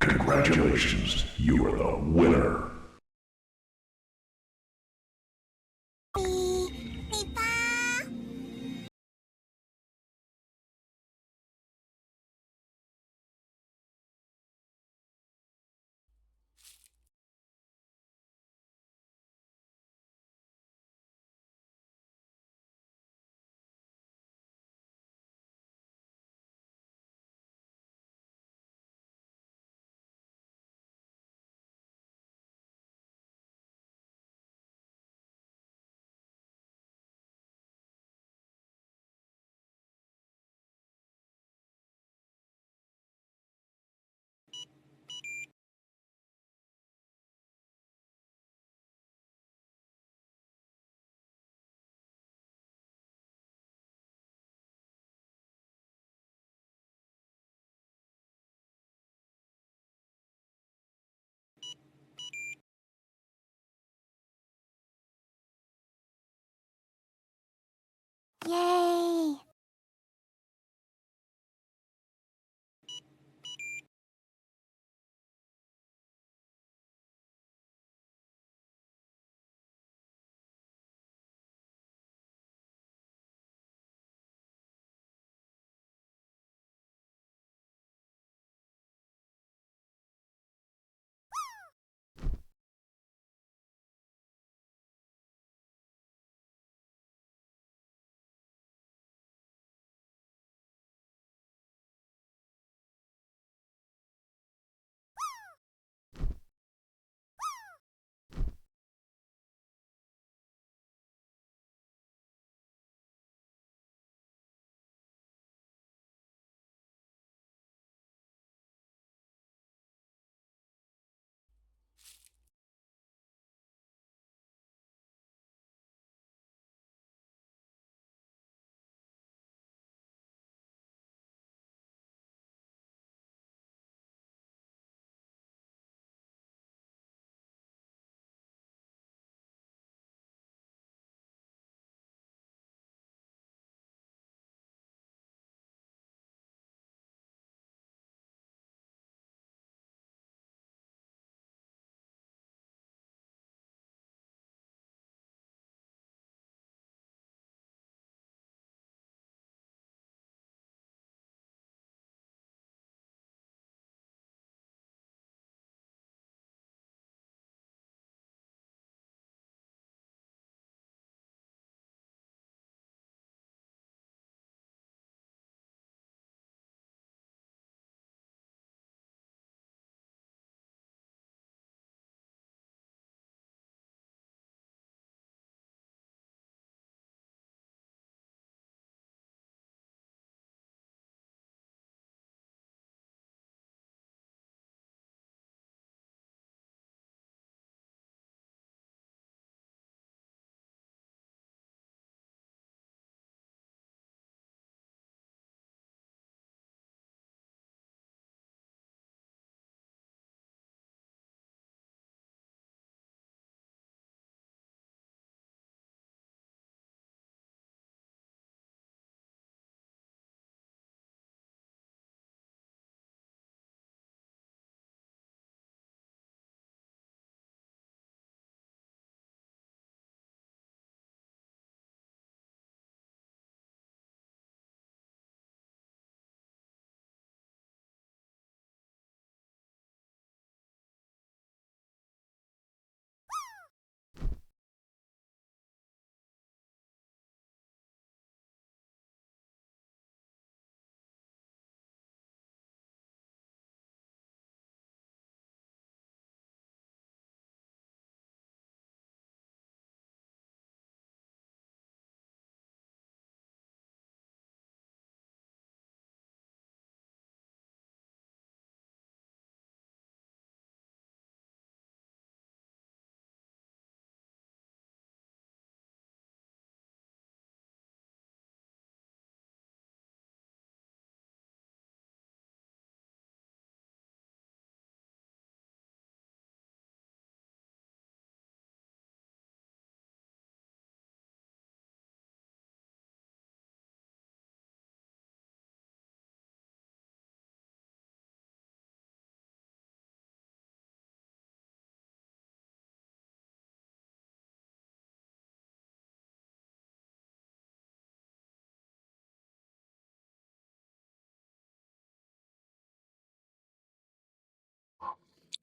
Congratulations, you are the winner.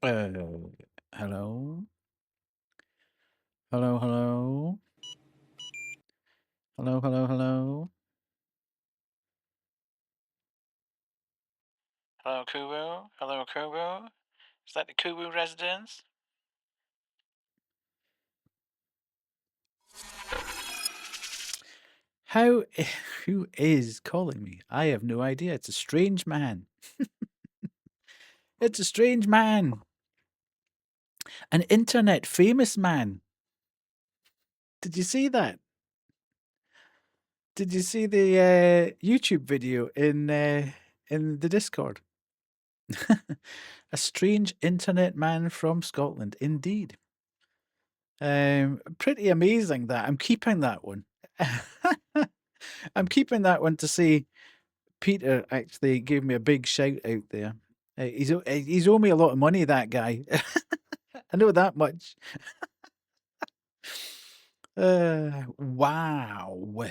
Uh, hello? Hello, hello? Hello, hello, hello? Hello, Kubu? Hello, Kubu? Is that the Kubu residence? How? Who is calling me? I have no idea. It's a strange man. It's a strange man. An internet famous man. Did you see that? Did you see the YouTube video in the Discord? A strange internet man from Scotland, indeed. Pretty amazing that. I'm keeping that one. I'm keeping that one to see. Peter actually gave me a big shout out there. He's owed me a lot of money, that guy. I know that much. Wow.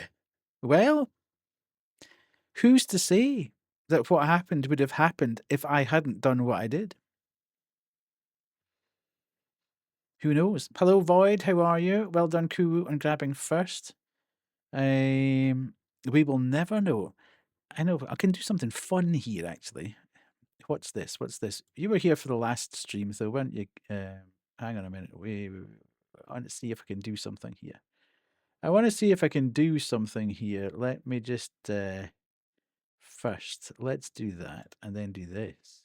Well, who's to say that what happened would have happened if I hadn't done what I did? Who knows? Hello, Void. How are you? Well done, Kuwu, on grabbing first. We will never know. I know. I can do something fun here, actually. What's this? What's this? You were here for the last stream, though, weren't you? Hang on a minute. I want to see if I can do something here. I want to see if I can do something here. Let me just first. Let's do that, and then do this.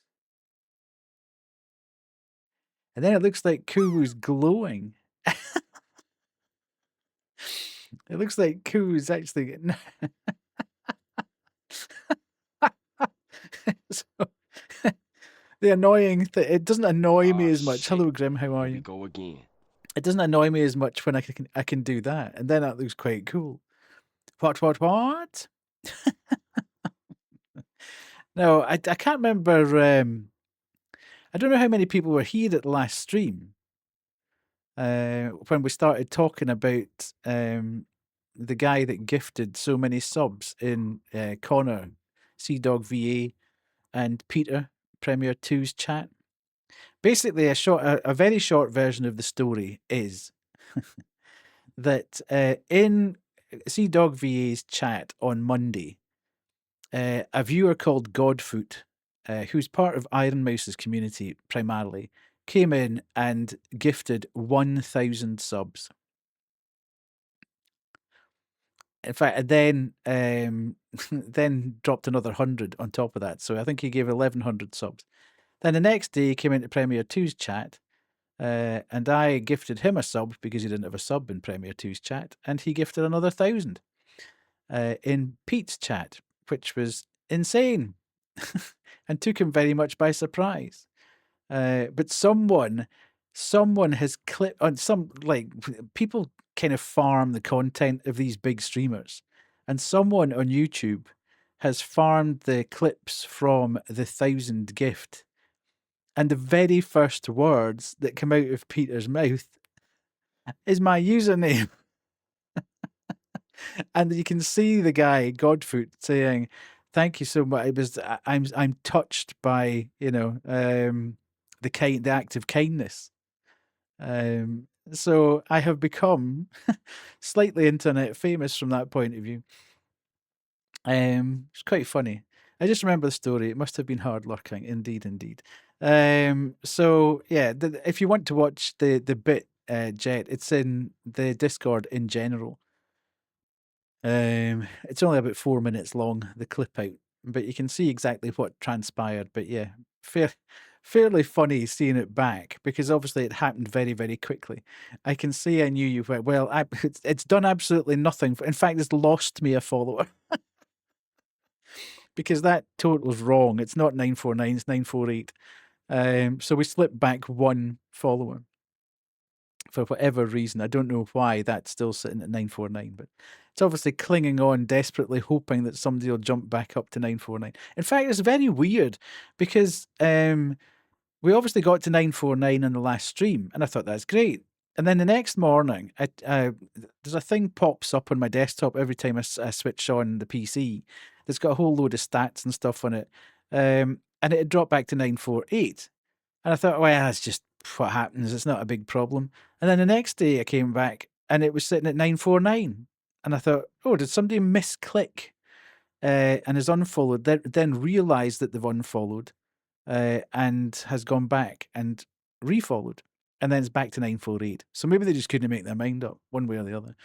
And then it looks like Kuwu's glowing. It looks like Kuwu's actually. So, the annoying thing, it doesn't annoy me as much. Shit. Hello, Grim. How are Here we you? go again. It doesn't annoy me as much when I can do that, and then that looks quite cool. What? No, I can't remember. I don't know how many people were here at the last stream when we started talking about the guy that gifted so many subs in Connor, Sea Dog VA, and Peter Premier 2's chat. Basically, a very short version of the story is that in Sea Dog VA's chat on Monday, a viewer called Godfoot, who's part of Iron Mouse's community primarily, came in and gifted 1,000 subs. In fact, and then then dropped another 100 on top of that. So I think he gave 1,100 subs. Then the next day he came into Premier 2's chat, and I gifted him a sub because he didn't have a sub in Premier 2's chat, and he gifted another 1,000 in Pete's chat, which was insane and took him very much by surprise. But someone has clipped on some, like, people kind of farm the content of these big streamers, and someone on YouTube has farmed the clips from the 1,000 gift, and the very first words that come out of Peter's mouth is my username. And you can see the guy Godfoot saying, "Thank you so much. It was I'm touched by the act of kindness." So I have become slightly internet famous from that point of view. It's quite funny. I just remember the story. It must have been hard lurking, indeed. So yeah, if you want to watch the bit, Jet, it's in the Discord in general. It's only about 4 minutes long, the clip out, but you can see exactly what transpired. But yeah, fairly funny seeing it back because obviously it happened very, very quickly. I can see I knew you went, well, it's done absolutely nothing. In fact, it's lost me a follower because that total's wrong. It's not 949, it's 948. So we slipped back one follower for whatever reason. I don't know why that's still sitting at 949, but it's obviously clinging on desperately, hoping that somebody will jump back up to 949. In fact, it's very weird because we obviously got to 949 in the last stream, and I thought that's great. And then the next morning, there's a thing pops up on my desktop every time I switch on the PC that's got a whole load of stats and stuff on it. And it had dropped back to 948. And I thought, well, that's just what happens. It's not a big problem. And then the next day I came back and it was sitting at 949. And I thought, oh, did somebody misclick and has unfollowed, then realized that they've unfollowed and has gone back and refollowed. And then it's back to 948. So maybe they just couldn't make their mind up one way or the other.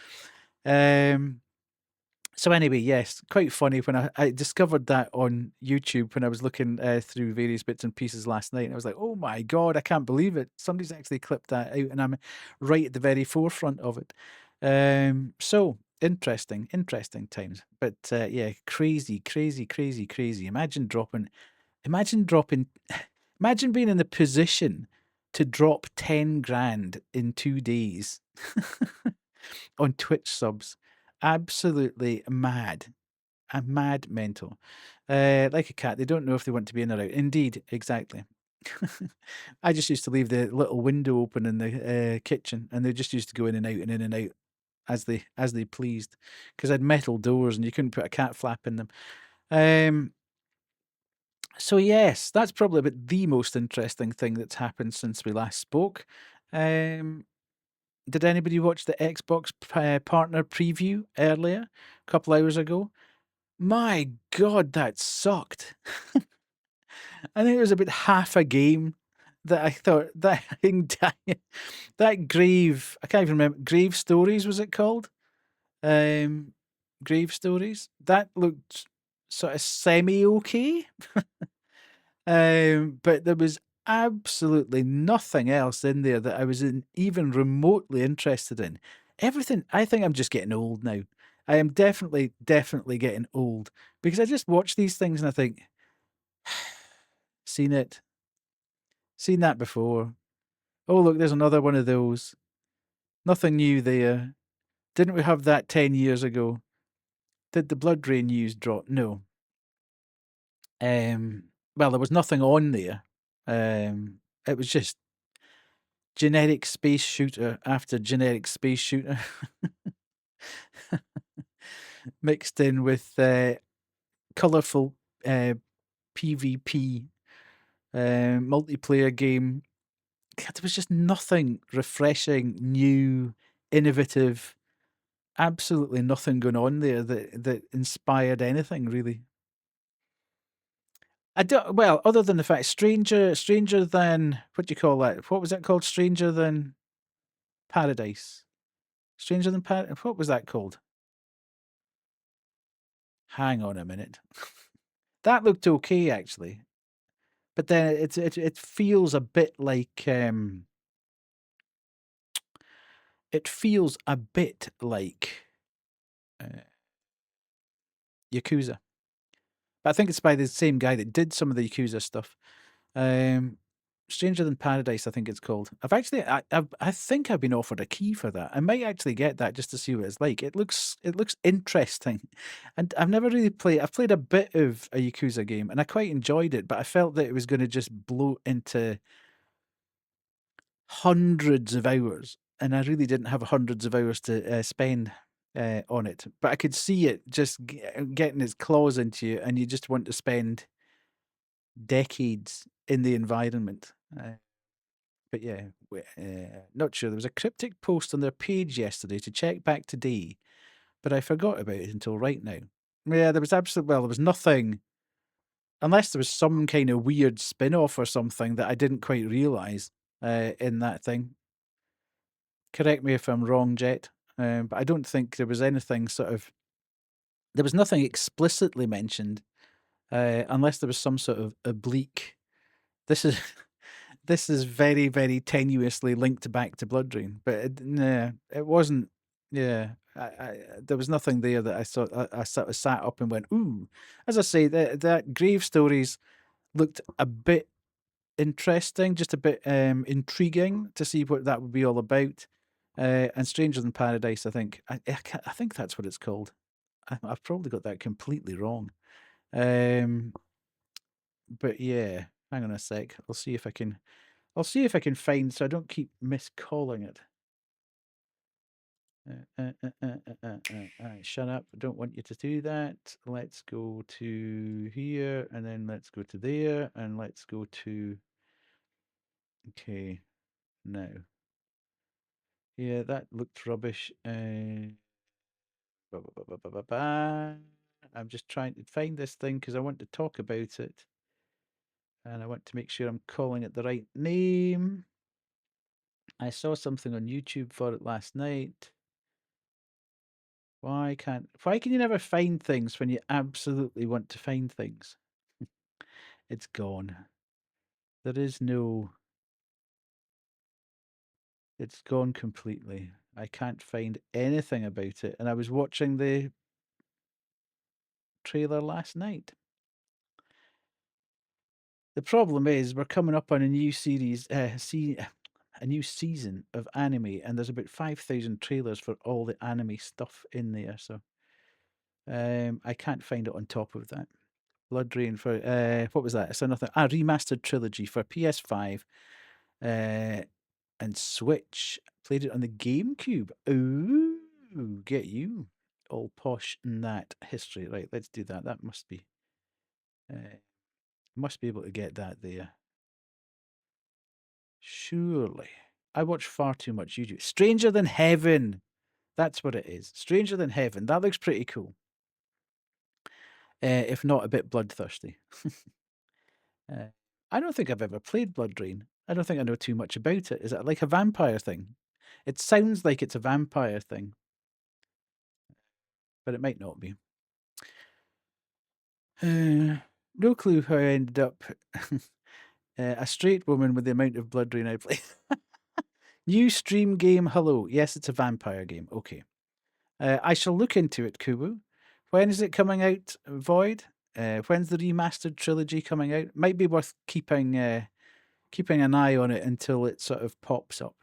So anyway, yes, quite funny when I discovered that on YouTube when I was looking through various bits and pieces last night. And I was like, oh my God, I can't believe it. Somebody's actually clipped that out and I'm right at the very forefront of it. So interesting times. But yeah, crazy. Imagine being in the position to drop 10 grand in 2 days on Twitch subs. Absolutely mad. Mad mental. Like a cat, they don't know if they want to be in or out. Indeed, exactly. I just used to leave the little window open in the kitchen, and they just used to go in and out and in and out as they pleased, because I had metal doors and you couldn't put a cat flap in them. So yes, that's probably about the most interesting thing that's happened since we last spoke. Did anybody watch the Xbox partner preview earlier, a couple hours ago? My God, that sucked. I think it was about half a game that I thought that that Grave, I can't even remember, Grave Stories was it called? Grave Stories. That looked sort of semi okay. But there was absolutely nothing else in there that I was even remotely interested in. Everything, I think I'm just getting old now. I am definitely getting old because I just watch these things and I think, seen it, seen that before. Oh, look, there's another one of those. Nothing new there. Didn't we have that 10 years ago? Did the Blood Rain news drop? No. Well, there was nothing on there. It was just generic space shooter after generic space shooter mixed in with colorful PvP multiplayer game. God, there was just nothing refreshing, new, innovative, absolutely nothing going on there that inspired anything really. I don't, well, other than the fact stranger than, what do you call that? What was that called? Stranger than Paradise. Stranger than Paradise. What was that called? Hang on a minute. That looked okay actually, but then it feels a bit like it feels a bit like Yakuza. But I think it's by the same guy that did some of the Yakuza stuff. Um, Stranger Than Paradise, I think it's called. I think I've been offered a key for that. I might actually get that just to see what it's like. It looks interesting, and I've never really played. I've played a bit of a Yakuza game, and I quite enjoyed it. But I felt that it was going to just blow into hundreds of hours, and I really didn't have hundreds of hours to spend on it. But I could see it just getting its claws into you, and you just want to spend decades in the environment. But yeah, not sure. There was a cryptic post on their page yesterday to check back today, but I forgot about it until right now. Yeah, there was there was nothing, unless there was some kind of weird spin off or something that I didn't quite realize in that thing. Correct me if I'm wrong, Jet, but I don't think there was anything there was nothing explicitly mentioned, unless there was some sort of oblique. This is this is very, very tenuously linked back to Blood Drain, but nah, it wasn't. Yeah, there was nothing there that I saw. I sort of sat up and went, "Ooh!" As I say, that Grave Stories looked a bit interesting, just a bit intriguing to see what that would be all about. And Stranger Than Paradise, I think I think that's what it's called. I've probably got that completely wrong. But yeah, hang on a sec. I'll see if I can. I'll see if I can find so I don't keep miscalling it. Shut up. I don't want you to do that. Let's go to here and then let's go to there and let's go to Okay, now. Yeah, that looked rubbish. I'm just trying to find this thing because I want to talk about it. And I want to make sure I'm calling it the right name. I saw something on YouTube for it last night. Why can you never find things when you absolutely want to find things? It's gone. There is no. It's gone completely. I can't find anything about it. And I was watching the trailer last night. The problem is we're coming up on a new series, a new season of anime, and there's about 5,000 trailers for all the anime stuff in there. So I can't find it on top of that. Blood Rain for what was that? It's another remastered trilogy for PS5 and Switch. Played it on the GameCube. Ooh, get you all posh in that history. Right, let's do that. That must be able to get that there. Surely. I watch far too much YouTube. Stranger Than Heaven. That's what it is. Stranger Than Heaven. That looks pretty cool. If not a bit bloodthirsty. I don't think I've ever played Blood Rain. I don't think I know too much about it. Is it like a vampire thing? It sounds like it's a vampire thing, but it might not be. No clue how I ended up a straight woman with the amount of Blood Rain I play. New stream game. Hello. Yes, it's a vampire game. Okay. I shall look into it, Kubu. When is it coming out, Void? When's the remastered trilogy coming out? Might be worth keeping an eye on it until it sort of pops up.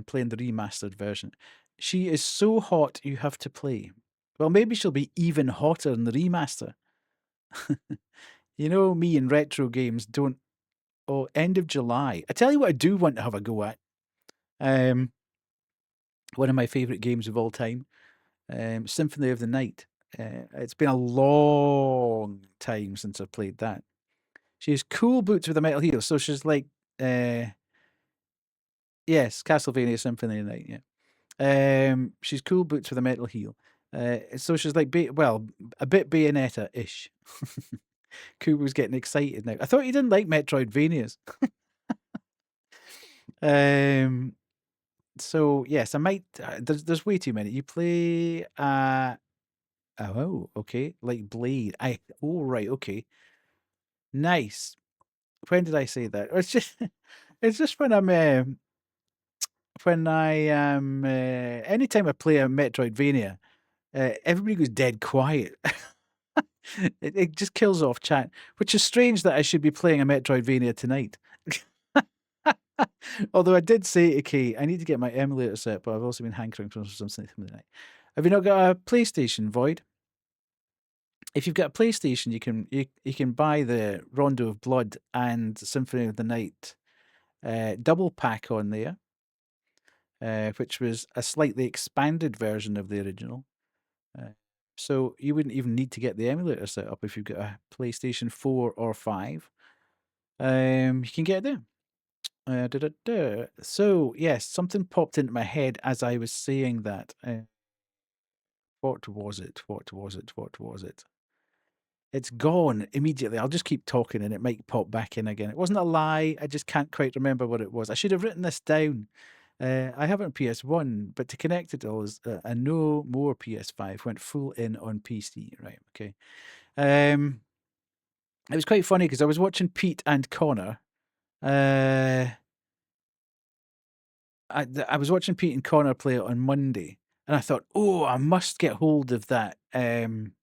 Playing the remastered version. She is so hot you have to play. Well, maybe she'll be even hotter in the remaster. You know me and retro games don't. Oh, end of July. I tell you what, I do want to have a go at. One of my favorite games of all time. Symphony of the Night. It's been a long time since I've played that. She has cool boots with a metal heel, so she's like, yes, Castlevania Symphony of the Night. Yeah, she's cool boots with a metal heel. So she's like, a bit Bayonetta-ish. Kubo's getting excited now. I thought you didn't like Metroidvanias. So yes, I might. There's way too many. You play. Oh, okay. Like Blade. Right. Okay. Nice. When did I say that? It's just when I am anytime I play a Metroidvania, everybody goes dead quiet. It just kills off chat, which is strange that I should be playing a Metroidvania tonight. Although I did say to Kay, I need to get my emulator set, but I've also been hankering for something tonight. Have you not got a PlayStation, Void? If you've got a PlayStation, you can buy the Rondo of Blood and Symphony of the Night double pack on there, which was a slightly expanded version of the original. So you wouldn't even need to get the emulator set up if you've got a PlayStation 4 or 5. You can get it there. So yes, something popped into my head as I was saying that. What was it? It's gone immediately. I'll just keep talking and it might pop back in again. It wasn't a lie. I just can't quite remember what it was. I should have written this down. I have it on PS1, but to connect it all is a no more PS5. Went full in on PC. Right. Okay. It was quite funny because I was watching Pete and Connor. I was watching Pete and Connor play it on Monday, and I thought, oh, I must get hold of that. And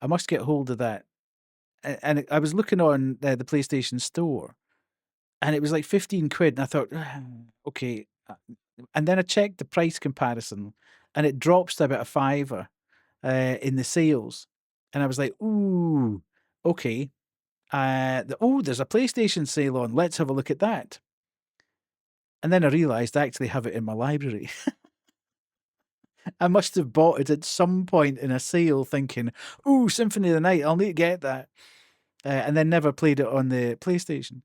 I was looking on the PlayStation Store, and it was like 15 quid. And I thought, okay. And then I checked the price comparison, and it drops to about a fiver in the sales. And I was like, ooh, okay. There's a PlayStation sale on. Let's have a look at that. And then I realised I actually have it in my library. I must have bought it at some point in a sale thinking, ooh, Symphony of the Night, I'll need to get that. And then never played it on the PlayStation.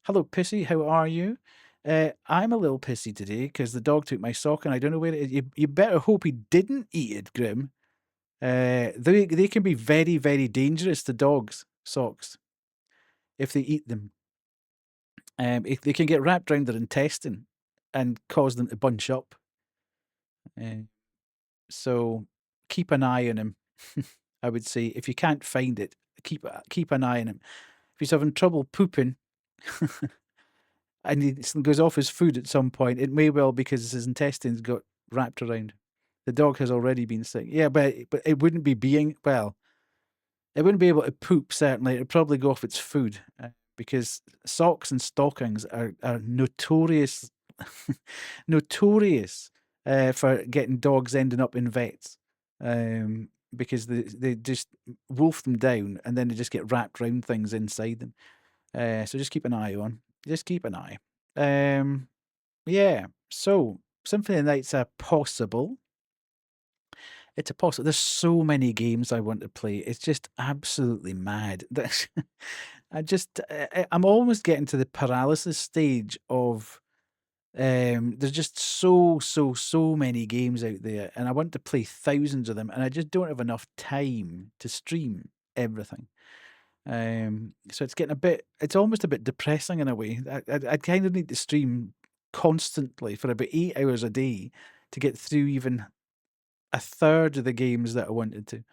Hello, Pissy. How are you? I'm a little pissy today because the dog took my sock and I don't know where it is. You better hope he didn't eat it, Grim. They can be very, very dangerous, the dogs' socks, if they eat them. If they can get wrapped around their intestine and cause them to bunch up. So keep an eye on him. I would say if you can't find it, keep an eye on him. If he's having trouble pooping and he goes off his food at some point, it may well because his intestines got wrapped around. The dog has already been sick. Yeah, but it wouldn't be it wouldn't be able to poop. Certainly, it'd probably go off its food because socks and stockings are notorious notorious for getting dogs ending up in vets because they just wolf them down and then they just get wrapped around things inside them. So just keep an eye on. Just keep an eye. Yeah. So Symphony of the Night's a possible. It's a possible. There's so many games I want to play. It's just absolutely mad. I'm almost getting to the paralysis stage of there's just so many games out there, and I want to play thousands of them, and I just don't have enough time to stream everything. So it's getting it's almost a bit depressing in a way. I kind of need to stream constantly for about 8 hours a day to get through even a third of the games that I wanted to,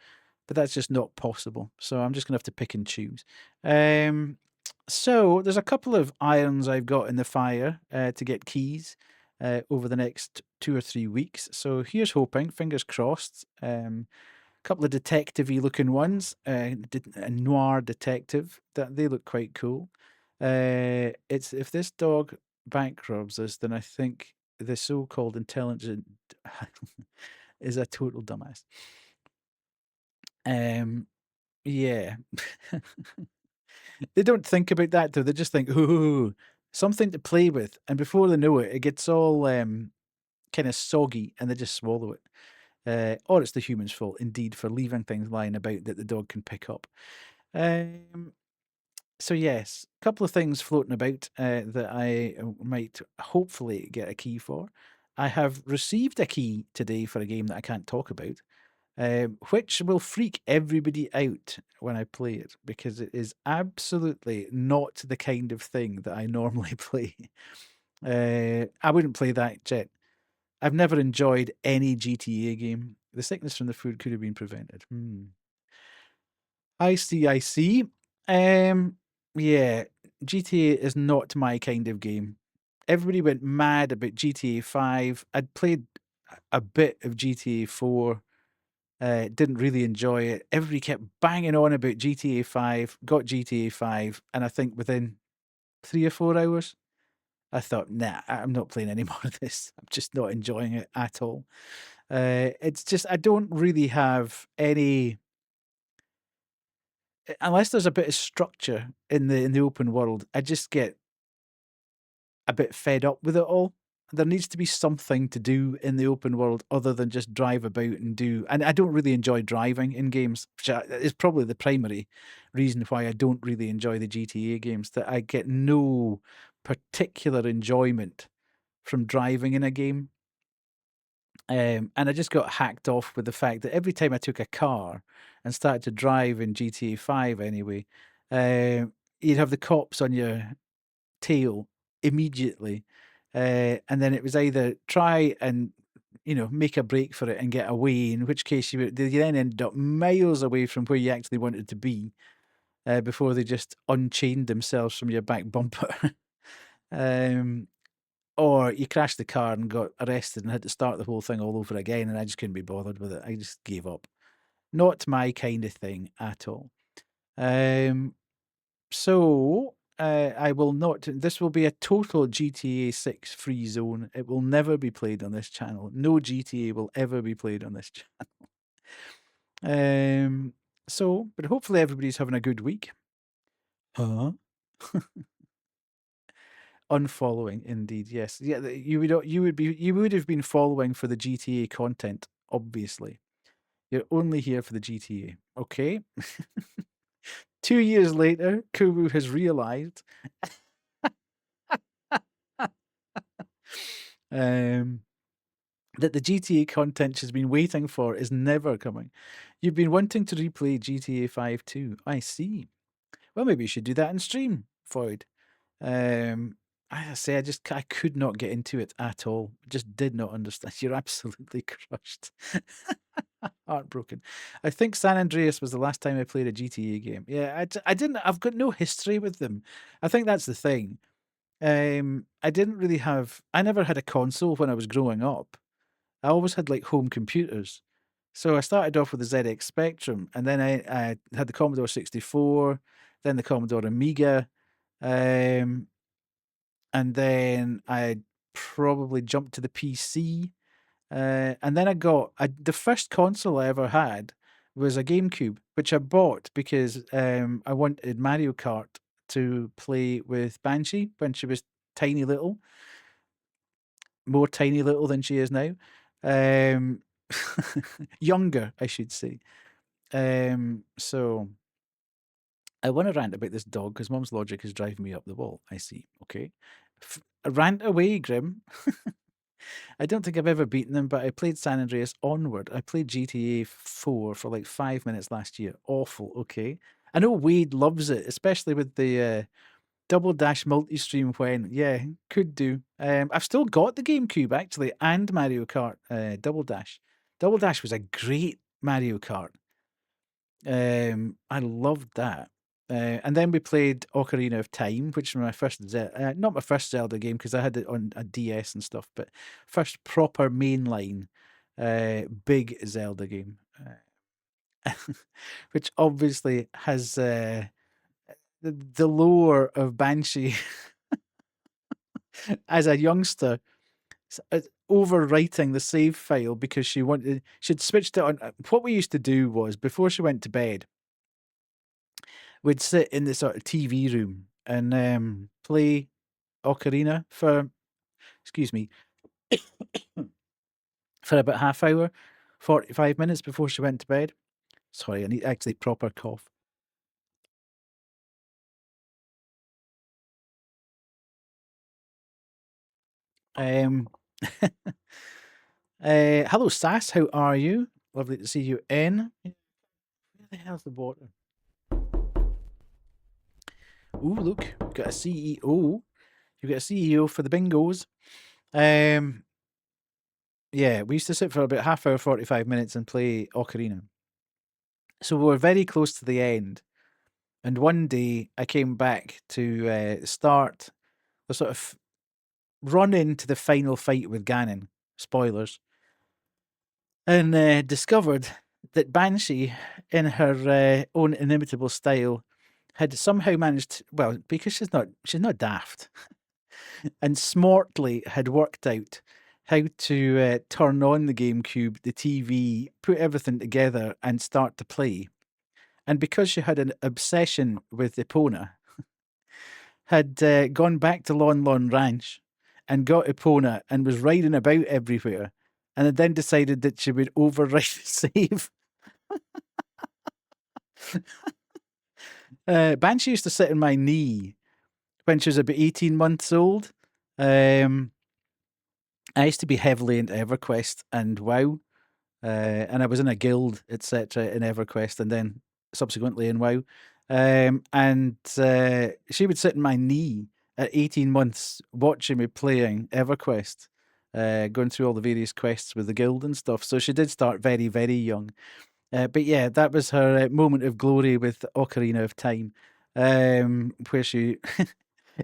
but that's just not possible. So I'm just gonna have to pick and choose. So there's a couple of irons I've got in the fire to get keys over the next 2 or 3 weeks. So here's hoping, fingers crossed. A couple of detective-y looking ones, a noir detective. That they look quite cool. It's if this dog bankrupts us, then I think the so-called intelligent is a total dumbass. Yeah. They don't think about that though. They just think, "Ooh, something to play with," and before they know it, it gets all kind of soggy, and they just swallow it. Or it's the human's fault, indeed, for leaving things lying about that the dog can pick up. So yes, a couple of things floating about that I might hopefully get a key for. I have received a key today for a game that I can't talk about, which will freak everybody out when I play it because it is absolutely not the kind of thing that I normally play. I wouldn't play that jet. I've never enjoyed any GTA game. The sickness from the food could have been prevented. I see, I see. Yeah, GTA is not my kind of game. Everybody went mad about GTA 5. I'd played a bit of GTA 4. Didn't really enjoy it. Everybody kept banging on about GTA 5, got GTA 5, and I think within 3 or 4 hours, I thought, nah, I'm not playing any more of this. I'm just not enjoying it at all. It's just, I don't really have any, unless there's a bit of structure in the open world, I just get a bit fed up with it all. There needs to be something to do in the open world other than just drive about and do. And I don't really enjoy driving in games, which is probably the primary reason why I don't really enjoy the GTA games. That I get no particular enjoyment from driving in a game. And I just got hacked off with the fact that every time I took a car and started to drive in GTA 5 anyway, you'd have the cops on your tail immediately. And then it was either try and make a break for it and get away, in which case you then ended up miles away from where you actually wanted to be before they just unchained themselves from your back bumper. Or you crashed the car and got arrested and had to start the whole thing all over again, and I just couldn't be bothered with it. I just gave up. Not my kind of thing at all. So I will not. This will be a total GTA 6 free zone. It will never be played on this channel. No GTA will ever be played on this channel. But hopefully everybody's having a good week. Huh? Unfollowing, indeed. Yes. Yeah. You would have been following for the GTA content. Obviously, you're only here for the GTA. Okay. 2 years later, Kubu has realized Um, that the GTA content she's been waiting for is never coming. You've been wanting to replay GTA 5 too. I see. Well, maybe you should do that in stream, Void. I say I could not get into it at all. Just did not understand. You're absolutely crushed. Heartbroken. I think San Andreas was the last time I played a GTA game. Yeah, I didn't. I've got no history with them. I think that's the thing. I didn't really have. I never had a console when I was growing up. I always had like home computers. So I started off with the ZX Spectrum, and then I had the Commodore 64, then the Commodore Amiga, um, and then I probably jumped to the PC. And then the first console I ever had was a GameCube, which I bought because I wanted Mario Kart to play with Banshee when she was tiny little, more tiny little than she is now. Um, Younger, I should say. So I want to rant about this dog because Mum's logic is driving me up the wall. I see. Okay. Rant away, Grim. I don't think I've ever beaten them, but I played San Andreas Onward. I played GTA 4 for like 5 minutes last year. Awful. Okay. I know Wade loves it, especially with the Double Dash multi-stream when, yeah, could do. I've still got the GameCube actually and Mario Kart Double Dash. Double Dash was a great Mario Kart. I loved that. And then we played Ocarina of Time, which was my first, not my first Zelda game because I had it on a DS and stuff, but first proper mainline big Zelda game, which obviously has the lore of Banshee as a youngster overwriting the save file because she'd switched it on. What we used to do was before she went to bed, we'd sit in the sort of TV room and play Ocarina for, excuse me, for about half hour, 45 minutes before she went to bed. Sorry, I need actually proper cough. Um, hello, Sass. How are you? Lovely to see you in. Where the hell's the water? Ooh, look, we've got a CEO. You've got a CEO for the bingos. Yeah, we used to sit for about half hour, 45 minutes and play Ocarina. So we were very close to the end. And one day I came back to start the sort of run into the final fight with Ganon. Spoilers. And discovered that Banshee, in her own inimitable style, had somehow managed, well, because she's not daft, and smartly had worked out how to turn on the GameCube, the TV, put everything together, and start to play. And because she had an obsession with Epona, had gone back to Lon Lon Ranch and got Epona and was riding about everywhere, and had then decided that she would overwrite the save. Banshee used to sit in my knee when she was about 18 months old. I used to be heavily into EverQuest and WoW, and I was in a guild, etc., in EverQuest, and then subsequently in WoW. And she would sit in my knee at 18 months, watching me playing EverQuest, going through all the various quests with the guild and stuff. So she did start very, very young. But yeah, that was her moment of glory with Ocarina of Time, where she,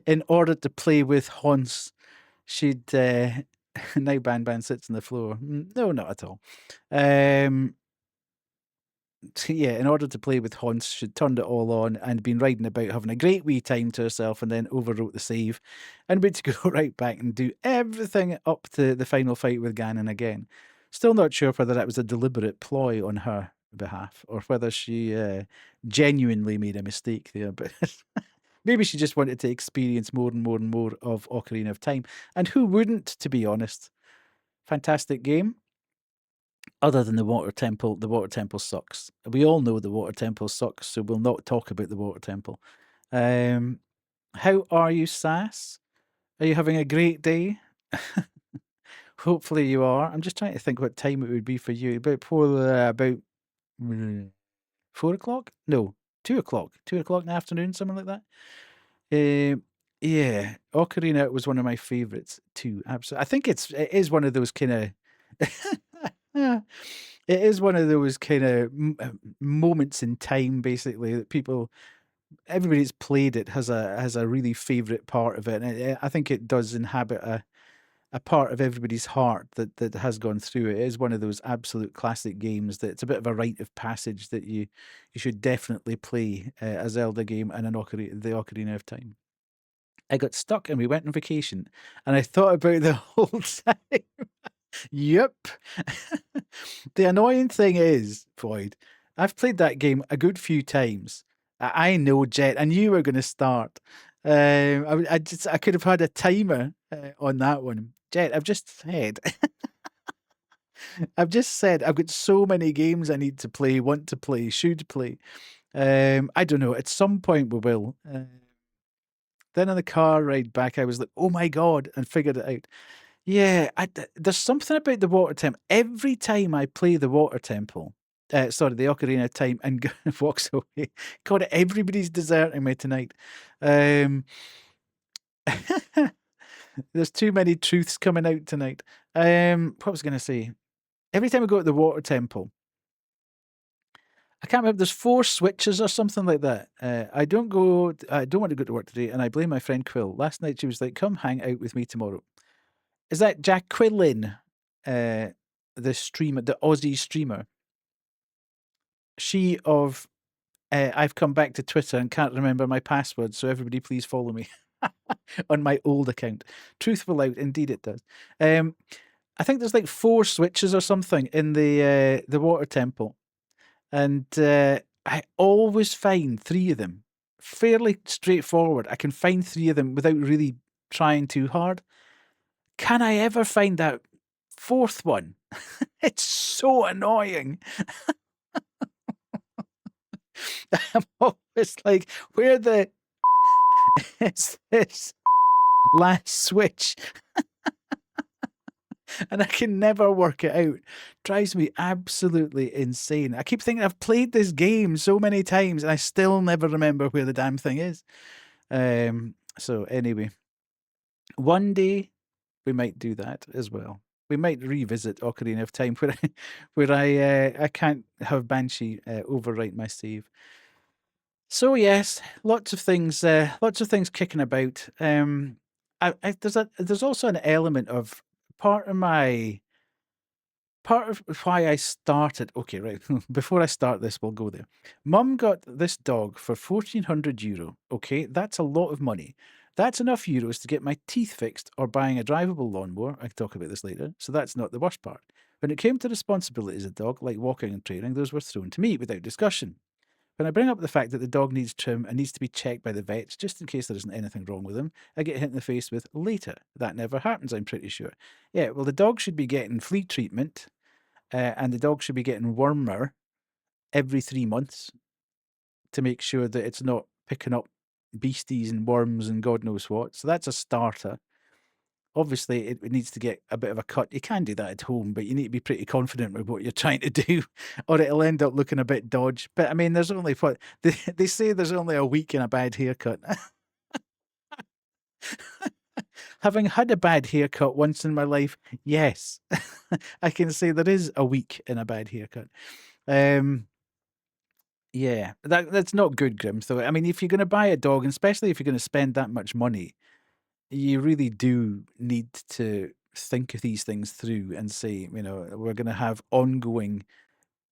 in order to play with Hans, she'd now Ban sits on the floor. No, not at all. Yeah, in order to play with Hans, she'd turned it all on and been riding about, having a great wee time to herself, and then overwrote the save, and we'd go right back and do everything up to the final fight with Ganon again. Still not sure whether that was a deliberate ploy on her behalf or whether she genuinely made a mistake there, but maybe she just wanted to experience more and more and more of Ocarina of Time. And who wouldn't, to be honest? Fantastic game. Other than the water temple sucks. We all know the water temple sucks, so we'll not talk about the water temple. How are you, Sass? Are you having a great day? Hopefully you are. I'm just trying to think what time it would be for you. About 4 o'clock? No, 2 o'clock. 2 o'clock in the afternoon, something like that. Yeah, Ocarina was one of my favorites too. Absolutely, I think it is one of those kind of. It is one of those kind of moments in time, basically, that everybody that's played it has a really favorite part of it, and I think it does inhabit a part of everybody's heart that has gone through it. It is one of those absolute classic games that it's a bit of a rite of passage that you should definitely play a Zelda game and the Ocarina of Time. I got stuck and we went on vacation, and I thought about the whole time. Yep. The annoying thing is, Floyd, I've played that game a good few times. I know, Jet, I knew you were going to start. I could have had a timer on that one. Jet, I've just said, I've got so many games I need to play, want to play, should play. I don't know. At some point we will. Then on the car ride back, I was like, "Oh my god!" and figured it out. Yeah, there's something about the water temple. Every time I play the water temple, sorry, the Ocarina of Time, and walks away. God, everybody's deserting me tonight. There's too many truths coming out tonight. What was I going to say? Every time I go to the water temple, I can't remember. There's 4 switches or something like that. I don't want to go to work today, and I blame my friend Quill. Last night she was like, "Come hang out with me tomorrow." Is that Jacqueline, the streamer, the Aussie streamer? She of I've come back to Twitter and can't remember my password, so everybody please follow me on my old account. Truthful out, indeed it does. I think there's like 4 switches or something in the water temple, and I always find 3 of them fairly straightforward. I can find 3 of them without really trying too hard. Can I ever find that 4th one? It's so annoying. I'm always like, where the is this last switch? And I can never work it out. Drives me absolutely insane. I keep thinking I've played this game so many times and I still never remember where the damn thing is. So anyway, one day we might do that as well. We might revisit Ocarina of Time where I can't have Banshee overwrite my save. So yes, lots of things kicking about. There's also an element of part of why I started. Okay, right. Before I start this, we'll go there. Mum got this dog for €1,400. Okay, that's a lot of money. That's enough euros to get my teeth fixed or buying a drivable lawnmower. I can talk about this later. So that's not the worst part. When it came to responsibilities of the dog, like walking and training, those were thrown to me without discussion. When I bring up the fact that the dog needs trim and needs to be checked by the vets just in case there isn't anything wrong with him, I get hit in the face with later. That never happens, I'm pretty sure. Yeah, well, the dog should be getting flea treatment and the dog should be getting wormer every 3 months to make sure that it's not picking up beasties and worms and God knows what. So that's a starter. Obviously, it needs to get a bit of a cut. You can do that at home, but you need to be pretty confident with what you're trying to do, or it'll end up looking a bit dodge. But I mean, there's only what they say. There's only a week in a bad haircut. Having had a bad haircut once in my life, yes, I can say there is a week in a bad haircut. Yeah, that's not good, Grim. So I mean, if you're going to buy a dog, and especially if you're going to spend that much money, you really do need to think of these things through and say, we're going to have ongoing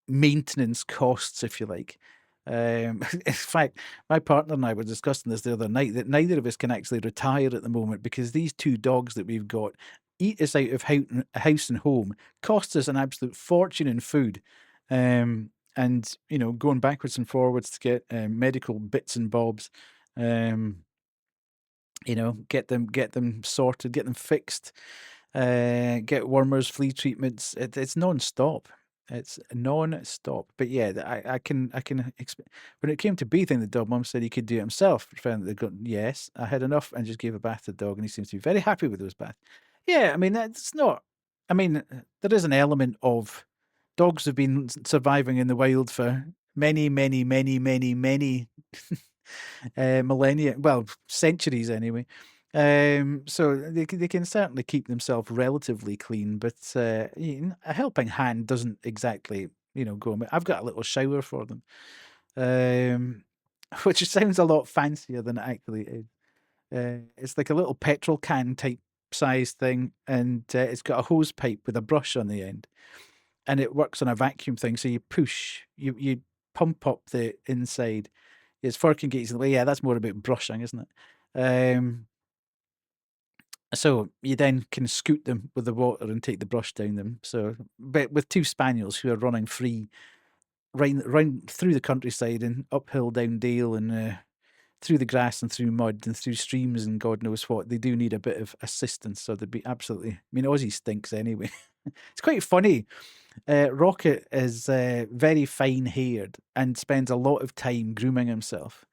maintenance costs, if you like. In fact, my partner and I were discussing this the other night that neither of us can actually retire at the moment because these 2 dogs that we've got eat us out of house and home, cost us an absolute fortune in food. And going backwards and forwards to get medical bits and bobs. Get them sorted, get them fixed, get wormers, flea treatments. It's non-stop. It's non-stop. But yeah, I can when it came to bathing the dog, Mum said he could do it himself. Found that yes, I had enough and just gave a bath to the dog, and he seems to be very happy with those baths. Yeah, I mean that's not. I mean, there is an element of dogs have been surviving in the wild for many, many, many, many, many millennia, well, centuries anyway. So they can certainly keep themselves relatively clean, but a helping hand doesn't exactly, go. I've got a little shower for them, which sounds a lot fancier than it actually is. It's like a little petrol can type size thing, and it's got a hose pipe with a brush on the end, and it works on a vacuum thing. So you push, you pump up the inside. It's forking gates in the way. Yeah, that's more about brushing, isn't it? So you then can scoot them with the water and take the brush down them. So, but with two spaniels who are running free, right through the countryside and uphill, down dale, and through the grass and through mud and through streams and God knows what, they do need a bit of assistance. So they'd be absolutely. I mean, Ozzy stinks anyway. It's quite funny. Rocket is very fine haired and spends a lot of time grooming himself.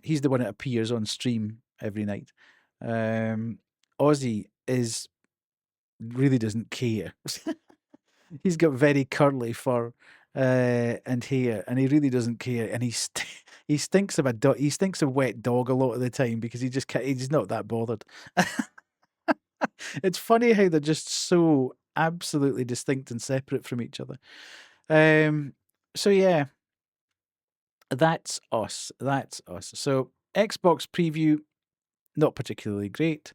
He's the one that appears on stream every night. Ozzy really doesn't care. He's got very curly fur and hair, and he really doesn't care. And he stinks of he stinks of wet dog a lot of the time because he's not that bothered. It's funny how they're just so absolutely distinct and separate from each other. So yeah, that's us. That's us. So Xbox preview, not particularly great.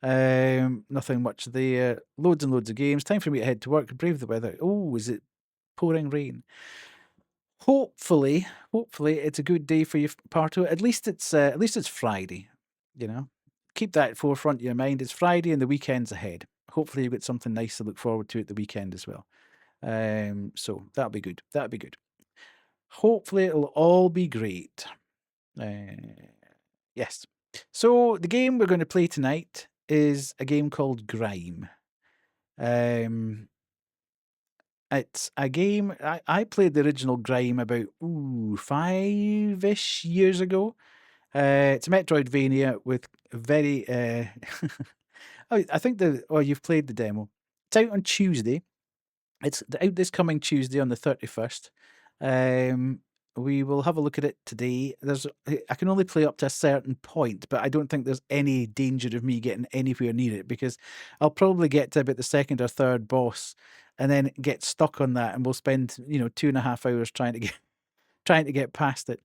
Nothing much there. Loads and loads of games. Time for me to head to work. Brave the weather. Oh, is it pouring rain? Hopefully, it's a good day for you, Parto. At least it's Friday. Keep that forefront of your mind. It's Friday and the weekend's ahead. Hopefully, you've got something nice to look forward to at the weekend as well. So that'll be good. That'll be good. Hopefully, it'll all be great. Yes. So the game we're going to play tonight is a game called Grime. It's a game I played the original Grime about 5-ish years ago. It's a Metroidvania with very. I think you've played the demo. It's out on Tuesday. It's out this coming Tuesday on the 31st. We will have a look at it today. I can only play up to a certain point, but I don't think there's any danger of me getting anywhere near it because I'll probably get to about the second or third boss and then get stuck on that, and we'll spend 2.5 hours trying to get past it,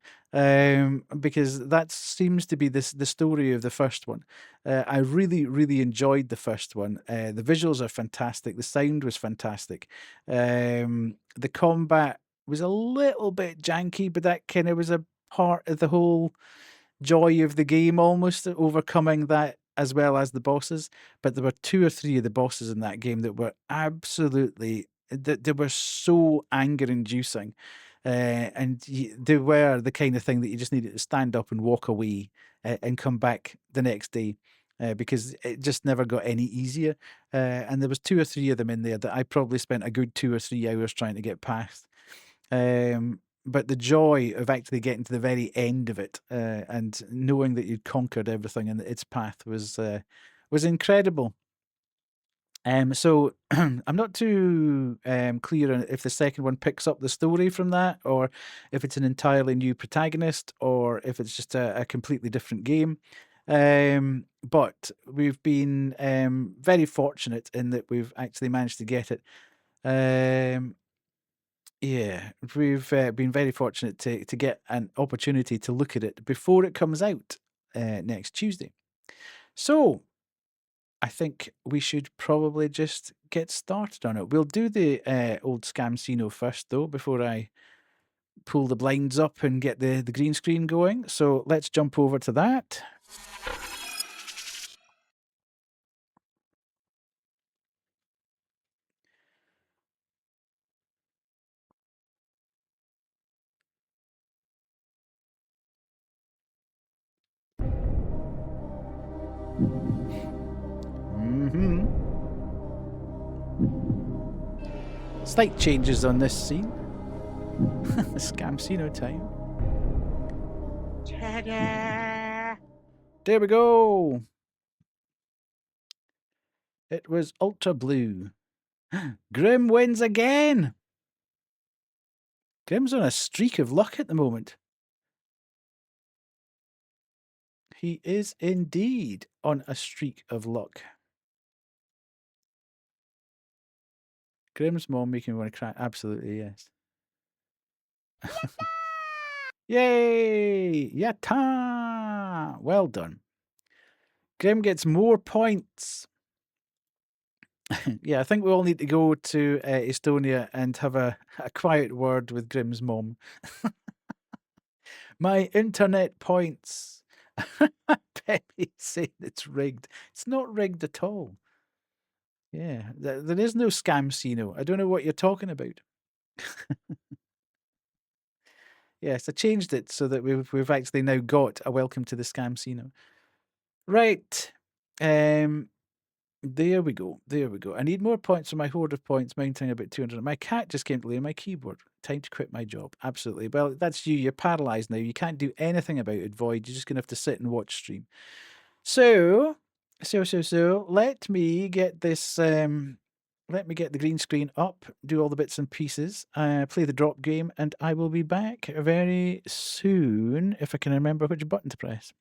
because that seems to be the story of the first one. I really, really enjoyed the first one. The visuals are fantastic. The sound was fantastic. The combat was a little bit janky, but that kind of was a part of the whole joy of the game, almost overcoming that as well as the bosses. But there were 2 or 3 of the bosses in that game that were absolutely they were so anger inducing. And they were the kind of thing that you just needed to stand up and walk away and come back the next day, because it just never got any easier. And there was 2 or 3 of them in there that I probably spent a good 2 or 3 hours trying to get past. But the joy of actually getting to the very end of it, and knowing that you'd conquered everything in its path was incredible. So I'm not too clear on if the second one picks up the story from that, or if it's an entirely new protagonist, or if it's just a completely different game. But we've been very fortunate in that we've actually managed to get it. Yeah, we've been very fortunate to get an opportunity to look at it before it comes out next Tuesday. So I think we should probably just get started on it. We'll do the old Scamsino first, though, before I pull the blinds up and get the green screen going. So let's jump over to that. Slight changes on this scene. Scamsino time. Ta-da! There we go. It was ultra blue. Grim wins again. Grim's on a streak of luck at the moment. He is indeed on a streak of luck. Grim's mom making me want to cry. Absolutely, yes. Yay! Yatta! Well done. Grim gets more points. Yeah, I think we all need to go to Estonia and have a quiet word with Grim's mom. My internet points. Peppy saying it's rigged. It's not rigged at all. Yeah, there is no scamsino. I don't know what you're talking about. Yes, I changed it so that we've actually now got a welcome to the scamsino. Right. There we go. There we go. I need more points for my hoard of points, mounting about 200. My cat just came to lay on my keyboard. Time to quit my job. Absolutely. Well, that's you. You're paralyzed now. You can't do anything about it, Void. You're just going to have to sit and watch stream. So, let me get this. Let me get the green screen up, do all the bits and pieces, play the drop game, and I will be back very soon if I can remember which button to press.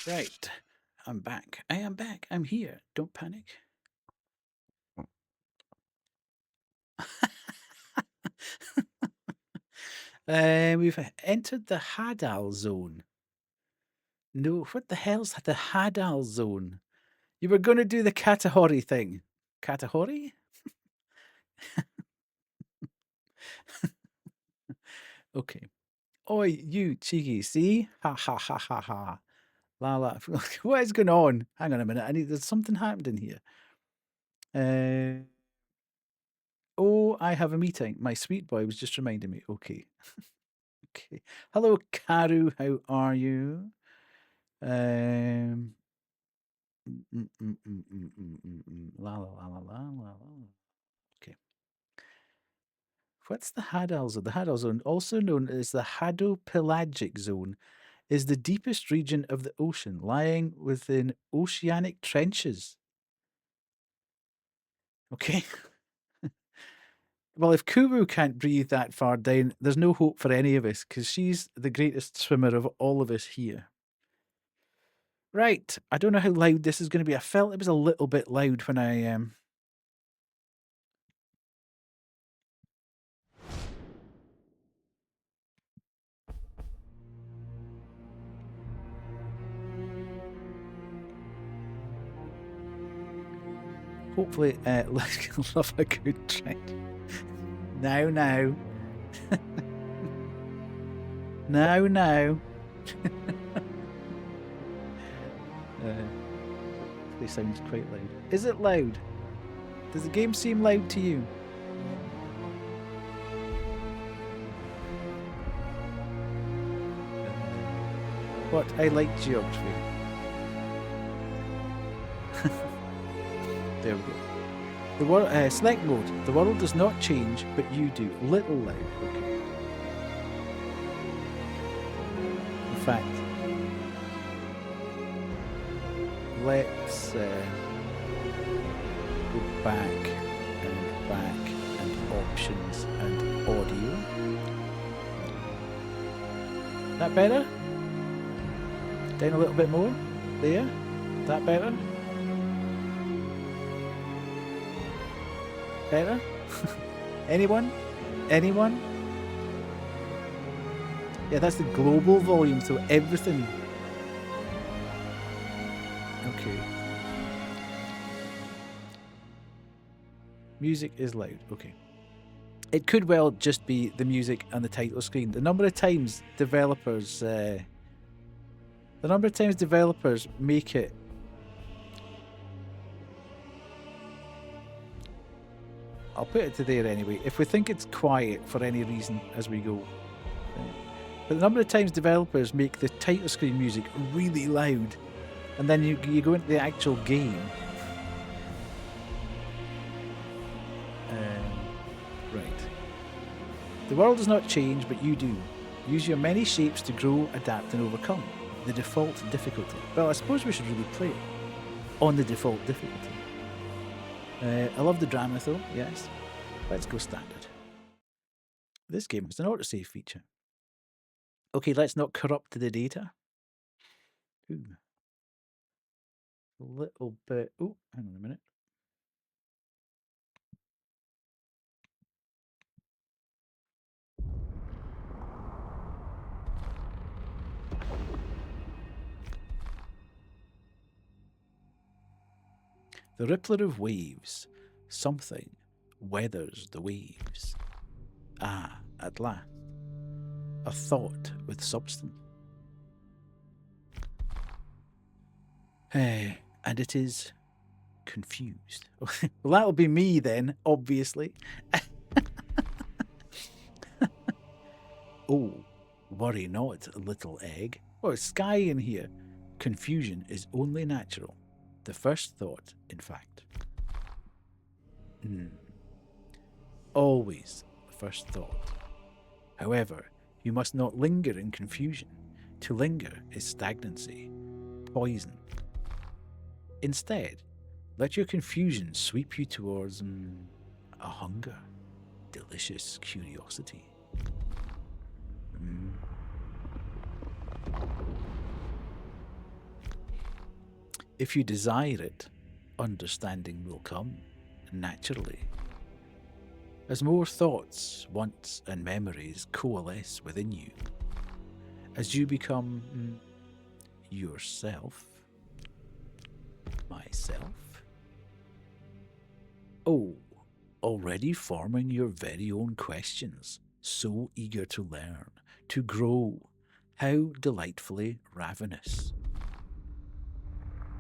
Right. I'm back. I am back. I'm here. Don't panic. We've entered the Hadal zone. No, what the hell's the Hadal zone? You were going to do the Katahori thing. Katahori? Okay. Oi, you cheeky, see? Ha ha ha ha ha. La la. What is going on? Hang on a minute. There's something happened in here. Oh, I have a meeting. My sweet boy was just reminding me. Okay. Okay. Hello, Karu. How are you? Um. La la la la la la la. Okay. What's the Hadal zone? The Hadal zone, also known as the Hadopelagic zone, is the deepest region of the ocean, lying within oceanic trenches. Okay. Well, if Kuru can't breathe that far down, there's no hope for any of us because she's the greatest swimmer of all of us here. Right. I don't know how loud this is going to be. I felt it was a little bit loud when I Hopefully, love a good trend. Now. Now. They sounds quite loud. Is it loud? Does the game seem loud to you? What? I like geography. There we go. The world, select mode. The world does not change, but you do. Little loud. Okay. In fact, let's go back and options and audio. That better? Down a little bit more. There. That better? Better? Anyone? Yeah, that's the global volume, so everything. Okay. Music is loud. Okay. It could well just be the music and the title screen. The number of times developers make it I'll put it to there anyway. If we think it's quiet for any reason as we go. But the number of times developers make the title screen music really loud, and then you go into the actual game. Right. The world does not change, but you do. Use your many shapes to grow, adapt, and overcome. The default difficulty. Well, I suppose we should really play it on the default difficulty. I love the drama though, yes. Let's go standard. This game has an autosave feature. Okay, let's not corrupt the data. Ooh. A little bit. Oh, hang on a minute. The rippler of waves. Something weathers the waves. Ah, at last. A thought with substance. And it is confused. Well, that'll be me then, obviously. Oh, worry not, little egg. Oh, it's sky in here. Confusion is only natural. The first thought, in fact. Always the first thought. However, you must not linger in confusion. To linger is stagnancy, poison. Instead, let your confusion sweep you towards a hunger, delicious curiosity. If you desire it, understanding will come, naturally. As more thoughts, wants, and memories coalesce within you, as you become yourself, myself. Oh, already forming your very own questions, so eager to learn, to grow. How delightfully ravenous.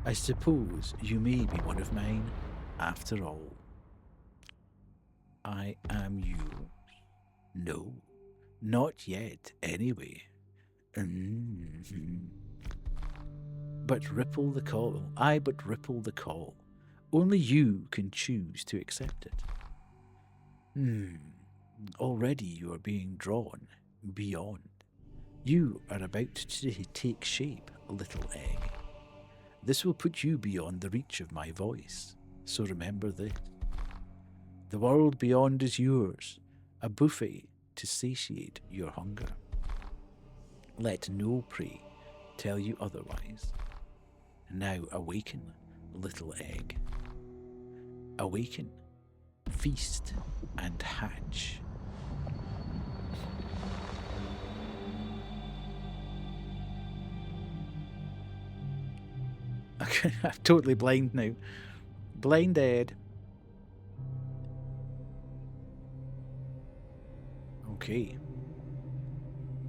I suppose you may be one of mine, after all. I am yours. No, not yet, anyway. But ripple the call. But ripple the call. Only you can choose to accept it. Already you are being drawn beyond. You are about to take shape, little egg. This will put you beyond the reach of my voice, so remember this. The world beyond is yours, a buffet to satiate your hunger. Let no prey tell you otherwise. Now awaken, little egg. Awaken, feast, and hatch. Okay, I'm totally blind now. Blind Ed. Okay.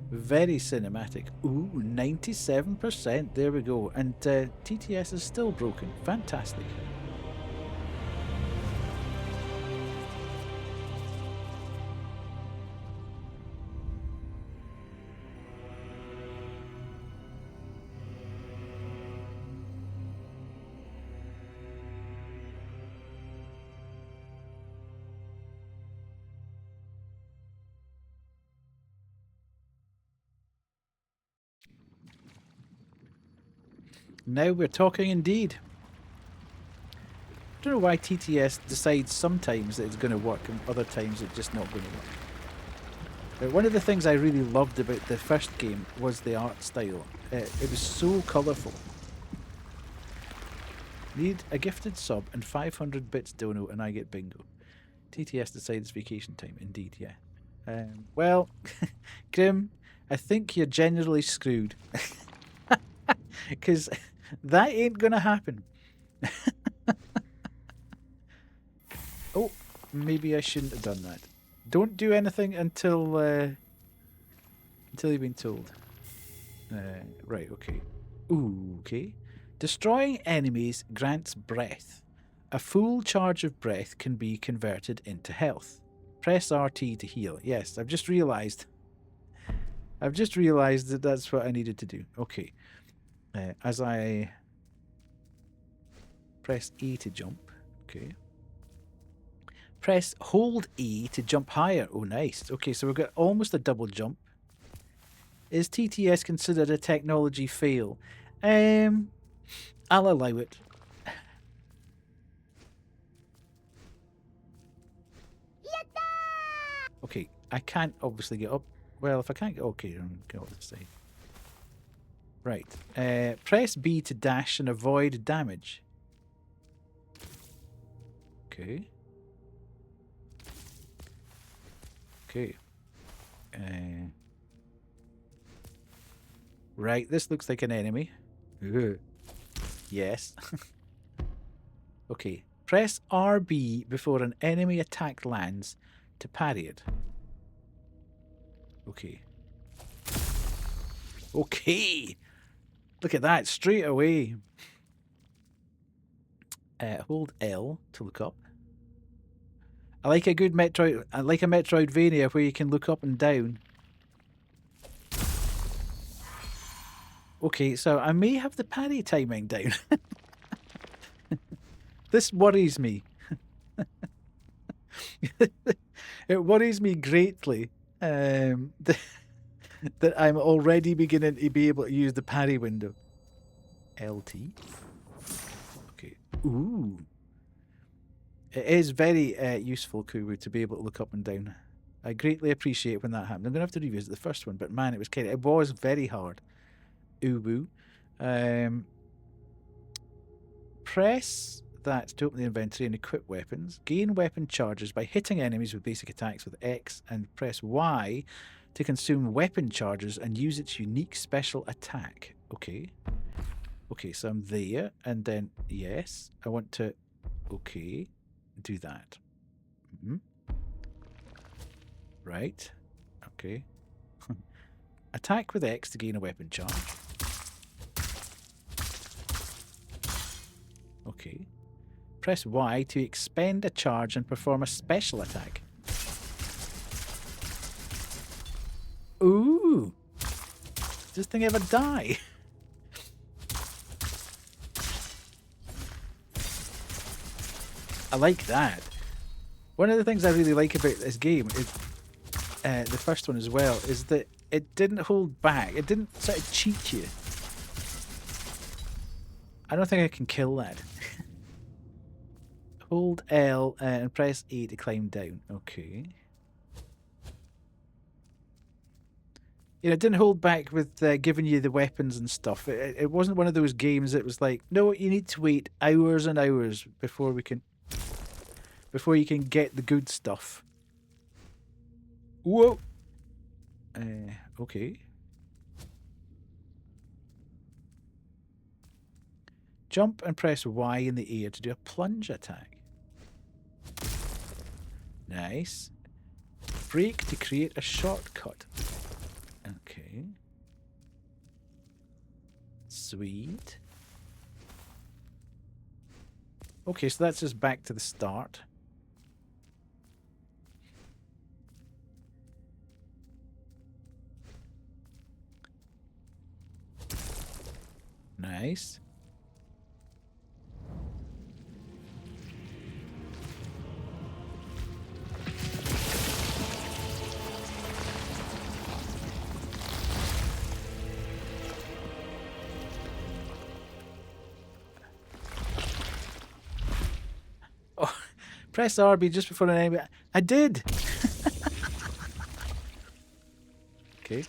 Very cinematic. Ooh, 97%. There we go. And TTS is still broken. Fantastic. Now we're talking indeed. I don't know why TTS decides sometimes that it's going to work and other times it's just not going to work. But one of the things I really loved about the first game was the art style. It was so colourful. Need a gifted sub and 500 bits dono and I get bingo. TTS decides vacation time. Indeed, yeah. Well, Grim, I think you're generally screwed. Because that ain't going to happen. Oh, maybe I shouldn't have done that. Don't do anything until you've been told. Right, okay. Ooh, okay. Destroying enemies grants breath. A full charge of breath can be converted into health. Press RT to heal. Yes, I've just realised. That that's what I needed to do. Okay. As I press E to jump. Okay. Press hold E to jump higher. Oh, nice. Okay, so we've got almost a double jump. Is TTS considered a technology fail? I'll allow it. Okay, I can't obviously get up. Well, if I can't get... Okay, I'm going to this side. Right. Press B to dash and avoid damage. Okay. Okay. Right, this looks like an enemy. Ugh. Yes. Okay. Press RB before an enemy attack lands to parry it. Okay. Okay. Look at that, straight away. Hold L to look up. I like a good Metroid. I like a Metroidvania where you can look up and down. Okay, so I may have the parry timing down. This worries me. It worries me greatly that I'm already beginning to be able to use the parry window. LT. Okay. Ooh. It is very useful, Kuwu, to be able to look up and down. I greatly appreciate when that happened. I'm going to have to revisit the first one, but man, it was very hard. Uwu. Press that to open the inventory and equip weapons. Gain weapon charges by hitting enemies with basic attacks with X, and press Y to consume weapon charges and use its unique special attack. Okay. Okay, so I'm there, and then, yes, I want to, okay, do that. Right. Okay. Attack with X to gain a weapon charge. Okay. Press Y to expend a charge and perform a special attack. Ooh! Does this thing ever die? I like that. One of the things I really like about this game is the first one as well, is that it didn't hold back. It didn't sort of cheat you. I don't think I can kill that. Hold L and press A to climb down. Okay. You know, it didn't hold back with giving you the weapons and stuff. It wasn't one of those games that was like, no, you need to wait hours and hours before you can get the good stuff. Whoa. Okay. Jump and press Y in the air to do a plunge attack. Nice. break to create a shortcut. Okay. Sweet. Okay, so that's just back to the start. Nice. Oh, press RB just before an enemy. I did. Okay.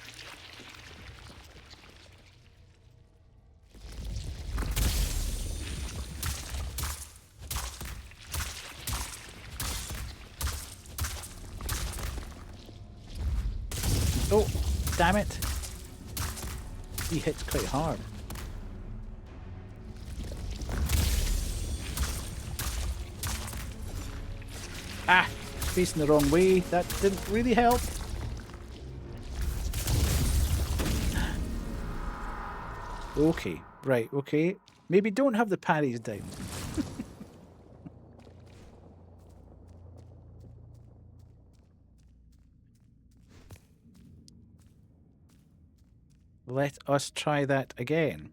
Oh, damn it. He hits quite hard. Ah, facing the wrong way. That didn't really help. Okay, right, okay. Maybe don't have the parries down. Let us try that again.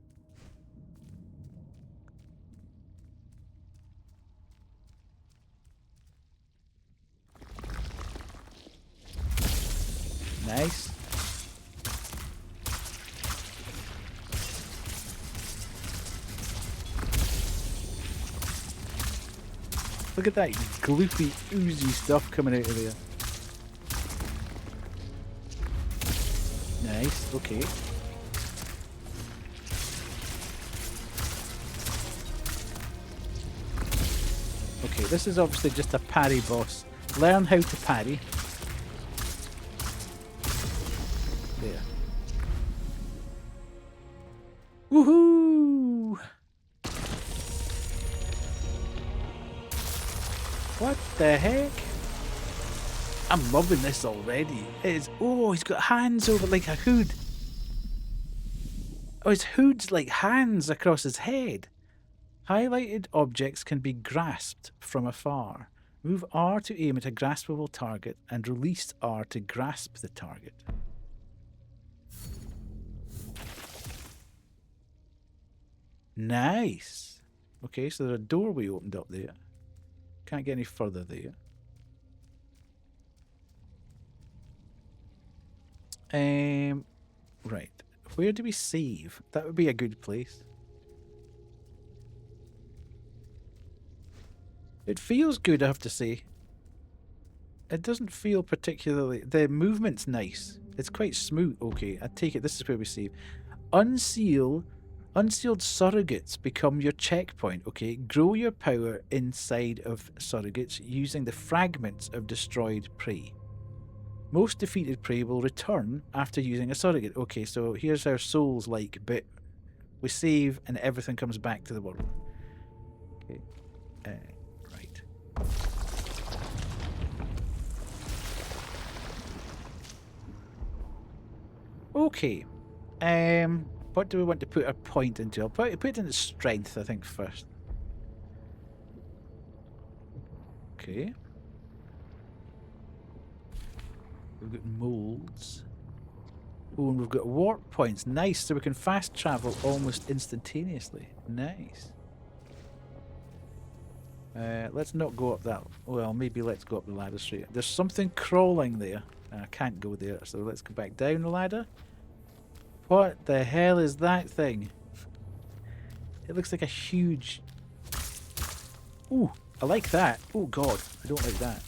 Nice. Look at that gloopy, oozy stuff coming out of there. Nice, okay. Okay, this is obviously just a parry boss. Learn how to parry. There. Woohoo! What the heck? I'm loving this already. It is. Oh, he's got hands over like a hood. Oh, his hood's like hands across his head. Highlighted objects can be grasped from afar. Move R to aim at a graspable target and release R to grasp the target. Nice. Okay, so there's a doorway opened up there. Can't get any further there. Right. Where do we save? That would be a good place. It feels good, I have to say. It doesn't feel particularly... The movement's nice. It's quite smooth. Okay, I take it this is where we save. Unsealed surrogates become your checkpoint. Okay, grow your power inside of surrogates using the fragments of destroyed prey. Most defeated prey will return after using a surrogate. Okay, so here's our souls like bit. We save and everything comes back to the world. Okay, right. Okay, what do we want to put our point into? I'll put it into strength, I think, first. Okay. We've got molds. Oh, and we've got warp points. Nice, so we can fast travel almost instantaneously. Nice. Let's not go up that... Well, maybe let's go up the ladder straight. There's something crawling there. I can't go there, so let's go back down the ladder. What the hell is that thing? It looks like a huge... Ooh, I like that. Oh god, I don't like that.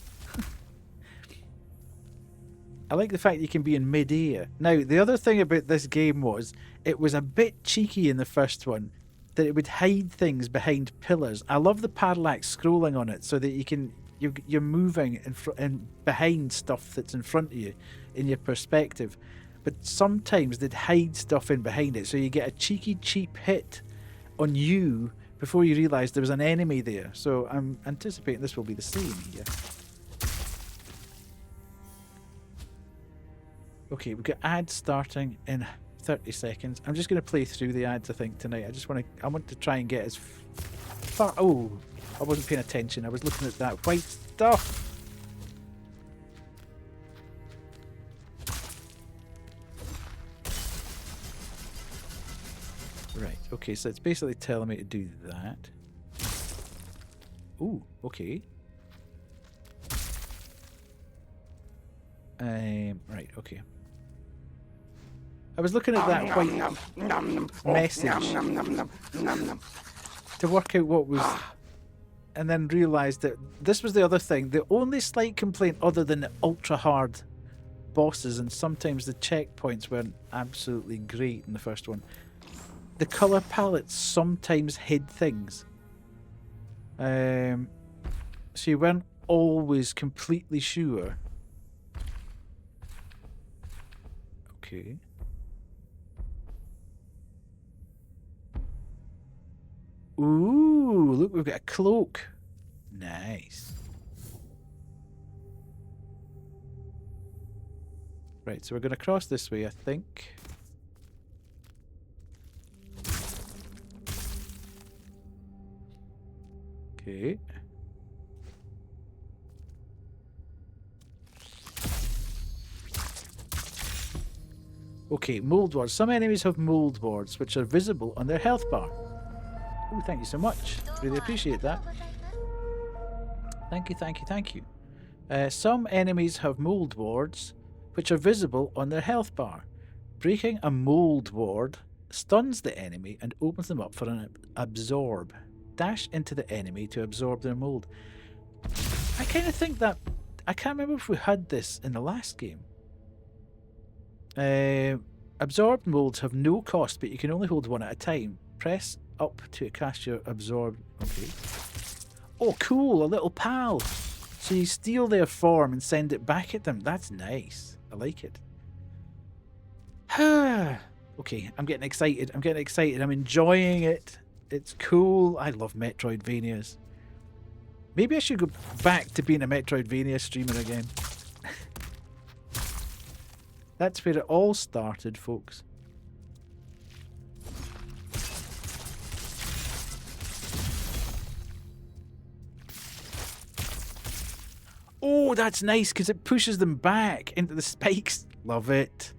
I like the fact you can be in mid-air. Now, the other thing about this game was, it was a bit cheeky in the first one, that it would hide things behind pillars. I love the parallax scrolling on it, so that you're moving in behind stuff that's in front of you, in your perspective. But sometimes they'd hide stuff in behind it, so you get a cheeky, cheap hit on you before you realise there was an enemy there. So I'm anticipating this will be the same here. Okay, we've got ads starting in 30 seconds. I'm just going to play through the ads, I think, tonight. I want to try and get as far... Oh, I wasn't paying attention. I was looking at that white stuff. Right, okay, so it's basically telling me to do that. Ooh, okay. Right, okay. I was looking at that white message to work out what was... And then realised that this was the other thing. The only slight complaint other than the ultra-hard bosses, and sometimes the checkpoints weren't absolutely great in the first one, the colour palettes sometimes hid things. So you weren't always completely sure. Okay. Ooh, look, we've got a cloak. Nice. Right, so we're going to cross this way, I think. Okay. Okay, mold boards. Some enemies have mold boards, which are visible on their health bar. Oh, thank you so much. Really appreciate that. Thank you, thank you, thank you. Some enemies have mold boards, which are visible on their health bar. Breaking a mold board stuns the enemy and opens them up for an absorb. Dash into the enemy to absorb their mold. I kind of think that... I can't remember if we had this in the last game. Absorbed molds have no cost, but you can only hold one at a time. Press up to cast your absorb. Okay. Oh, cool! A little pal. So you steal their form and send it back at them. That's nice. I like it. Okay, I'm getting excited. I'm getting excited. I'm enjoying it. It's cool. I love Metroidvanias. Maybe I should go back to being a Metroidvania streamer again. That's where it all started, folks. Oh, that's nice because it pushes them back into the spikes. Love it.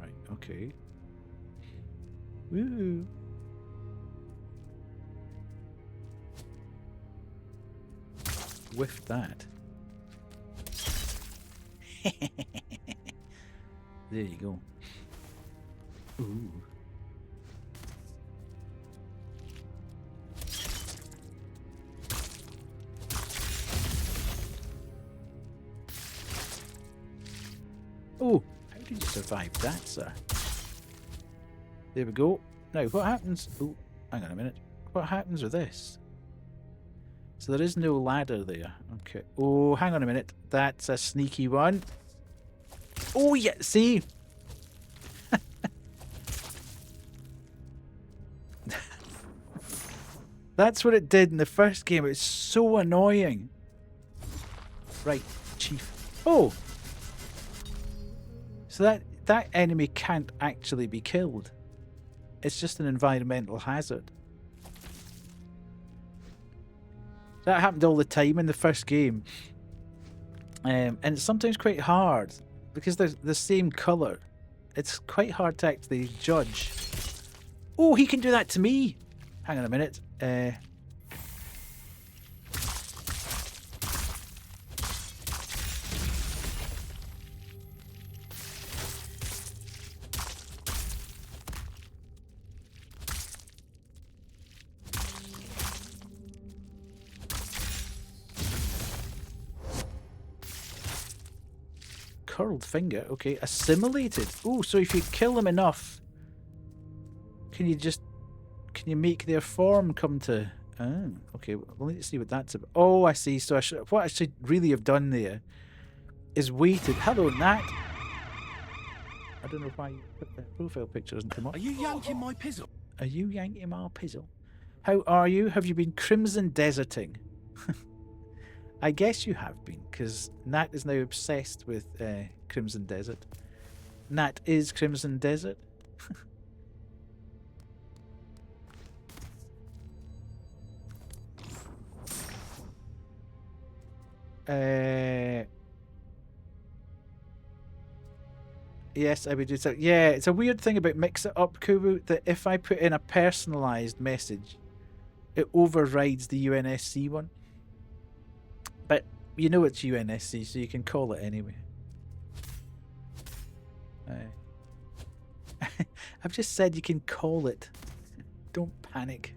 Right, okay. Woo. Whiffed that. There you go. Ooh. Oh, how did you survive that, sir? There we go. Now, what happens... Oh, hang on a minute. What happens with this? So there is no ladder there. Okay. Oh, hang on a minute. That's a sneaky one. Oh, yeah. See? That's what it did in the first game. It's so annoying. Right, Chief. Oh! So that enemy can't actually be killed. It's just an environmental hazard. That happened all the time in the first game. And it's sometimes quite hard because they're the same colour. It's quite hard to actually judge. Oh, he can do that to me! Hang on a minute. Curled finger, okay. Assimilated. Oh, so if you kill them enough, can you make their form come to... Oh, okay. We'll need to see what that's about. Oh, I see. So what I should really have done there is waited. Hello, Nat. I don't know why you put the profile picture doesn't come up. Are you yanking my pizzle? Are you yanking my pizzle? How are you? Have you been crimson deserting? I guess you have been, because Nat is now obsessed with Crimson Desert. Nat is Crimson Desert. Yes, I would do so. Yeah, it's a weird thing about Mix It Up, Kubu, that if I put in a personalised message, it overrides the UNSC one. But you know it's UNSC, so you can call it anyway. I've just said you can call it. Don't panic.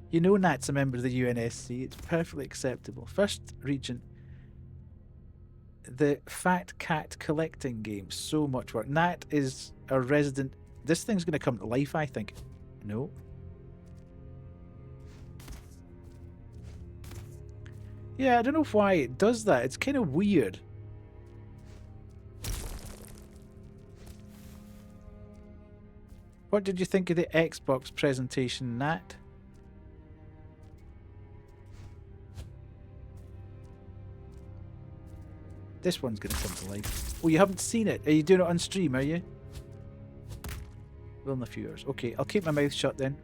You know Nat's a member of the UNSC. It's perfectly acceptable. First region. The Fat Cat collecting game. So much work. Nat is a resident. This thing's going to come to life, I think. No. Yeah, I don't know why it does that. It's kind of weird. What did you think of the Xbox presentation, Nat? This one's going to come to life. Oh, you haven't seen it? Are you doing it on stream, are you? Well, in a few hours. Okay, I'll keep my mouth shut then.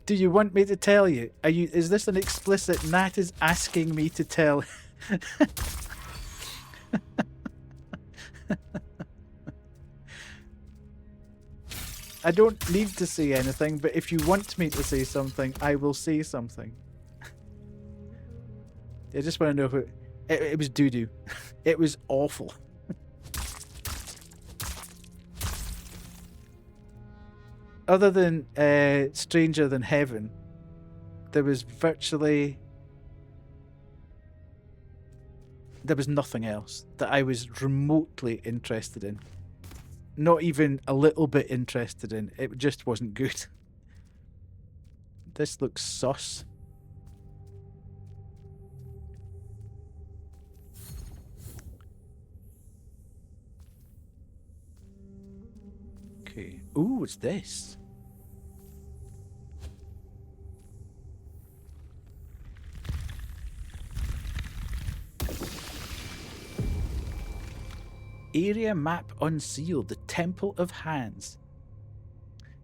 Do you want me to tell you? Is this an explicit? Nat is asking me to tell. I don't need to say anything, but if you want me to say something, I will say something. I just want to know who... It was doo-doo. It was awful. Other than Stranger Than Heaven, there was virtually... There was nothing else that I was remotely interested in. Not even a little bit interested in. It just wasn't good. This looks sus. Okay. Ooh, what's this? Area map unsealed. The Temple of Hands.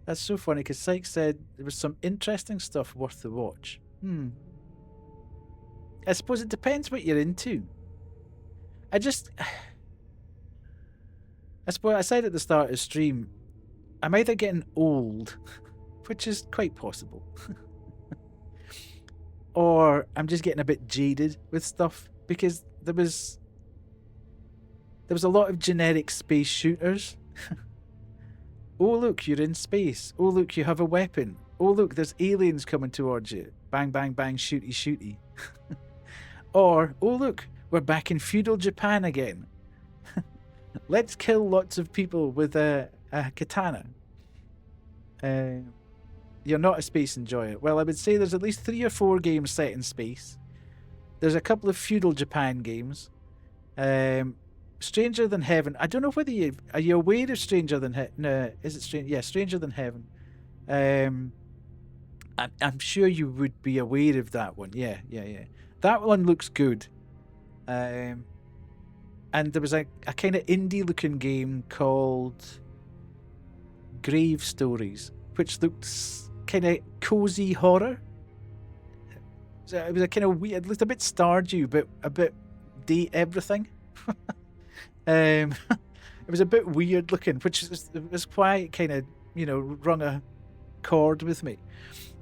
That's so funny because Sykes said there was some interesting stuff worth the watch. I suppose it depends what you're into. I suppose I said at the start of the stream, I'm either getting old, which is quite possible, or I'm just getting a bit jaded with stuff because there was a lot of generic space shooters. Oh look, you're in space. Oh look, you have a weapon. Oh look, there's aliens coming towards you. Bang, bang, bang, shooty, shooty. Or, oh look, we're back in feudal Japan again. Let's kill lots of people with a katana. You're not a space enjoyer. Well, I would say there's at least 3 or 4 games set in space. There's a couple of feudal Japan games. Stranger Than Heaven. I don't know whether are you aware of Stranger Than Heaven? No, is it Stranger? Yeah, Stranger Than Heaven. I'm sure you would be aware of that one. Yeah. That one looks good. And there was a kind of indie looking game called Grave Stories, which looked kind of cozy horror. So it was a kind of weird, it looked a bit Stardew, but a bit date everything. It was a bit weird looking, which was quite kind of, rung a chord with me.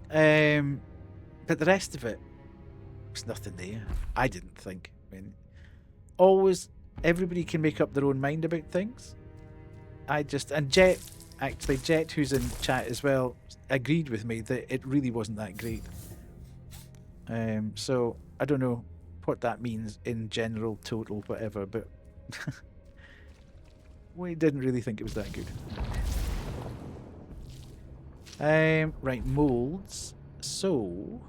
But the rest of it was nothing there. I didn't think. I mean, always everybody can make up their own mind about things. And Jet, who's in chat as well, agreed with me that it really wasn't that great. So I don't know what that means in general, total, whatever, but we didn't really think it was that good. Right, molds. So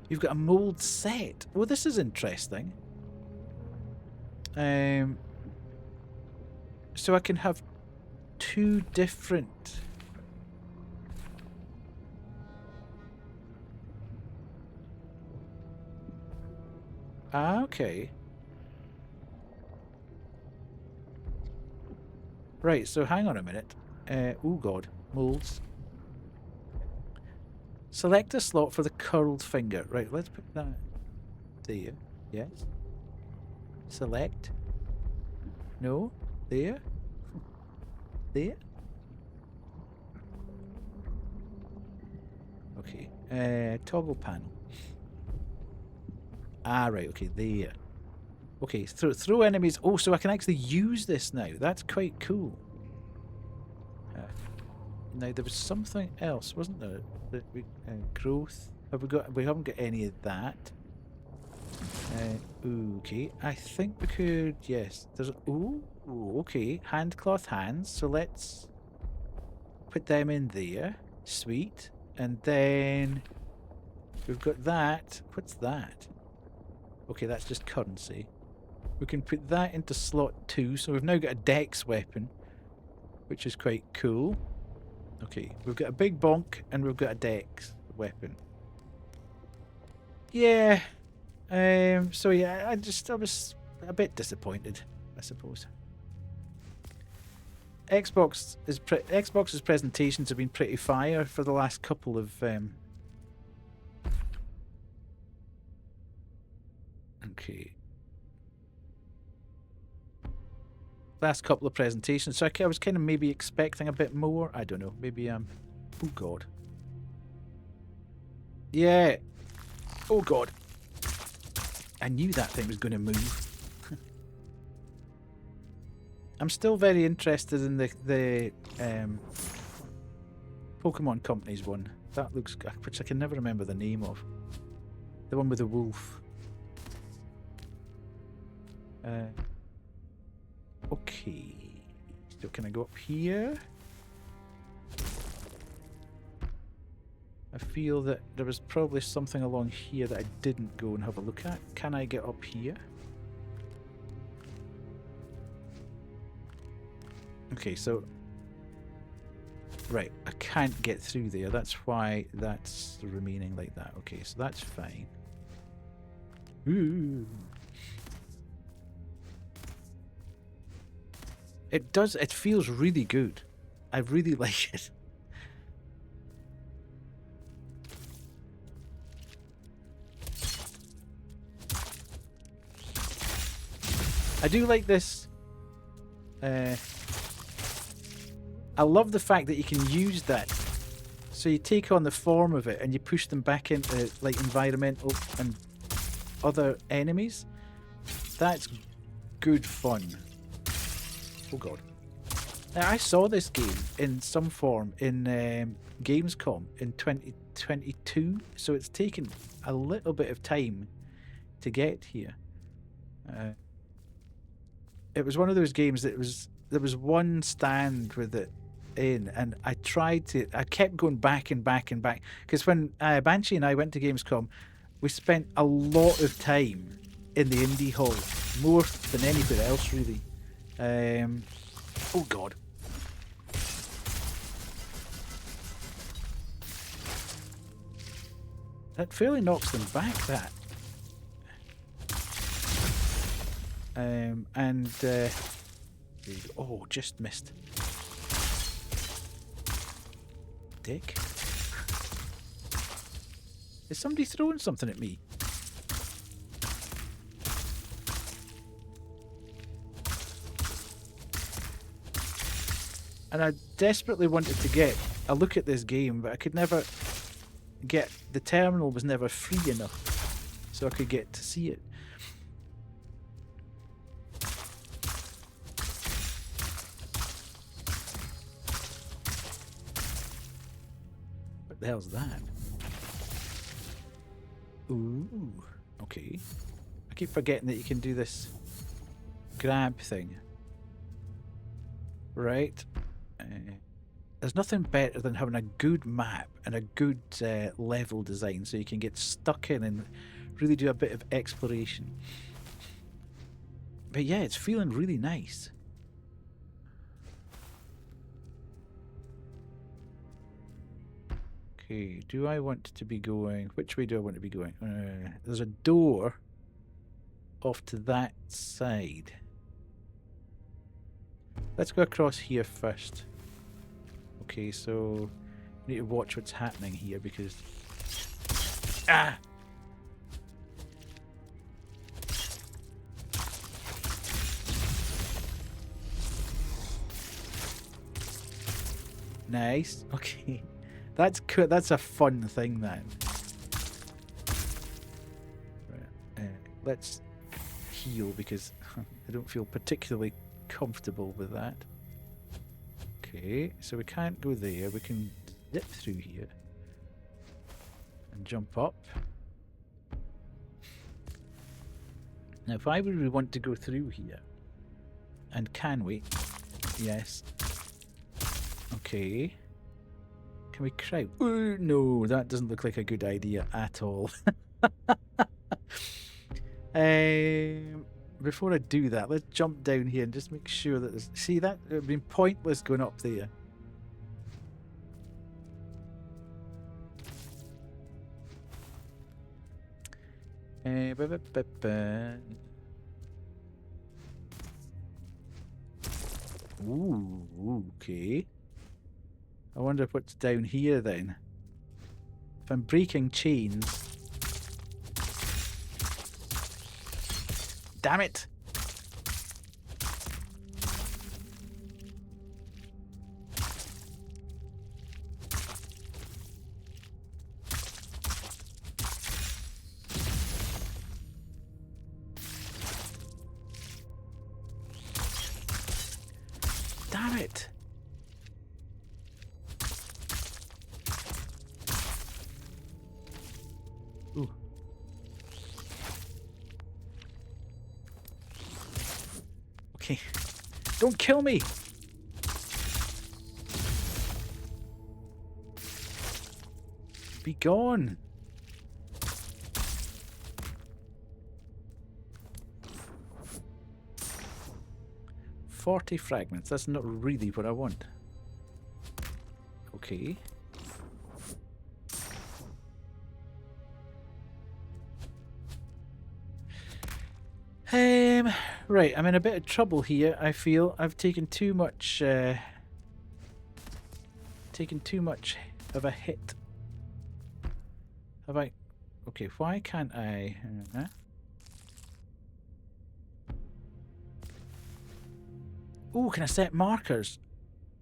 you've got a mold set. Well, this is interesting. So I can have 2 different... Ah, okay. Right, so hang on a minute. Oh god, molds. Select a slot for the curled finger. Right, let's put that there. Yes. Select. No. There. There. Okay. Toggle panel. Ah, right. Okay, there. Okay, throw enemies. Oh, so I can actually use this now. That's quite cool. Now there was something else, wasn't there? That we growth. Have we got? We haven't got any of that. Okay, I think we could. Yes, there's. Ooh, okay. Handcloth hands. So let's put them in there. Sweet. And then we've got that. What's that? Okay, that's just currency. We can put that into slot 2. So we've now got a dex weapon, which is quite cool. Okay, we've got a big bonk and we've got a dex weapon. Yeah. So yeah, I was a bit disappointed, I suppose. Xbox's presentations have been pretty fire for the last couple of okay. Last couple of presentations. So I was kind of maybe expecting a bit more. I don't know. Maybe oh god. Yeah. Oh god. I knew that thing was going to move. I'm still very interested in the Pokemon Company's one. That looks, which I can never remember the name of. The one with the wolf. Okay. So can I go up here? I feel that there was probably something along here that I didn't go and have a look at. Can I get up here? Okay, so... Right, I can't get through there. That's why that's remaining like that. Okay, so that's fine. Ooh. It does, it feels really good. I really like it. I do like this. I love the fact that you can use that. So you take on the form of it and you push them back into like environmental and other enemies. That's good fun. Oh god. Now I saw this game in some form in Gamescom in 2022, so it's taken a little bit of time to get here. It was one of those games that there was one stand with it in, and I kept going back and back and back, because when Banshee and I went to Gamescom, we spent a lot of time in the indie hall, more than anywhere else really. Oh god. That fairly knocks them back, that. Oh, just missed. Dick. Is somebody throwing something at me? And I desperately wanted to get a look at this game, but I could never get... The terminal was never free enough so I could get to see it. What the hell's that? Ooh, okay. I keep forgetting that you can do this grab thing. Right. There's nothing better than having a good map and a good level design so you can get stuck in and really do a bit of exploration. But yeah, it's feeling really nice. Okay, do I want to be going... Which way do I want to be going? There's a door off to that side. Let's go across here first. Okay, so... we need to watch what's happening here because... Ah! Nice. Okay. That's cool. That's a fun thing then. Right. Let's heal because I don't feel particularly comfortable with that. Okay, so we can't go there. We can zip through here and jump up. Now, if I really want to go through here, and can we? Yes. Okay. Can we crouch? Oh, no, that doesn't look like a good idea at all. Before I do that, let's jump down here and just make sure that there's... See, that would have been pointless going up there. Ooh, okay. I wonder what's down here then. If I'm breaking chains... Damn it! Damn it! Ooh. Okay. Don't kill me! Be gone! $40 fragments. That's not really what I want. Okay. Right, I'm in a bit of trouble here. I feel I've taken too much of a hit. Have I? Okay, why can't I? Oh, can I set markers?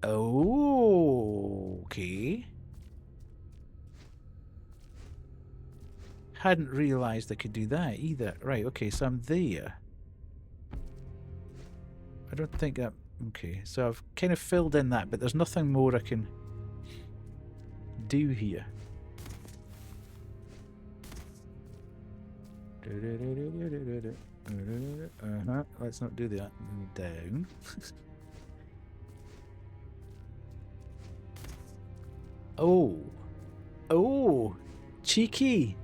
Oh, okay. Hadn't realised I could do that either. Right, okay, so I'm there. I don't think that... Okay, so I've kind of filled in that, but there's nothing more I can do here. Let's not do that. Down. Oh. Oh. Cheeky.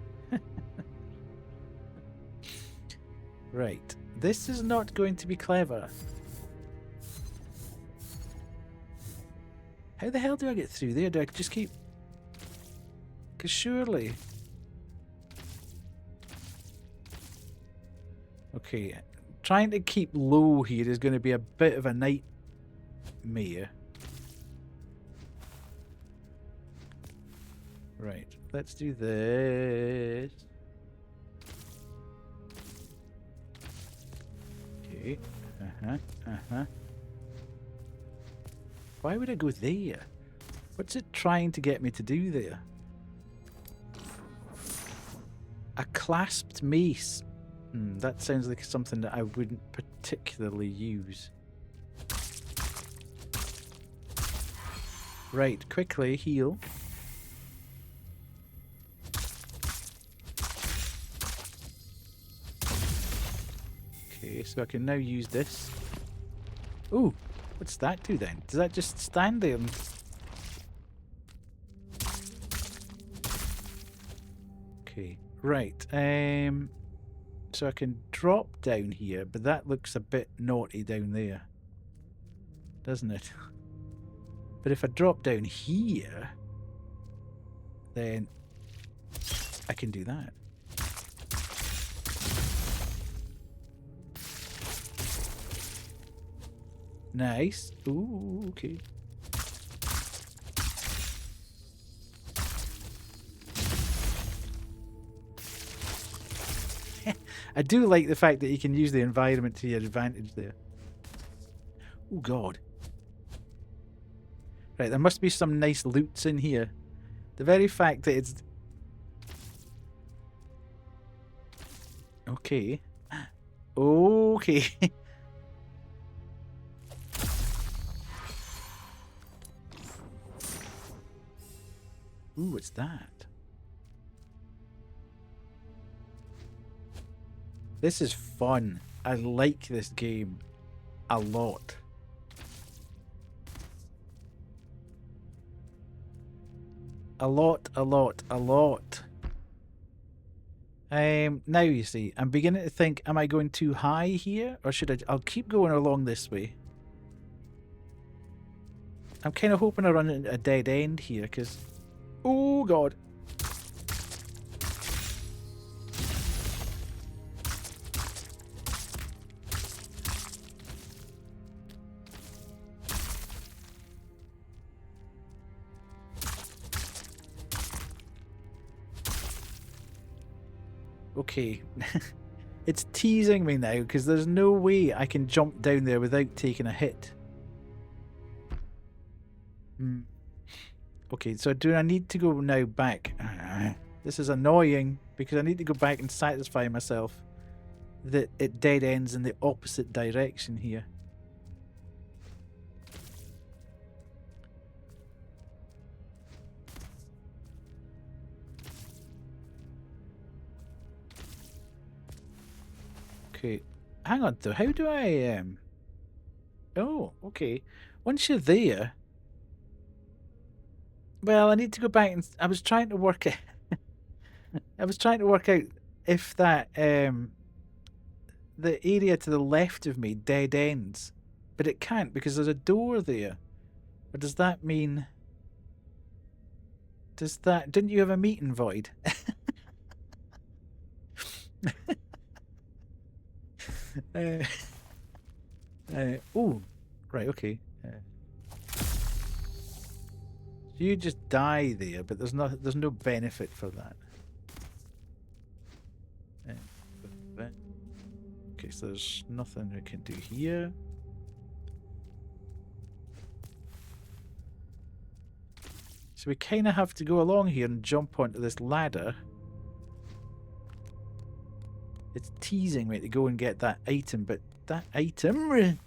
Right. This is not going to be clever. How the hell do I get through there? Do I just keep... Because surely... Okay, trying to keep low here is going to be a bit of a nightmare. Right, let's do this. Okay, Why would I go there? What's it trying to get me to do there? A clasped mace. That sounds like something that I wouldn't particularly use. Right, quickly heal. Okay, so I can now use this. Ooh, what's that do then? Does that just stand there and... Okay, right. So I can drop down here, but that looks a bit naughty down there, doesn't it? But if I drop down here, then I can do that. Nice. Ooh, okay. I do like the fact that you can use the environment to your advantage there. Oh, God. Right, there must be some nice loots in here. The very fact that it's... Okay. Okay. Ooh, what's that? This is fun. I like this game a lot. A lot, a lot, a lot. Now you see, I'm beginning to think, am I going too high here? Or should I... I'll keep going along this way. I'm kind of hoping I run into a dead end here, because... Oh, God. Okay. It's teasing me now, because there's no way I can jump down there without taking a hit. Okay, so do I need to go now back? This is annoying, because I need to go back and satisfy myself that it dead ends in the opposite direction here. Okay, hang on though, how do I, Oh, okay. Once you're there... Well, I need to go back and... I was trying to work it. I was trying to work out if that, the area to the left of me dead ends. But it can't, because there's a door there. Or does that mean... Does that... Didn't you have a meeting, Void? Oh, right, okay. You just die there, but there's no benefit for that. Okay, so there's nothing we can do here. So we kind of have to go along here and jump onto this ladder. It's teasing me to go and get that item, but that item...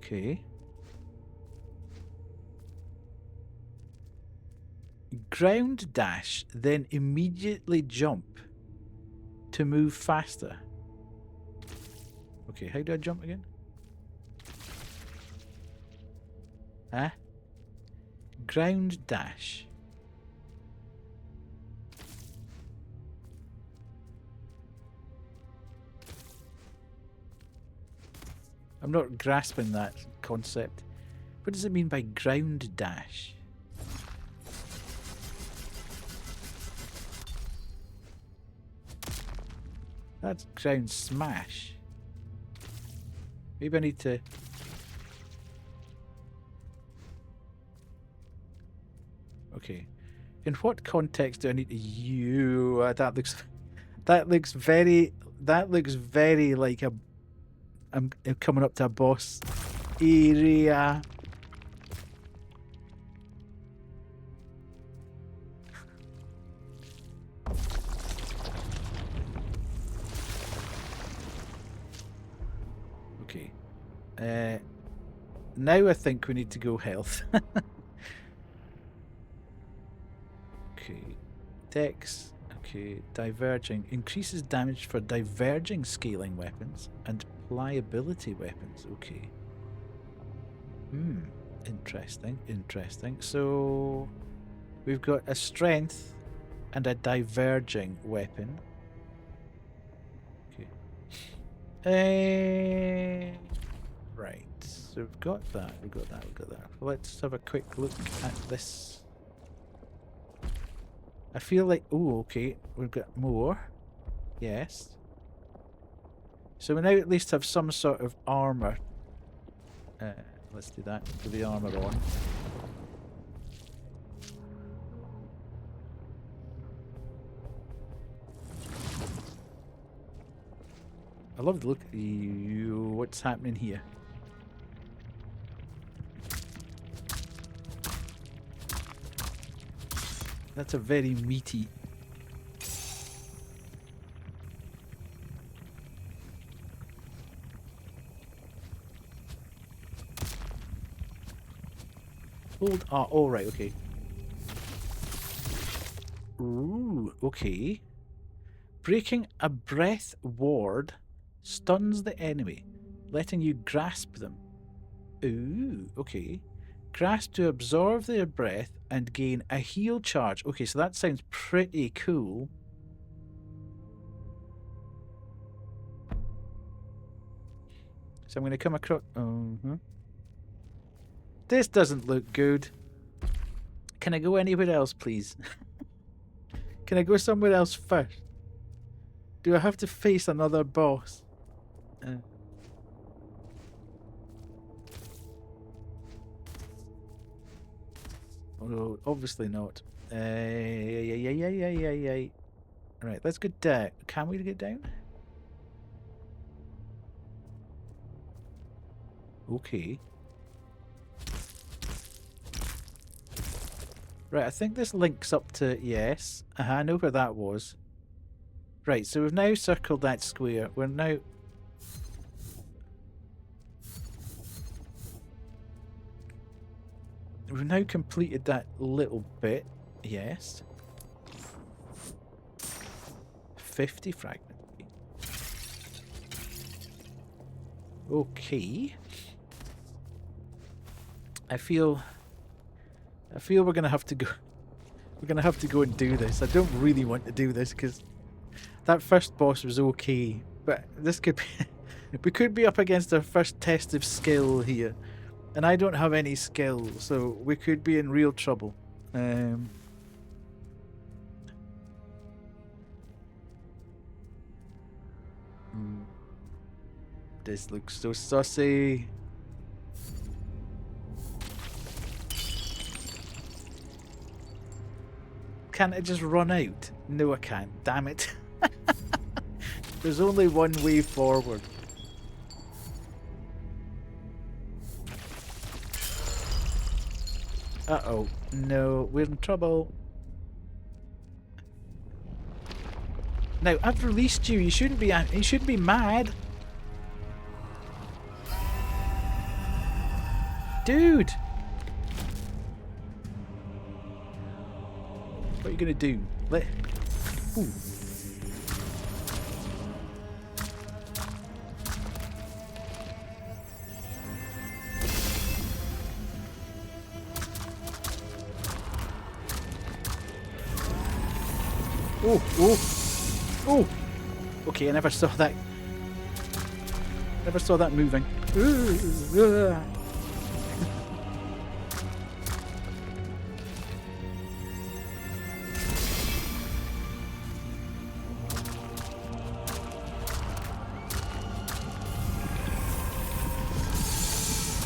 Okay. Ground dash, then immediately jump to move faster. Okay, how do I jump again? Huh? Ground dash. I'm not grasping that concept. What does it mean by ground dash? That's ground smash. Maybe I need to... Okay. In what context do I need to use... That looks very like a... I'm coming up to a boss area. Okay. Now I think we need to go health. Okay. Dex. Okay. Diverging. Increases damage for diverging scaling weapons and pliability weapons. Okay. Interesting. Interesting. So we've got a strength and a diverging weapon. Okay. Right. So we've got that. We've got that. We've got that. Let's have a quick look at this. I feel like... Oh, okay. We've got more. Yes. So we now at least have some sort of armor. Let's do that. Put the armor on. I love the look. What's happening here? That's a very meaty. Hold. Oh, right. Okay. Ooh. Okay. Breaking a breath ward stuns the enemy, letting you grasp them. Ooh. Okay. Grasp to absorb their breath and gain a heal charge. Okay, so that sounds pretty cool. So I'm going to come across... This doesn't look good. Can I go anywhere else, please? Can I go somewhere else first? Do I have to face another boss? Oh, obviously not. Yeah. Right, let's get down. Can we get down? Okay. Right, I think this links up to... Yes. I know where that was. Right, so we've now circled that square. We're now... We've now completed that little bit. Yes. 50 fragments. Okay. I feel we're gonna have to go. We're gonna have to go and do this. I don't really want to do this because that first boss was okay, but this could be. We could be up against our first test of skill here, and I don't have any skill, so we could be in real trouble. This looks so sussy. Can't I just run out? No, I can't. Damn it. There's only one way forward. Uh-oh. No, we're in trouble. Now, I've released you. You shouldn't be mad. Dude! What are you gonna do? Ooh. Oh! Okay, I never saw that. Never saw that moving.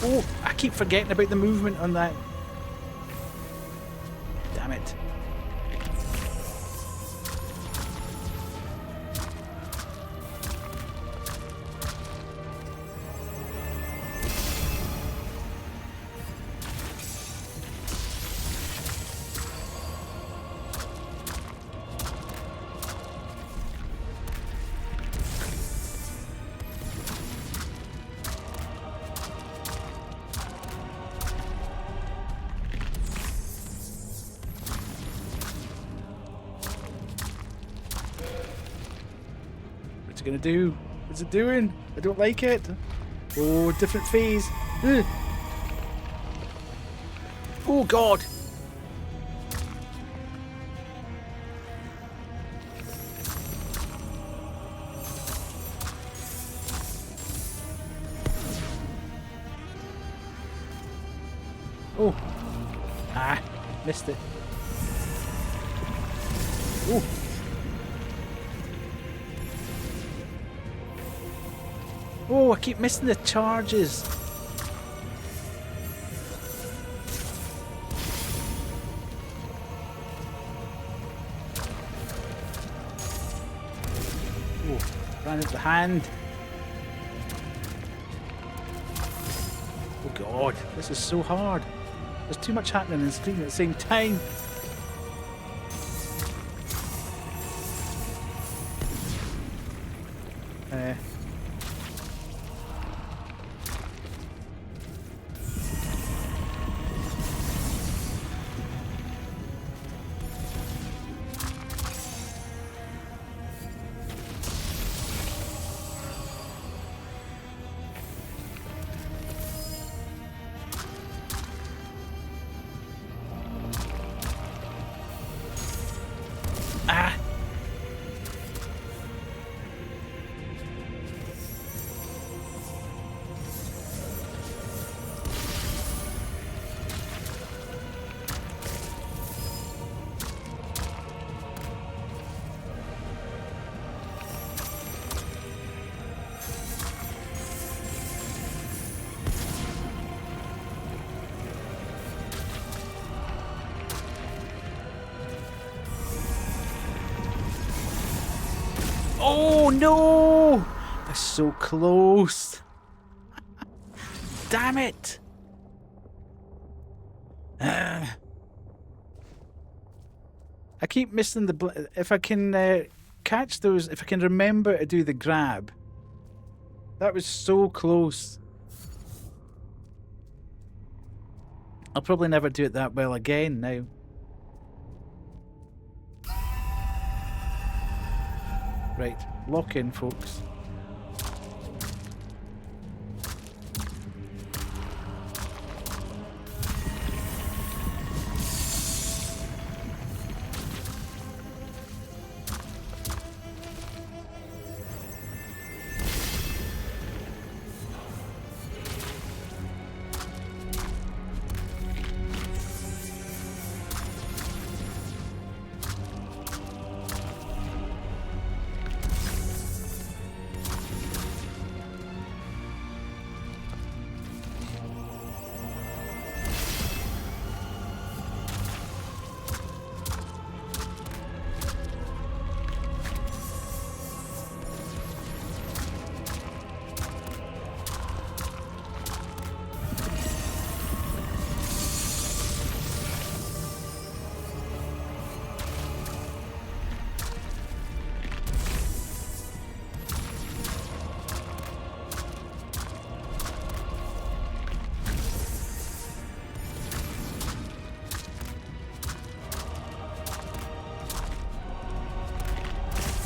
Oh, I keep forgetting about the movement on that. Damn it. What's it gonna do? What's it doing? I don't like it. Oh, different phase. Ugh. Oh God. Oh. Ah, missed it. Oh. Oh, I keep missing the charges. Oh, ran out the hand. Oh god, this is so hard. There's too much happening on the screen at the same time. Ah! Oh no! That's so close. Damn it! I keep missing the... If I can catch those... If I can remember to do the grab. That was so close. I'll probably never do it that well again now. Right, lock in, folks.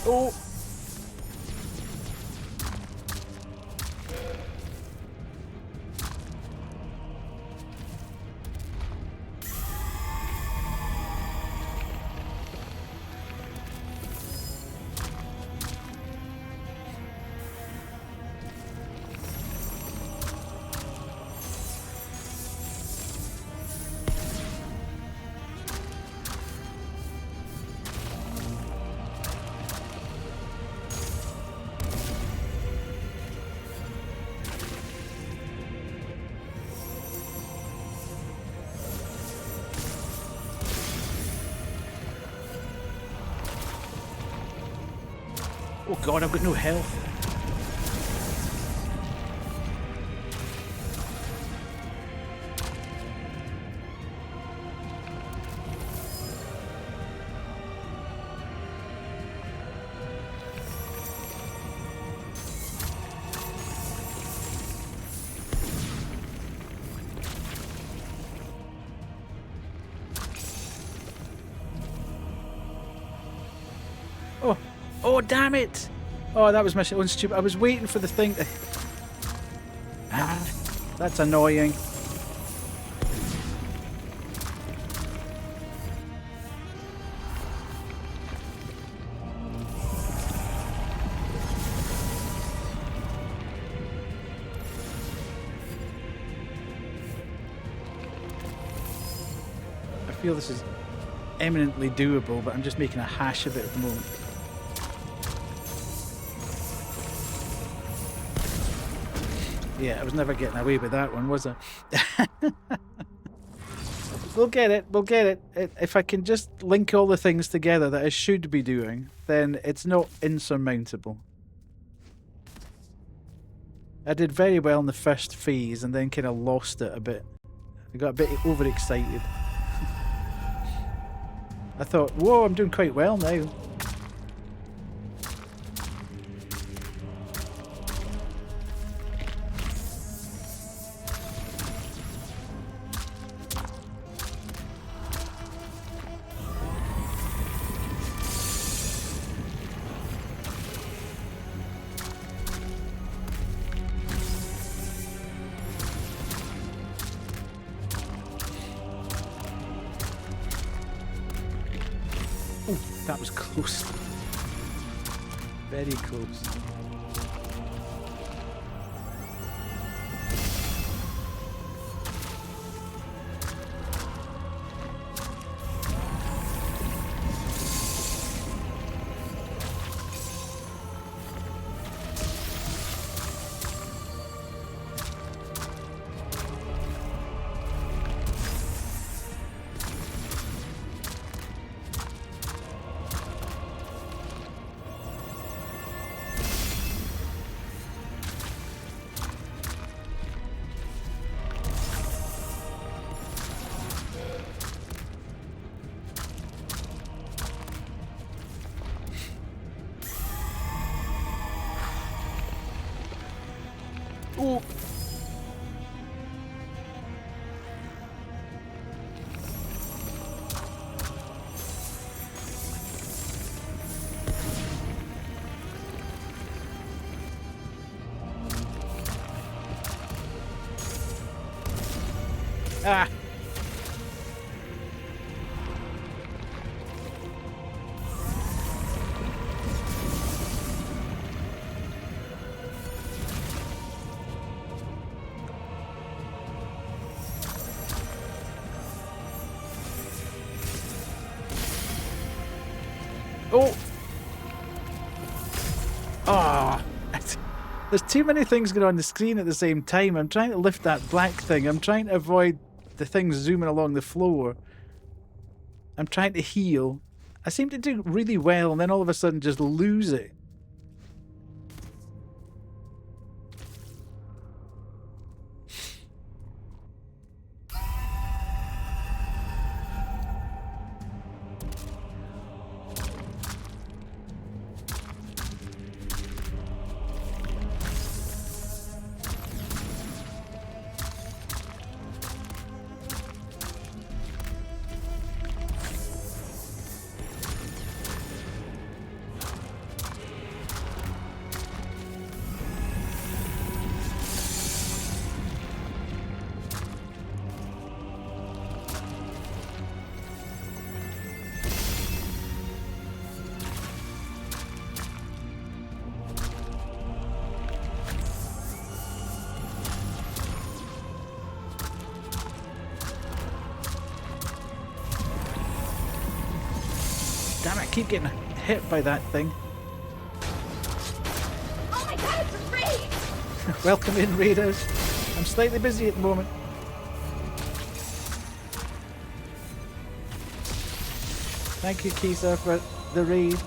Oh! Oh god, I've got no health. Oh, oh damn it! Oh, that was my own stupid. I was waiting for the thing to... Ah, that's annoying. feel this is eminently doable, but I'm just making a hash of it at the moment. Yeah, I was never getting away with that one, was I? We'll get it. We'll get it. If I can just link all the things together that I should be doing, then it's not insurmountable. I did very well in the first phase and then kind of lost it a bit. I got a bit overexcited. I thought, whoa, I'm doing quite well now. That was close. Very close. Oh. Ah. Oh! Ah! There's too many things going on the screen at the same time. I'm trying to lift that black thing. I'm trying to avoid the things zooming along the floor. I'm trying to heal. I seem to do really well and then all of a sudden just lose it. Damn it, I keep getting hit by that thing. Oh my god, it's a raid! Welcome in, raiders. I'm slightly busy at the moment. Thank you, Kisa, for the raid.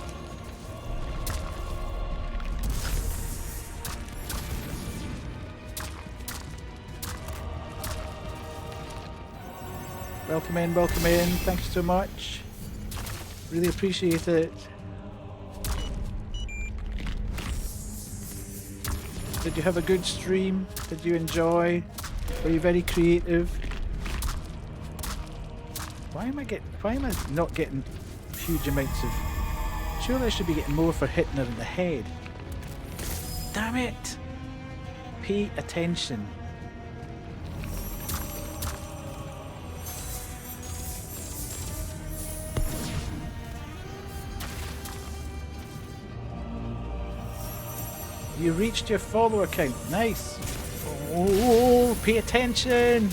Welcome in, welcome in. Thank you so much. Really appreciate it. Did you have a good stream? Did you enjoy? Were you very creative? Why am I not getting huge amounts of... Surely I should be getting more for hitting her in the head. Damn it! Pay attention. You reached your follower count. Nice. Oh, pay attention.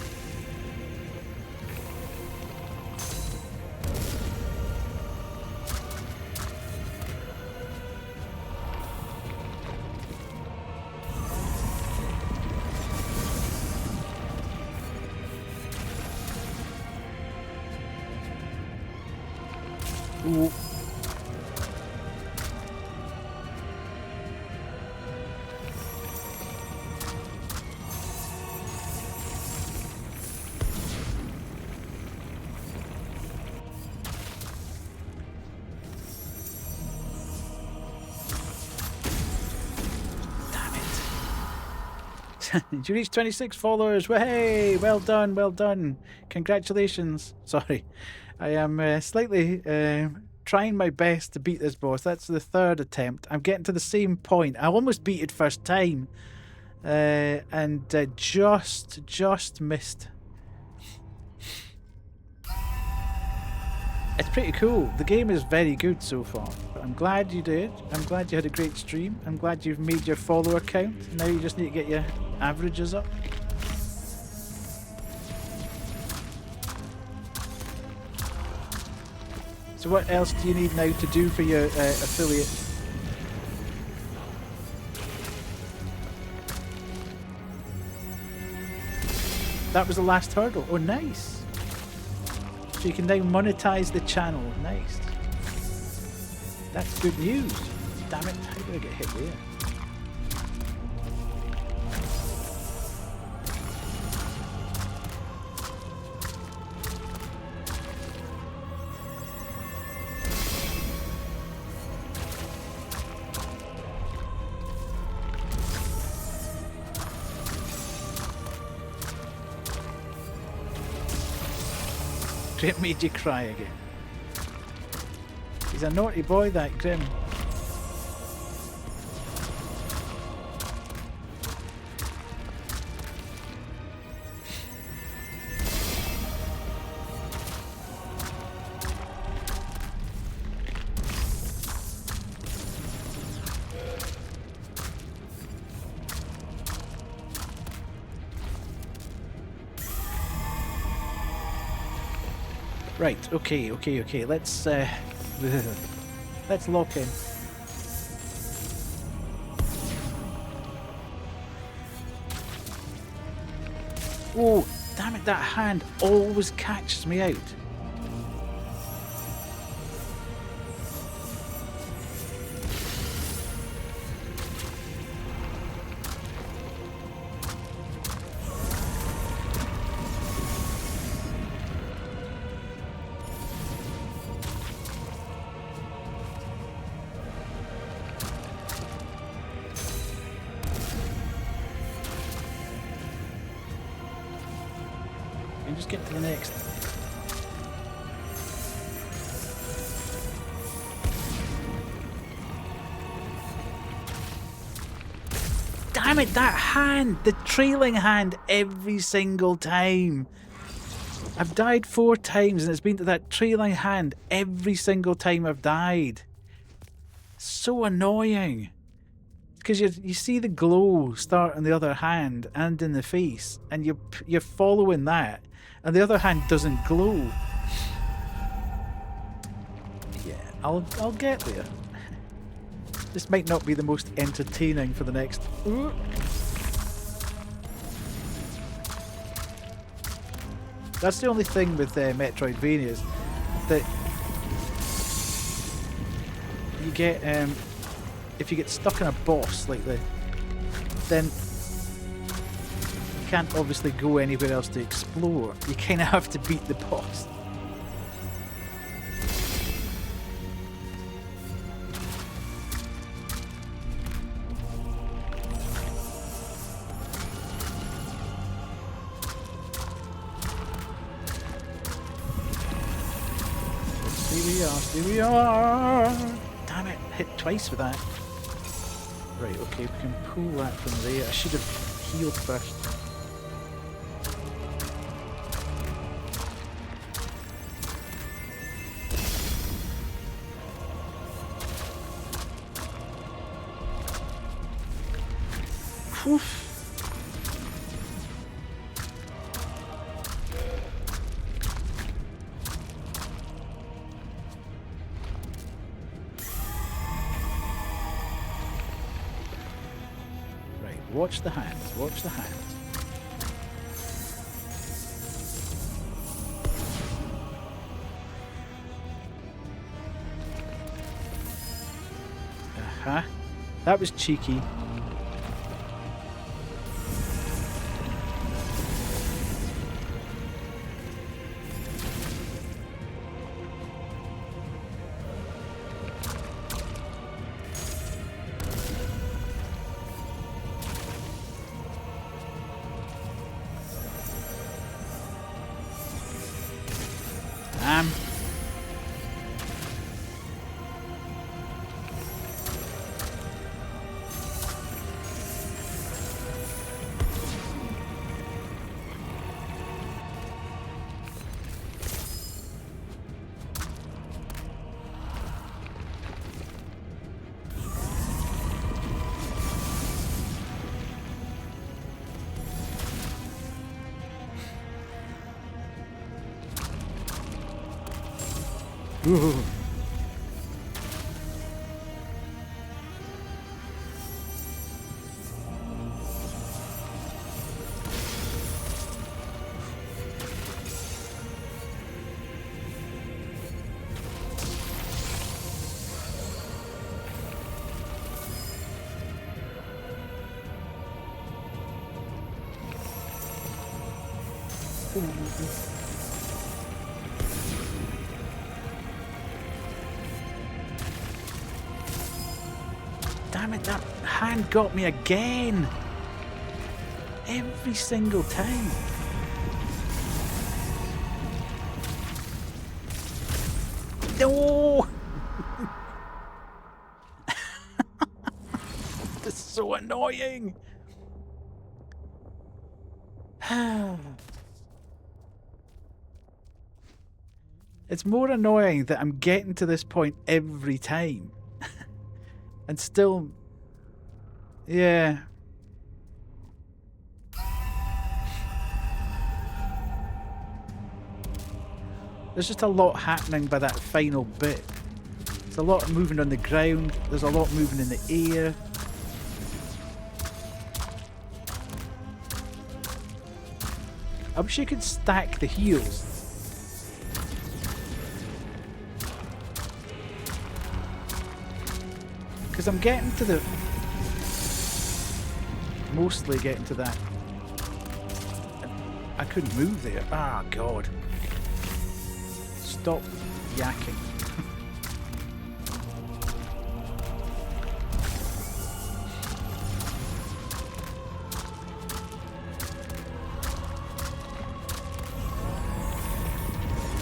Ooh. Did you reach 26 followers? Hey, well done, well done. Congratulations. Sorry, I am slightly trying my best to beat this boss. That's the third attempt. I'm getting to the same point. I almost beat it first time, and just missed. It's pretty cool. The game is very good so far. I'm glad you did. I'm glad you had a great stream. I'm glad you've made your follower count. Now you just need to get your averages up. So what else do you need now to do for your affiliate? That was the last hurdle. Oh, nice. So you can now monetize the channel. Nice. That's good news. Damn it, how did I get hit there? It made you cry again. He's a naughty boy, that Grim. Right, okay. Let's let's lock in. Oh, damn it, that hand always catches me out. And just get to the next. Damn it, that hand! The trailing hand every single time. I've died 4 times and it's been to that trailing hand every single time I've died. So annoying. Because you see the glow start on the other hand and in the face, and you're following that, and the other hand doesn't glow. Yeah, I'll get there. This might not be the most entertaining for the next. Ooh. That's the only thing with Metroidvanias, that you get if you get stuck in a boss like this, then you can't obviously go anywhere else to explore. You kind of have to beat the boss. Here we are. Damn it, hit twice with that. Right, okay, we can pull that from there. I should have healed first. Oof. Watch the hands, watch the hands. Huh? That was cheeky. Ooh. Damn it, that hand got me again. Every single time. No! This is so annoying. It's more annoying that I'm getting to this point every time. And still... Yeah. There's just a lot happening by that final bit. There's a lot moving on the ground. There's a lot moving in the air. I wish you could stack the heals. Because I'm getting to the... Mostly getting to that. I couldn't move there. Ah, God. Stop yakking.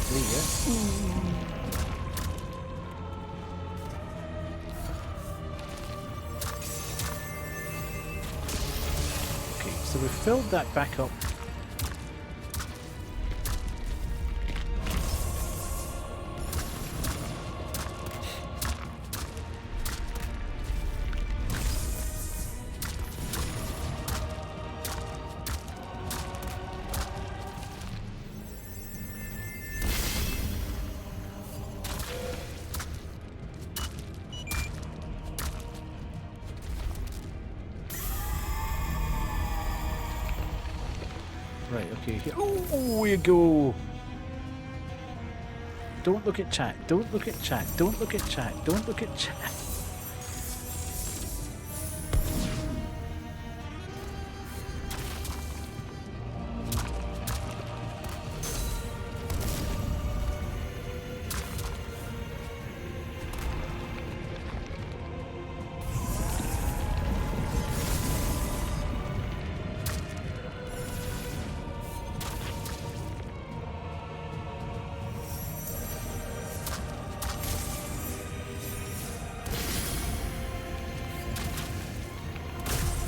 There you go. Okay, so we've filled that back up. Right, okay. Oh, you go. Don't look at chat. Don't look at chat. Don't look at chat. Don't look at chat.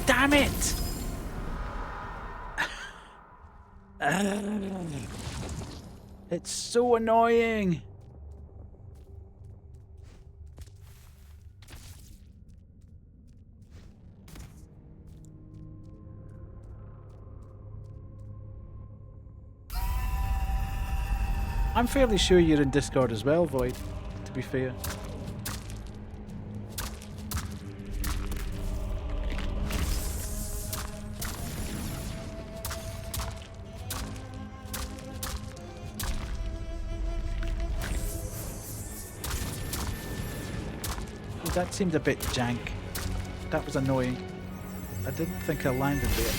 Damn it! It's so annoying. I'm fairly sure you're in Discord as well, Void, to be fair. that seemed a bit jank. That was annoying. I didn't think I landed there.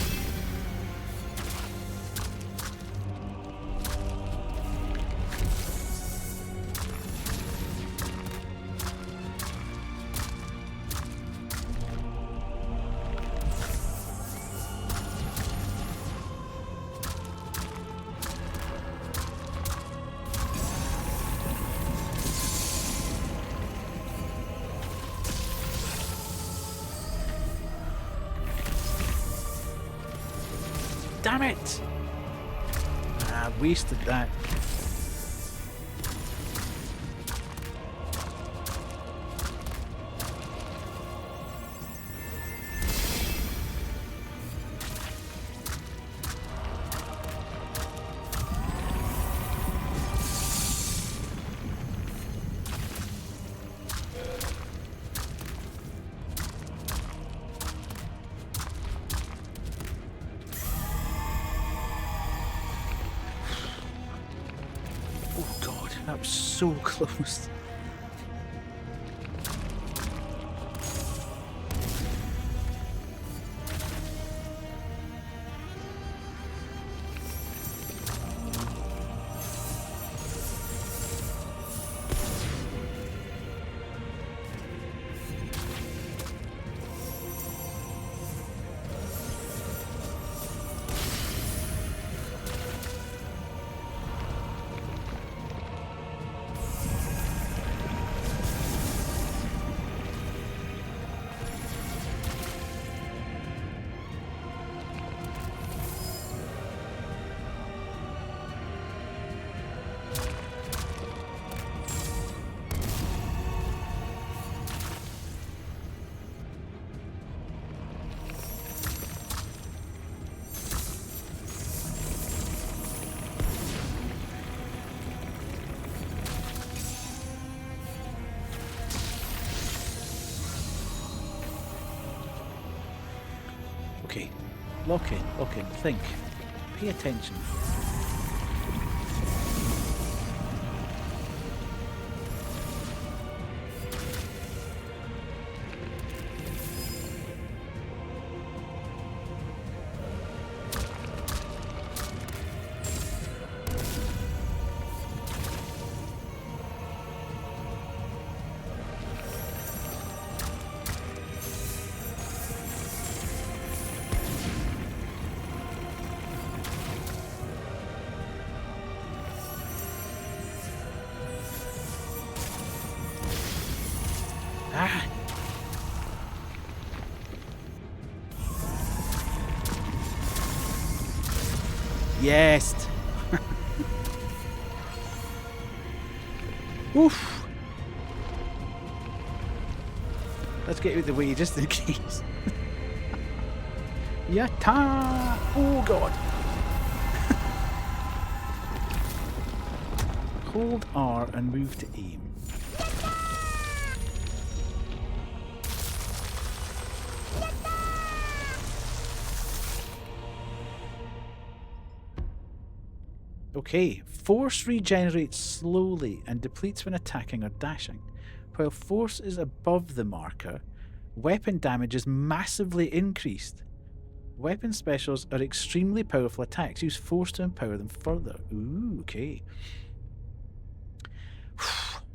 Damn it! I wasted that. That was so close. Okay, lock in, think, pay attention. Ah! Yes! Oof! Let's get out of the way just in case. Yatta! Oh god! Hold R and move to aim. Okay, force regenerates slowly and depletes when attacking or dashing. While force is above the marker, weapon damage is massively increased. Weapon specials are extremely powerful attacks. Use force to empower them further. Ooh, okay.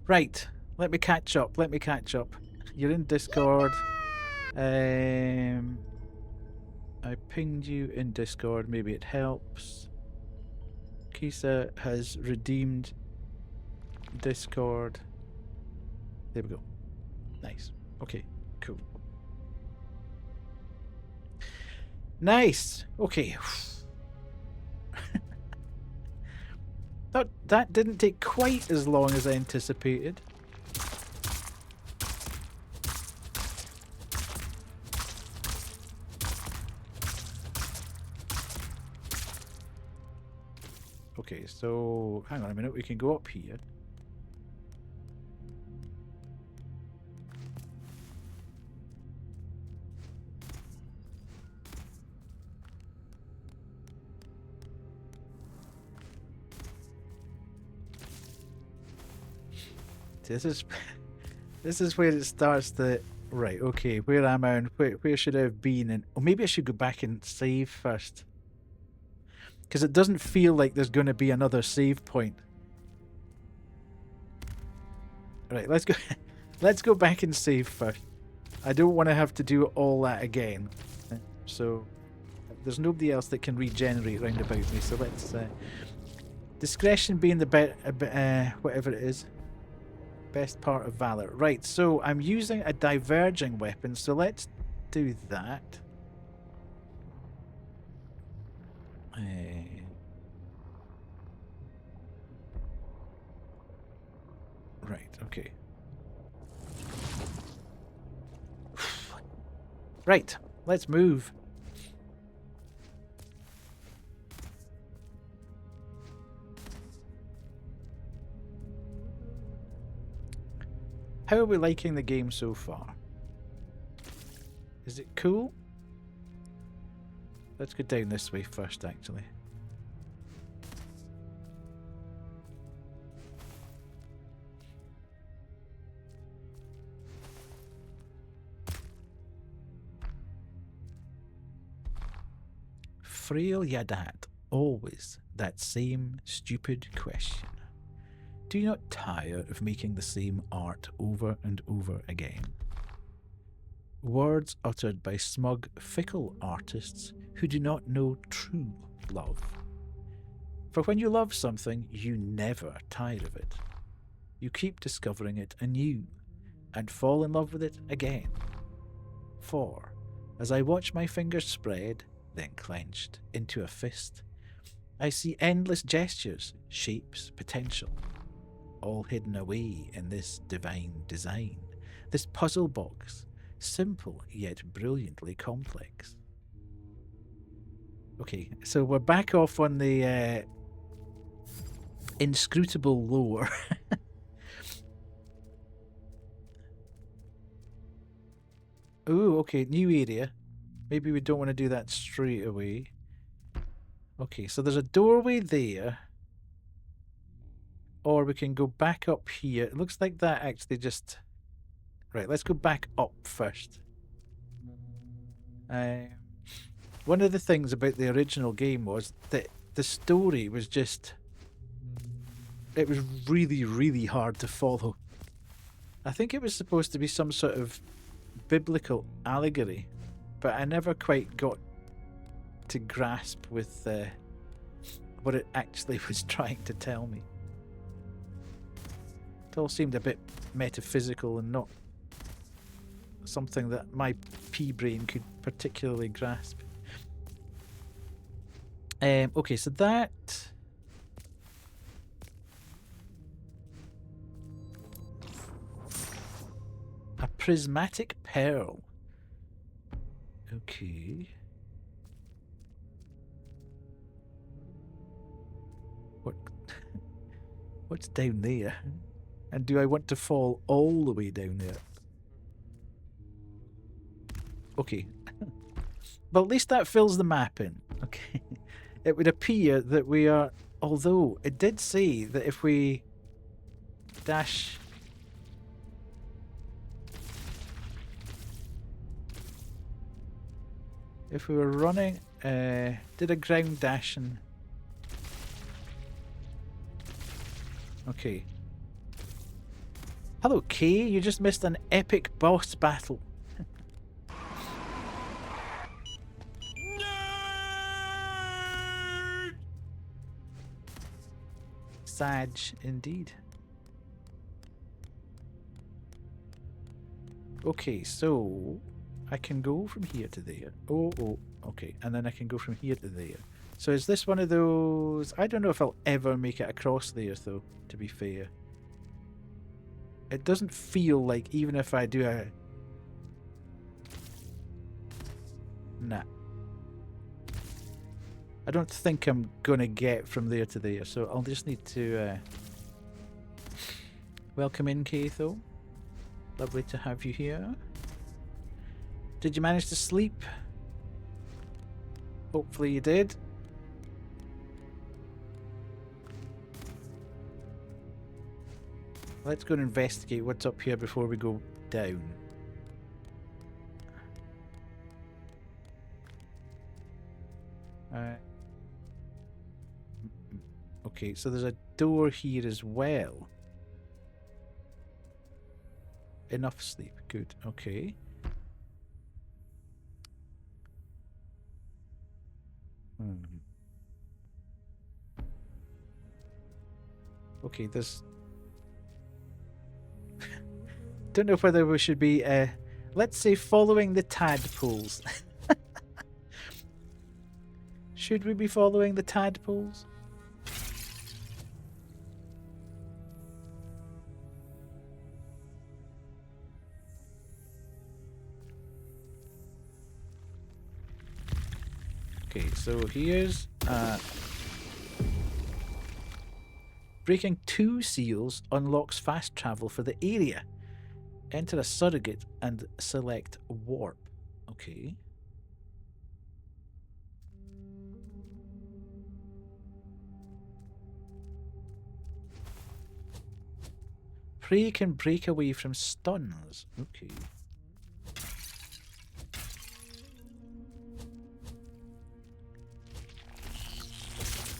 Right, let me catch up. You're in Discord. I pinged you in Discord. Maybe it helps. Kisa has redeemed Discord. There we go. Nice. Okay, cool. Nice. Okay. That didn't take quite as long as I anticipated. Okay, so hang on a minute, we can go up here. This is This is where it starts the... Right, okay, where am I and where should I have been? And or maybe I should go back and save first. Because it doesn't feel like there's going to be another save point. Right, let's go. Let's go back and save first. I don't want to have to do all that again. So there's nobody else that can regenerate round about me. So let's discretion being the whatever it is. Best part of valor. Right. So I'm using a diverging weapon. So let's do that. Right. Okay. Right, let's move. How are we liking the game so far? Is it cool? Let's go down this way first, actually. Frail Yadat, always that same stupid question. Do you not tire of making the same art over and over again? Words uttered by smug, fickle artists who do not know true love. For when you love something, you never tire of it. You keep discovering it anew, and fall in love with it again. For, as I watch my fingers spread, then clenched into a fist, I see endless gestures, shapes, potential, all hidden away in this divine design, this puzzle box, simple yet brilliantly complex. Okay, so we're back off on the inscrutable lore. Ooh, okay, new area. Maybe we don't want to do that straight away. Okay, so there's a doorway there. Or we can go back up here. It looks like that actually just... Right, let's go back up first. One of the things about the original game was that the story was just... It was really, really hard to follow. I think it was supposed to be some sort of biblical allegory, but I never quite got to grasp with what it actually was trying to tell me. It all seemed a bit metaphysical and not something that my pea brain could particularly grasp. Okay, so that... A prismatic pearl. Okay. What? What's down there? And do I want to fall all the way down there? Okay. But at least that fills the map in. Okay. It would appear that we are... Although, it did say that if we dash... If we were running... did a ground dash and... Okay. Hello, Kay. You just missed an epic boss battle. Sag, indeed. Okay, so I can go from here to there. Oh, okay. And then I can go from here to there. So is this one of those... I don't know if I'll ever make it across there, though, to be fair. It doesn't feel like even if I do a... Nah. I don't think I'm going to get from there to there, so I'll just need to... Welcome in, Keitho. Lovely to have you here. Did you manage to sleep? Hopefully you did. let's go and investigate what's up here before we go down. Okay, so there's a door here as well. Enough sleep. Good. Okay. Okay, there's... Don't know whether we should be, let's say, following the tadpoles. Should we be following the tadpoles? Okay, so here's breaking 2 seals unlocks fast travel for the area. Enter a surrogate and select warp. Okay. Prey can break away from stuns. Okay.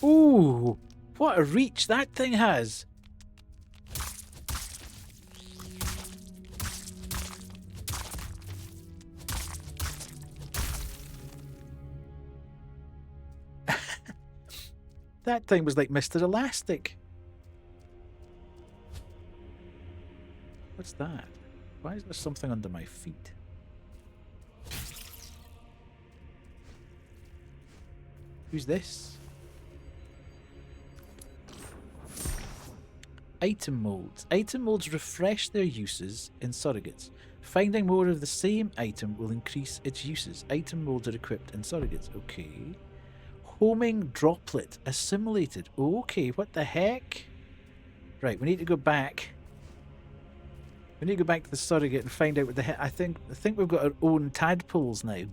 Ooh, what a reach that thing has. That thing was like Mr. Elastic. What's that? Why is there something under my feet? Who's this? Item modes. Item modes refresh their uses in surrogates. Finding more of the same item will increase its uses. Item modes are equipped in surrogates. Okay. Homing droplet assimilated. Okay, what the heck? Right, we need to go back. We need to go back to the surrogate and find out what the heck. I think we've got our own tadpoles now.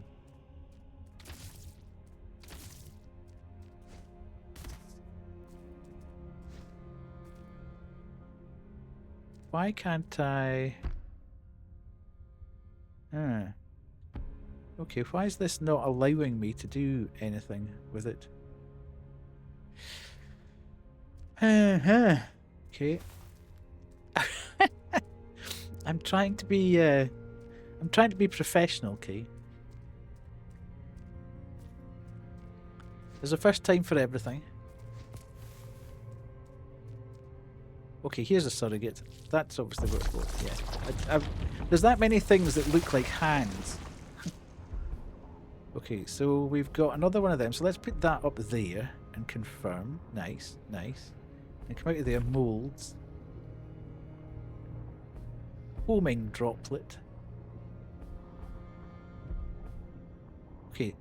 Why can't I... Okay, why is this not allowing me to do anything with it? Okay. I'm trying to be professional, okay? There's a first time for everything. Okay, here's a surrogate. That's obviously what it's for. Yeah. There's that many things that look like hands. Okay, so we've got another one of them. So let's put that up there and confirm. Nice, nice. And come out of there, molds. Homing droplet. Okay.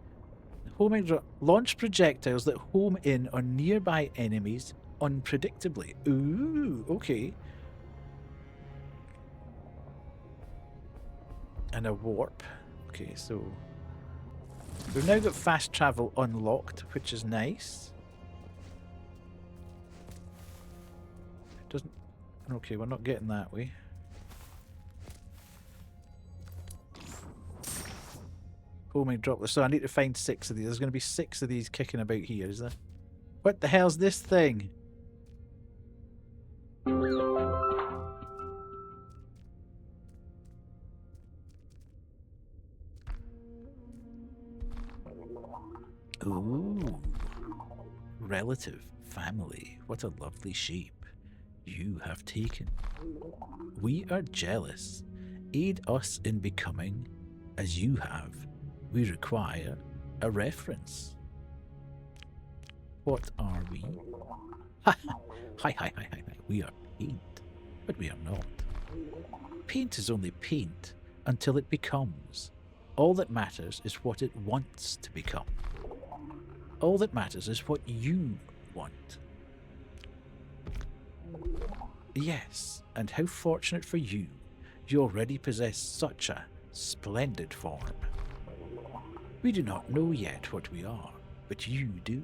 Launch projectiles that home in on nearby enemies unpredictably. Ooh, okay. And a warp. Okay, so we've now got fast travel unlocked, which is nice. It doesn't... Okay, we're not getting that way. Homing droplet. So I need to find 6 of these. There's going to be 6 of these kicking about here, is there? What the hell's this thing? Ooh. Relative, family, what a lovely shape you have taken. We are jealous. Aid us in becoming as you have. We require a reference. What are we? Hi. We are paint, but we are not. Paint is only paint until it becomes. All that matters is what it wants to become. All that matters is what you want. Yes, and how fortunate for you. You already possess such a splendid form. We do not know yet what we are, but you do.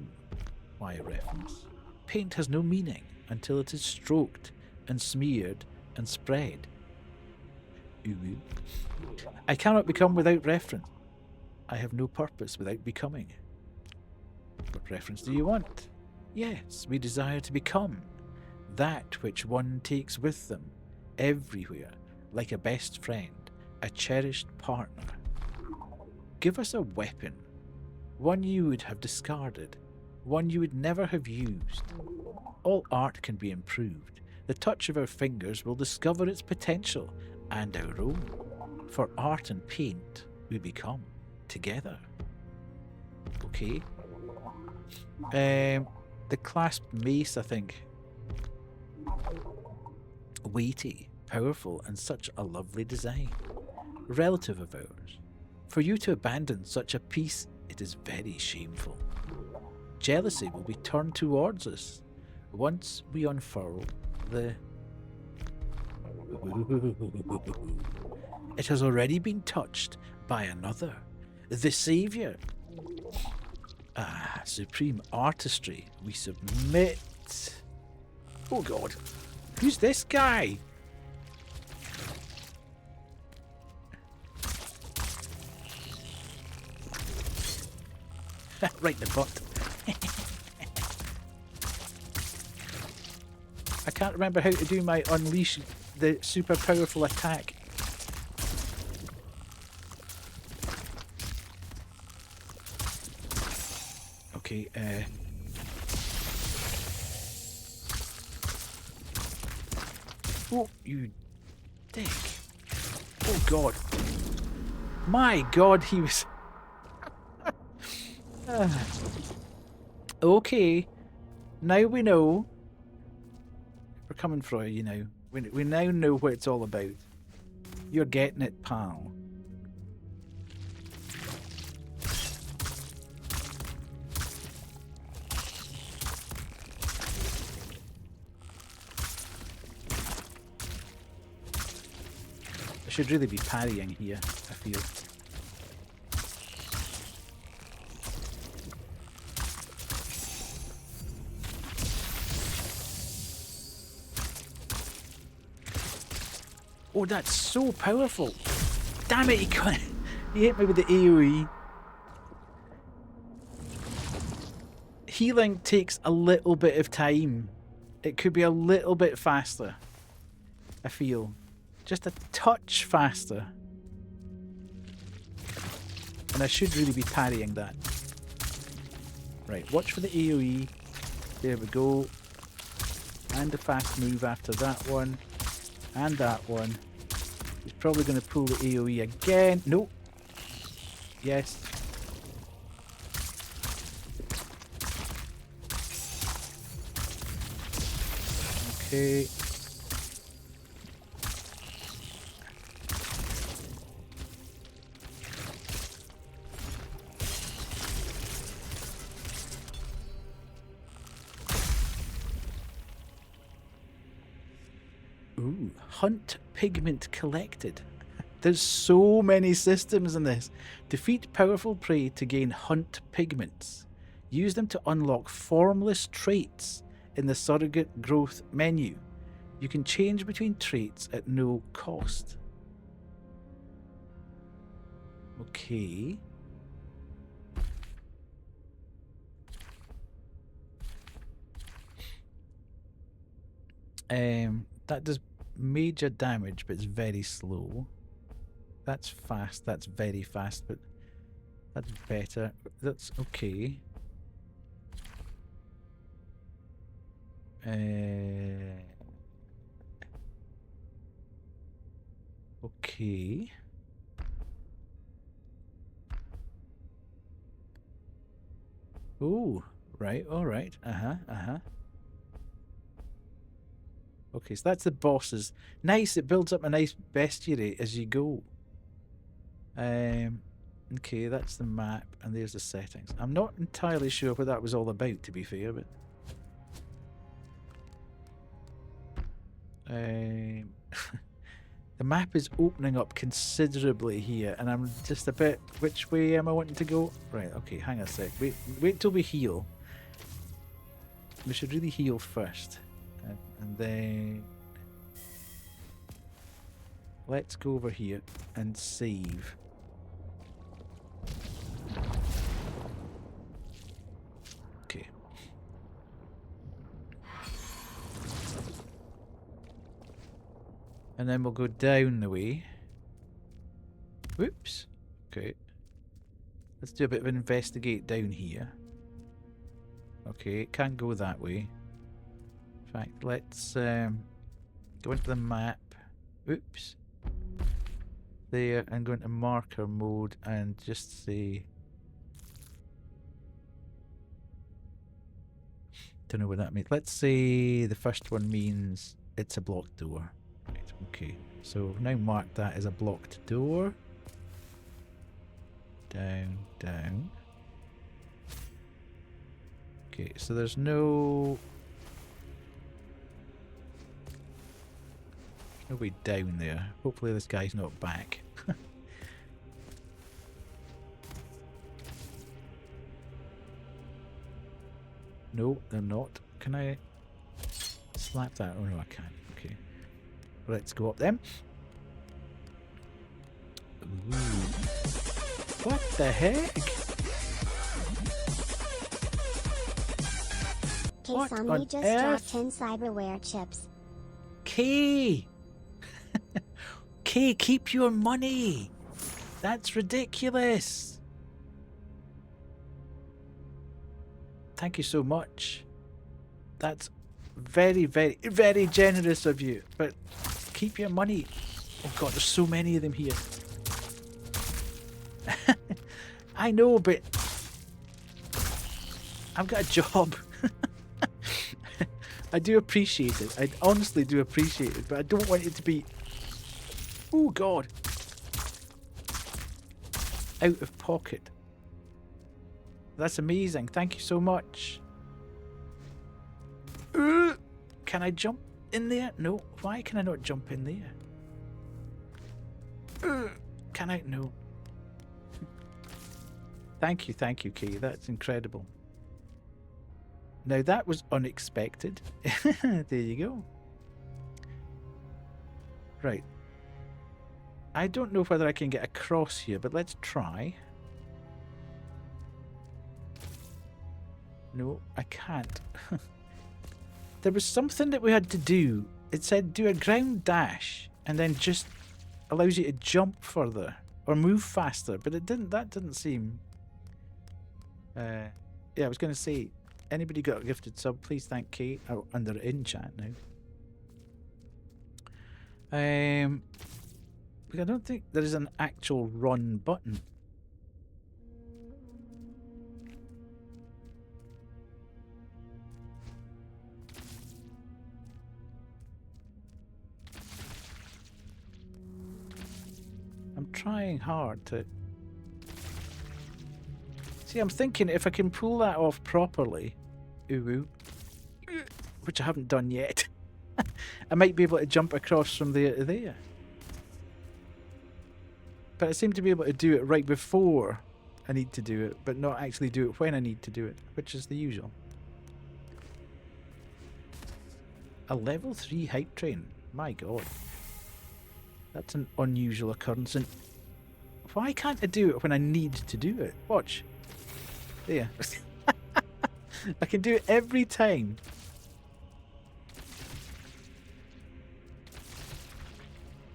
Why a reference? Paint has no meaning until it is stroked and smeared and spread. Ooh. I cannot become without reference. I have no purpose without becoming. What reference do you want? Yes, we desire to become that which one takes with them everywhere, like a best friend, a cherished partner. Give us a weapon, one you would have discarded, one you would never have used. All art can be improved. The touch of our fingers will discover its potential and our own. For art and paint, we become together. Okay. The clasped mace, I think. Weighty, powerful, and such a lovely design. Relative of ours. For you to abandon such a piece, it is very shameful. Jealousy will be turned towards us once we unfurl the... It has already been touched by another. The Saviour. Ah, supreme artistry. We submit. Oh God. Who's this guy? Right in the butt. I can't remember how to do my unleash the super powerful attack. Okay, oh, you dick. Oh God. My God, he was... Okay, now we know. We're coming for you now. We now know what it's all about. You're getting it, pal. I should really be parrying here, I feel. Oh, that's so powerful. Damn it, he hit me with the AoE. Healing takes a little bit of time. It could be a little bit faster, I feel. Just a touch faster. And I should really be parrying that. Right, watch for the AoE. There we go. And the fast move after that one. And that one. He's probably going to pull the AoE again. Nope. Yes. Okay. Ooh, hunt pigment collected. There's so many systems in this. Defeat powerful prey to gain hunt pigments. Use them to unlock formless traits in the surrogate growth menu. You can change between traits at no cost. Okay. That does major damage, but it's very slow. That's fast, that's very fast, but that's better. That's okay. Okay. Ooh, right, alright. Okay, so that's the bosses. Nice, it builds up a nice bestiary as you go. Okay, that's the map, and there's the settings. I'm not entirely sure what that was all about, to be fair, but... the map is opening up considerably here, and I'm just a bit... Which way am I wanting to go? Right, okay, hang on a sec. Wait till we heal. We should really heal first. And then... let's go over here and save. Okay. And then we'll go down the way. Whoops. Okay. Let's do a bit of investigate down here. Okay, it can't go that way. In fact, let's go into the map. Oops. There, and go into marker mode and just say... Don't know what that means. Let's say the first one means it's a blocked door. Right, okay. So we've now marked that as a blocked door. Down, down. Okay, so there's no way down there. Hopefully this guy's not back. No, they're not. Can I slap that? Oh no, I can't. Okay. Let's go up them. Ooh. What the heck? Okay, What somebody on just earth? dropped 10 cyberware chips. Kay! Kay, keep your money! That's ridiculous! Thank you so much. That's very, very, very generous of you. But keep your money. Oh god, there's so many of them here. I know, but I've got a job. I do appreciate it. I honestly do appreciate it, but I don't want it to be... Oh god. Out of pocket. That's amazing. Thank you so much. Can I jump in there? No. Why can I not jump in there? Can I? No. Thank you, Kay. That's incredible. Now that was unexpected. There you go. Right. I don't know whether I can get across here, but let's try. No, I can't. There was something that we had to do. It said do a ground dash and then just allows you to jump further or move faster, but it didn't. That didn't seem... yeah, I was going to say, anybody got a gifted sub, please thank Kate. Oh, under in chat now. I don't think there is an actual run button. I'm trying hard to... See, I'm thinking if I can pull that off properly, which I haven't done yet, I might be able to jump across from there to there. But I seem to be able to do it right before I need to do it, but not actually do it when I need to do it, which is the usual. A level 3 hype train? My god. That's an unusual occurrence. And why can't I do it when I need to do it? Watch. There. I can do it every time.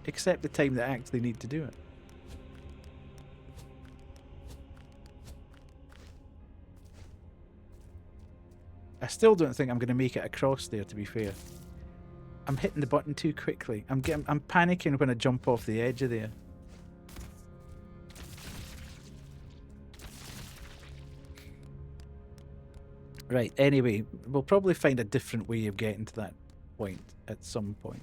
Except the time that I actually need to do it. I still don't think I'm going to make it across there, to be fair. I'm hitting the button too quickly. I'm panicking when I jump off the edge of there. Right, anyway, we'll probably find a different way of getting to that point at some point.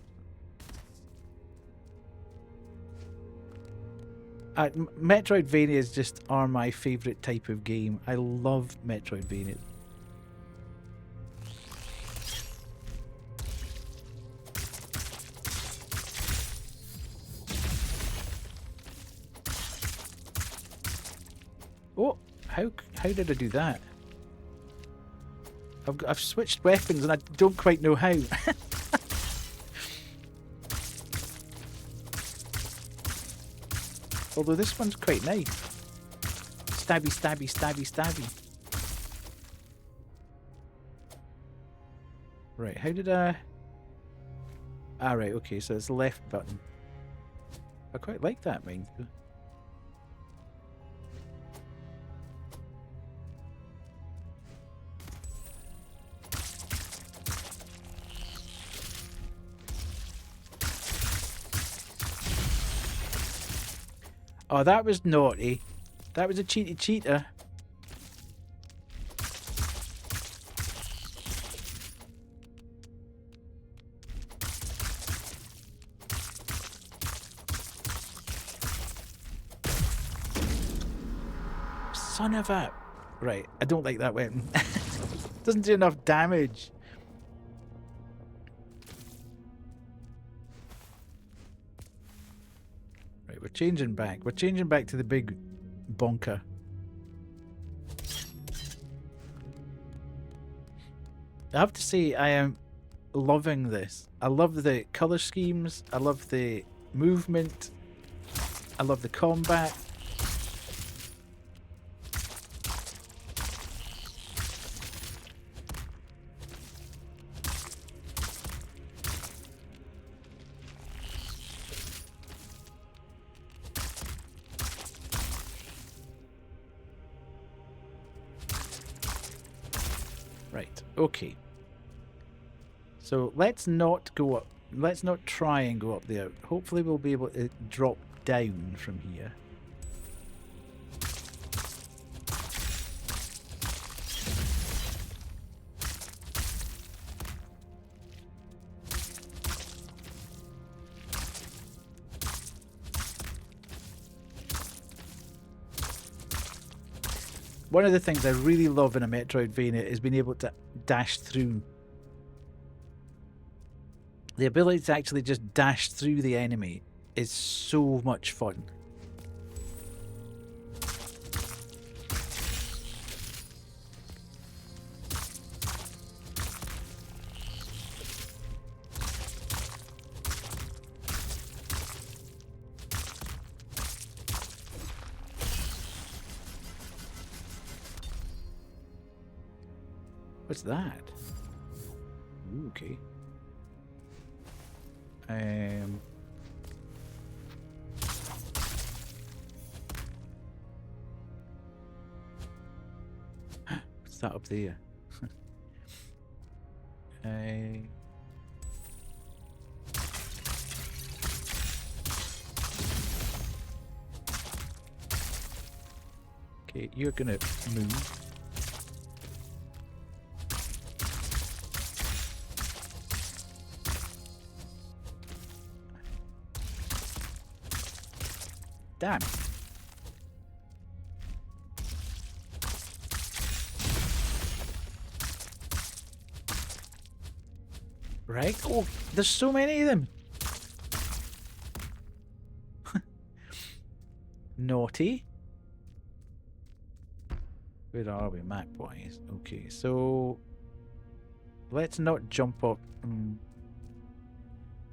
Metroidvanias just are my favourite type of game. I love Metroidvania. Oh, how did I do that? I've switched weapons and I don't quite know how. Although this one's quite nice. Stabby, stabby, stabby, stabby. Right, how did I... Ah, right, okay, so it's the left button. I quite like that, mind you. Oh, that was naughty. That was a cheaty cheater. Son of a... Right, I don't like that weapon. Doesn't do enough damage. Right, we're changing back. We're changing back to the big bonker. I have to say, I am loving this. I love the colour schemes. I love the movement. I love the combat. Right, okay. So let's not go up. Let's not try and go up there. Hopefully we'll be able to drop down from here. One of the things I really love in a Metroidvania is being able to dash through. The ability to actually just dash through the enemy is so much fun. What's that? Ooh, okay. What's that up there? Okay, you're gonna move. Damn. Right? Oh, there's so many of them. Naughty. Where are we map-wise? Okay, so let's not jump up.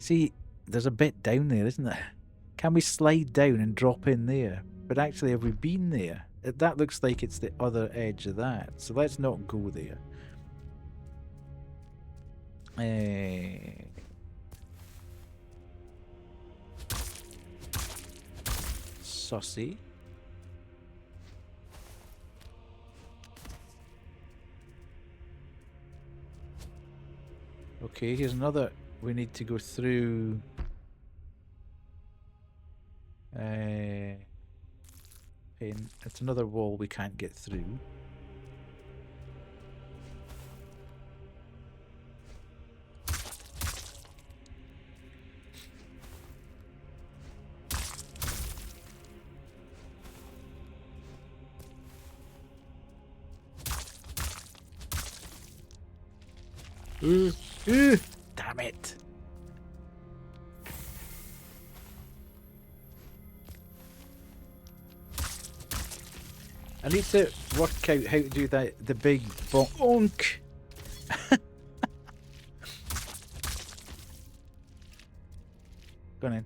See, there's a bit down there, isn't there? Can we slide down and drop in there? But actually, have we been there? That looks like it's the other edge of that. So let's not go there. Saucy. Okay, here's another. We need to go through. It's another wall we can't get through. Damn it. I need to work out how to do that, the big bonk. Go on in.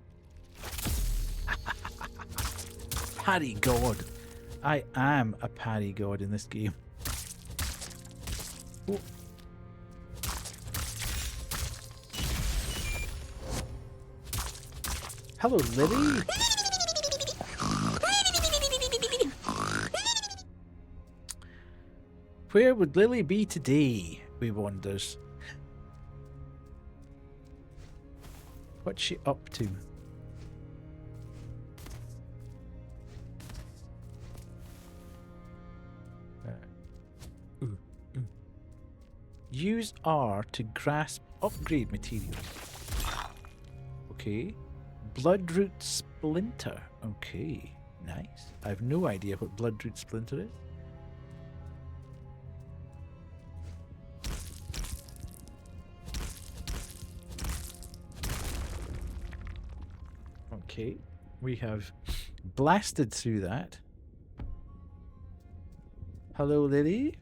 parry god. I am a parry god in this game. Oh. Hello, Lily. Where would Lily be today, we wonders? What's she up to? Use R to grasp upgrade materials. Okay. Bloodroot Splinter. Okay. Nice. I have no idea what Bloodroot Splinter is. Okay. We have blasted through that. Hello, Lily.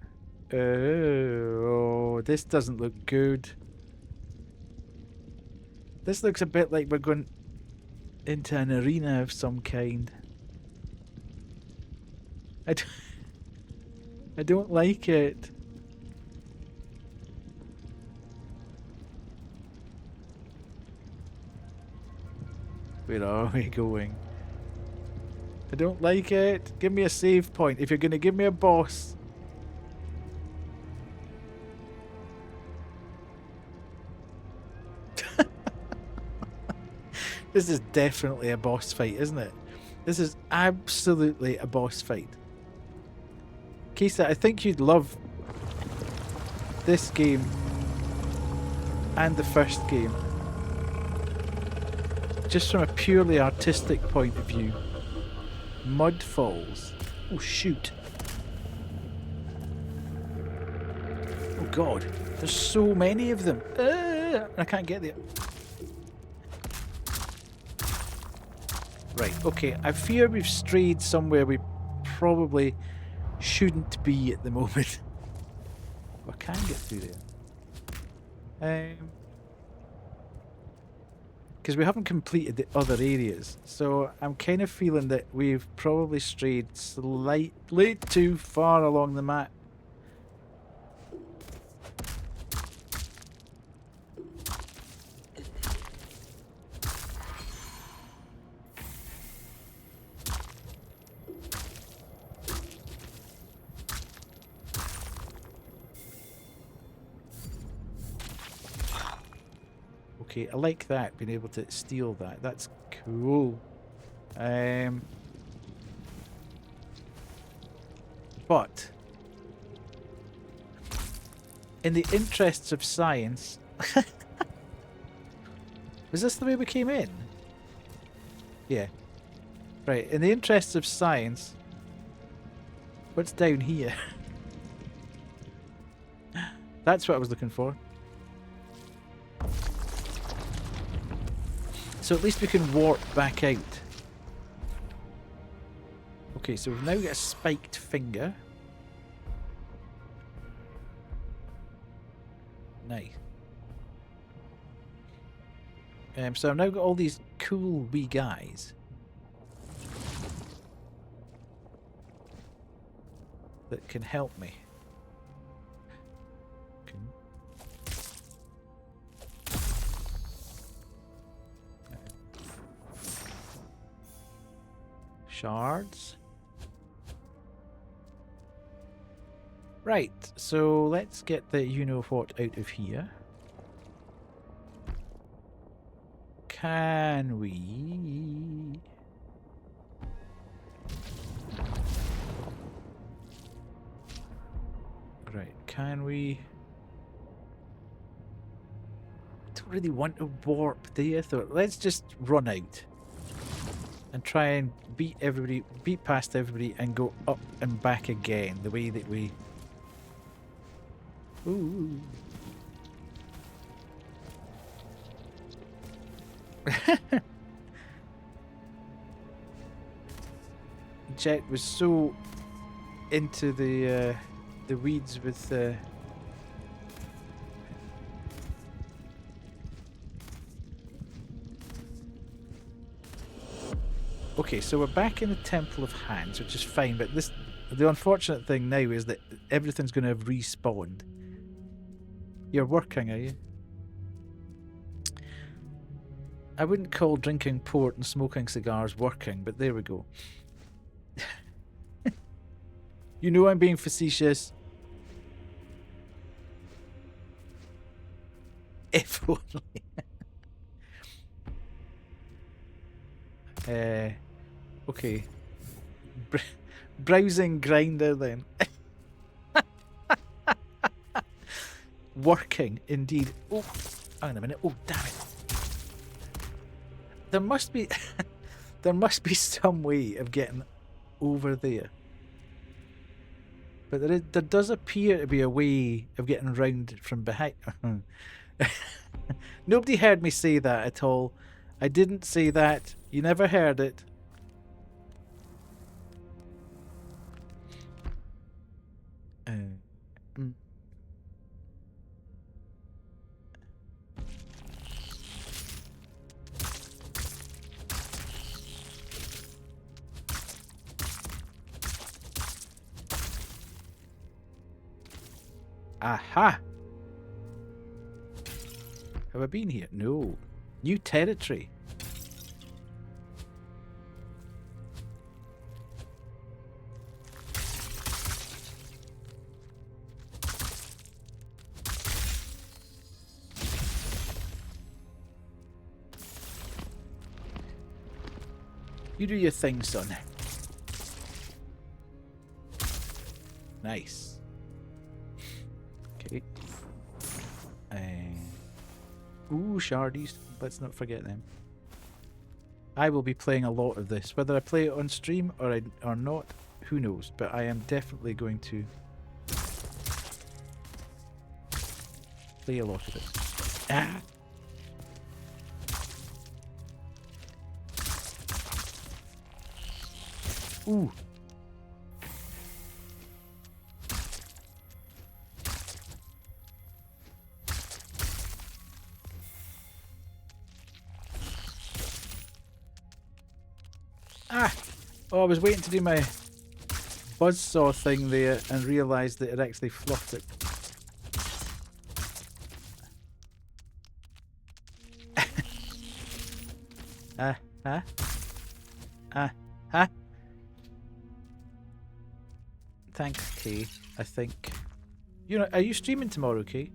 Oh, this doesn't look good. This looks a bit like we're going into an arena of some kind. I don't like it. Where are we going? I don't like it. Give me a save point if you're going to give me a boss. This is definitely a boss fight, isn't it? This is absolutely a boss fight. Kisa, I think you'd love this game and the first game. Just from a purely artistic point of view. Mud Falls. Oh, shoot. Oh, God. There's so many of them. I can't get there. Right, okay. I fear we've strayed somewhere we probably shouldn't be at the moment. I can get through there. Because we haven't completed the other areas. So I'm kind of feeling that we've probably strayed slightly too far along the map. Okay, I like that, being able to steal that. That's cool. But in the interests of science, was this the way we came in? Yeah. Right, in the interests of science, what's down here? That's what I was looking for. So at least we can warp back out. Okay, so we've now got a spiked finger. Nice. So I've now got all these cool wee guys that can help me. Shards. Right, so let's get the you-know-what out of here. Can we... Right, can we... I don't really want to warp there, so let's just run out. And try and beat past everybody and go up and back again, the way that we... Ooh. Jet was so into the weeds with Okay, so we're back in the Temple of Hands, which is fine, but the unfortunate thing now is that everything's going to have respawned. You're working, are you? I wouldn't call drinking port and smoking cigars working, but there we go. You know I'm being facetious. If only. Okay. Browsing Grinder then. Working, indeed. Oh, hang on a minute. Oh, damn it. There must be... there must be some way of getting over there. But there does appear to be a way of getting round from behind. Nobody heard me say that at all. I didn't say that. You never heard it. Aha! Have I been here? No. New territory. You do your thing, son. Nice. Okay. Ooh, shardies. Let's not forget them. I will be playing a lot of this. Whether I play it on stream or not, who knows. But I am definitely going to play a lot of it. Ah! Ooh. Ah! Oh, I was waiting to do my buzzsaw thing there and realised that it actually fluffed it. Huh? Thanks, Kay. I think. You know, are you streaming tomorrow, Kay?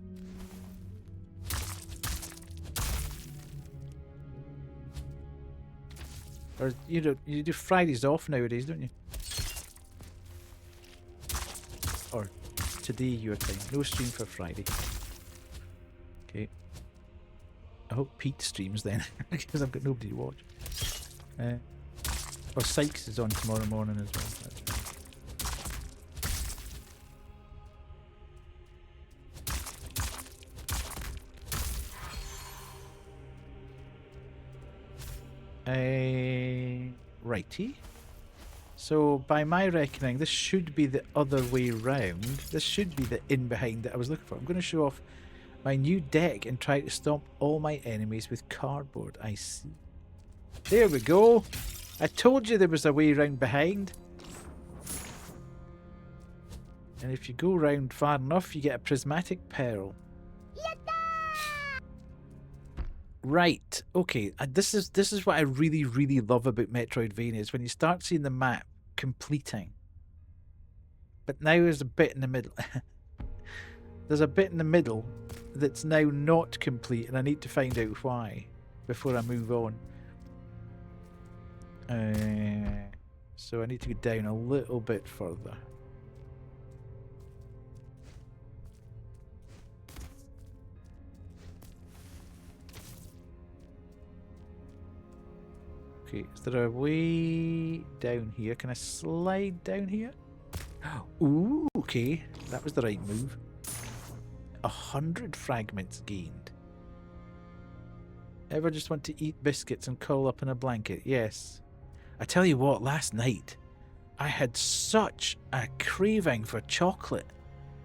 Or you do Fridays off nowadays, don't you? Or today your time. No stream for Friday. Okay. I hope Pete streams then, because I've got nobody to watch. Or Sykes is on tomorrow morning as well. That's right. Righty. So by my reckoning, this should be the other way round. This should be the in behind that I was looking for. I'm going to show off my new deck and try to stomp all my enemies with cardboard. I see. There we go. I told you there was a way round behind. And if you go round far enough, you get a prismatic pearl. Right. Okay. This is what I really, really love about Metroidvania is when you start seeing the map completing. But now there's a bit in the middle. There's a bit in the middle that's now not complete, and I need to find out why before I move on. So I need to go down a little bit further. Okay, is there a way down here? Can I slide down here? Ooh, okay. That was the right move. 100 fragments gained. Ever just want to eat biscuits and curl up in a blanket? Yes. I tell you what, last night I had such a craving for chocolate.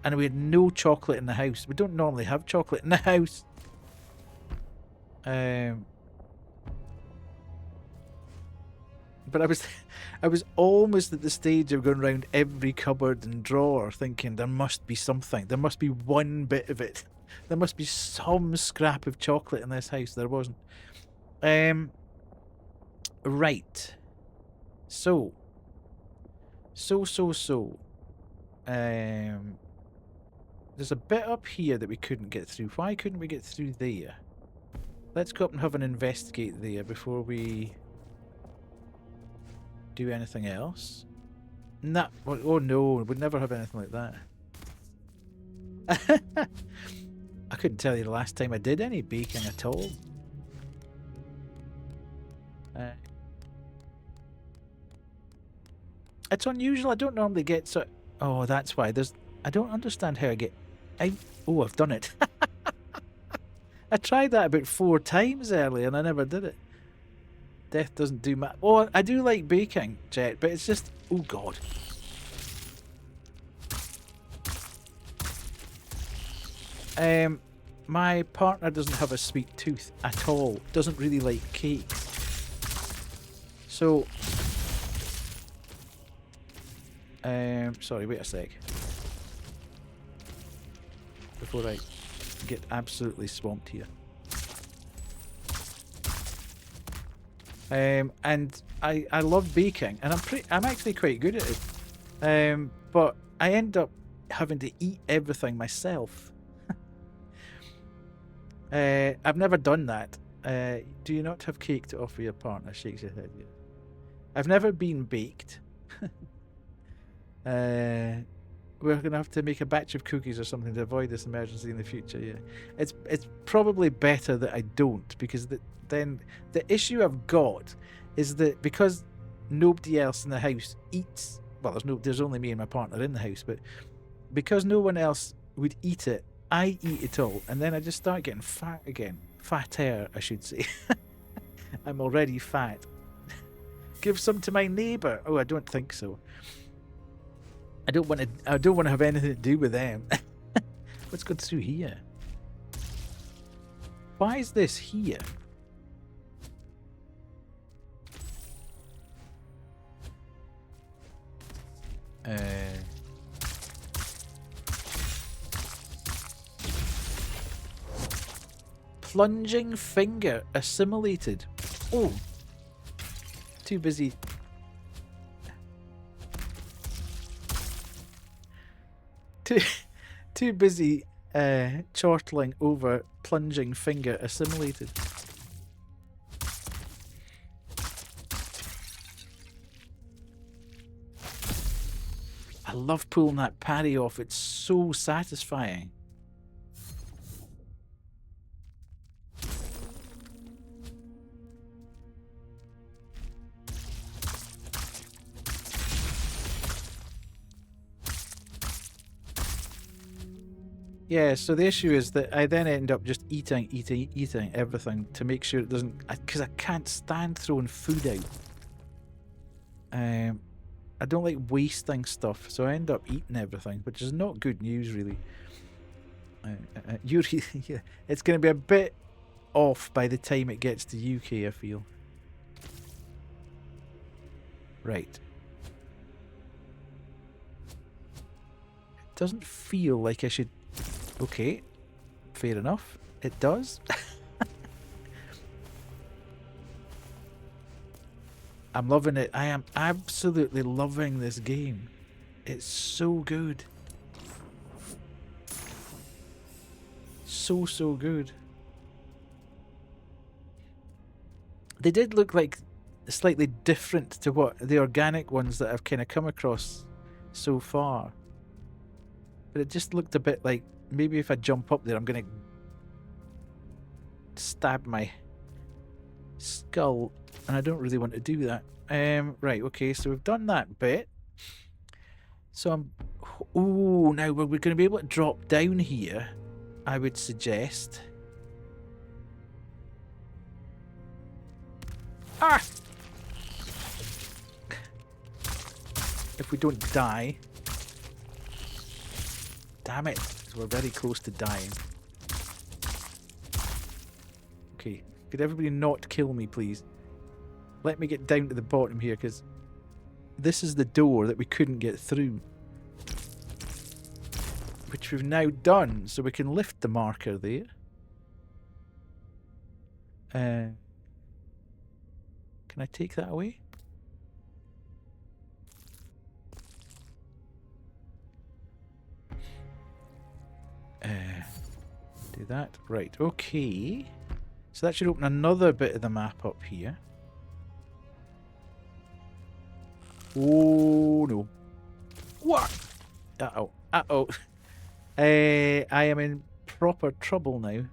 And we had no chocolate in the house. We don't normally have chocolate in the house. But I was almost at the stage of going around every cupboard and drawer thinking there must be something. There must be one bit of it. There must be some scrap of chocolate in this house. There wasn't. Right. So. There's a bit up here that we couldn't get through. Why couldn't we get through there? Let's go up and have an investigate there before we do anything else. Nah. Oh no, we'd never have anything like that. I couldn't tell you the last time I did any baking at all. It's unusual. I don't normally get so. Oh, that's why. I don't understand how I get. Oh, I've done it. I tried that about 4 times earlier and I never did it. Death doesn't do much. Oh, I do like baking, Jet, but it's just. Oh God. My partner doesn't have a sweet tooth at all. Doesn't really like cake. So. Sorry, wait a sec. Before I get absolutely swamped here. And I love baking, and I'm actually quite good at it. But I end up having to eat everything myself. I've never done that. Do you not have cake to offer your partner? Shakes your head. Yeah. I've never been baked. We're gonna have to make a batch of cookies or something to avoid this emergency in the future. Yeah, it's probably better that I don't, because then the issue I've got is that because nobody else in the house eats. Well, there's only me and my partner in the house, but because no one else would eat it, I eat it all, and then I just start getting fat again. Fatter, I should say. I'm already fat. Give some to my neighbour. Oh, I don't think so. I don't want to have anything to do with them. What's going through here? Why is this here? Plunging finger assimilated. Oh, too busy. Too busy chortling over plunging finger assimilated. I love pulling that parry off. It's so satisfying. Yeah, so the issue is that I then end up just eating everything to make sure it doesn't... Because I can't stand throwing food out. I don't like wasting stuff, so I end up eating everything, which is not good news, really. Yeah, it's going to be a bit off by the time it gets to UK, I feel. Right. It doesn't feel like I should... Okay, fair enough. It does. I'm loving it. I am absolutely loving this game. It's so good. So good. They did look like slightly different to what the organic ones that I've kind of come across so far. But it just looked a bit like, maybe if I jump up there, I'm going to stab my skull, and I don't really want to do that. Right, okay, so we've done that bit. So I'm... Ooh, now we're going to be able to drop down here, I would suggest. Ah! If we don't die. Damn it. We're very close to dying. Okay. Could everybody not kill me, please? let me get down to the bottom here, because this is the door that we couldn't get through. Which we've now done, so we can lift the marker there. Can I take that away? Do that. Right, okay. So that should open another bit of the map up here. Oh no. What? Uh-oh. Uh-oh. I am in proper trouble now.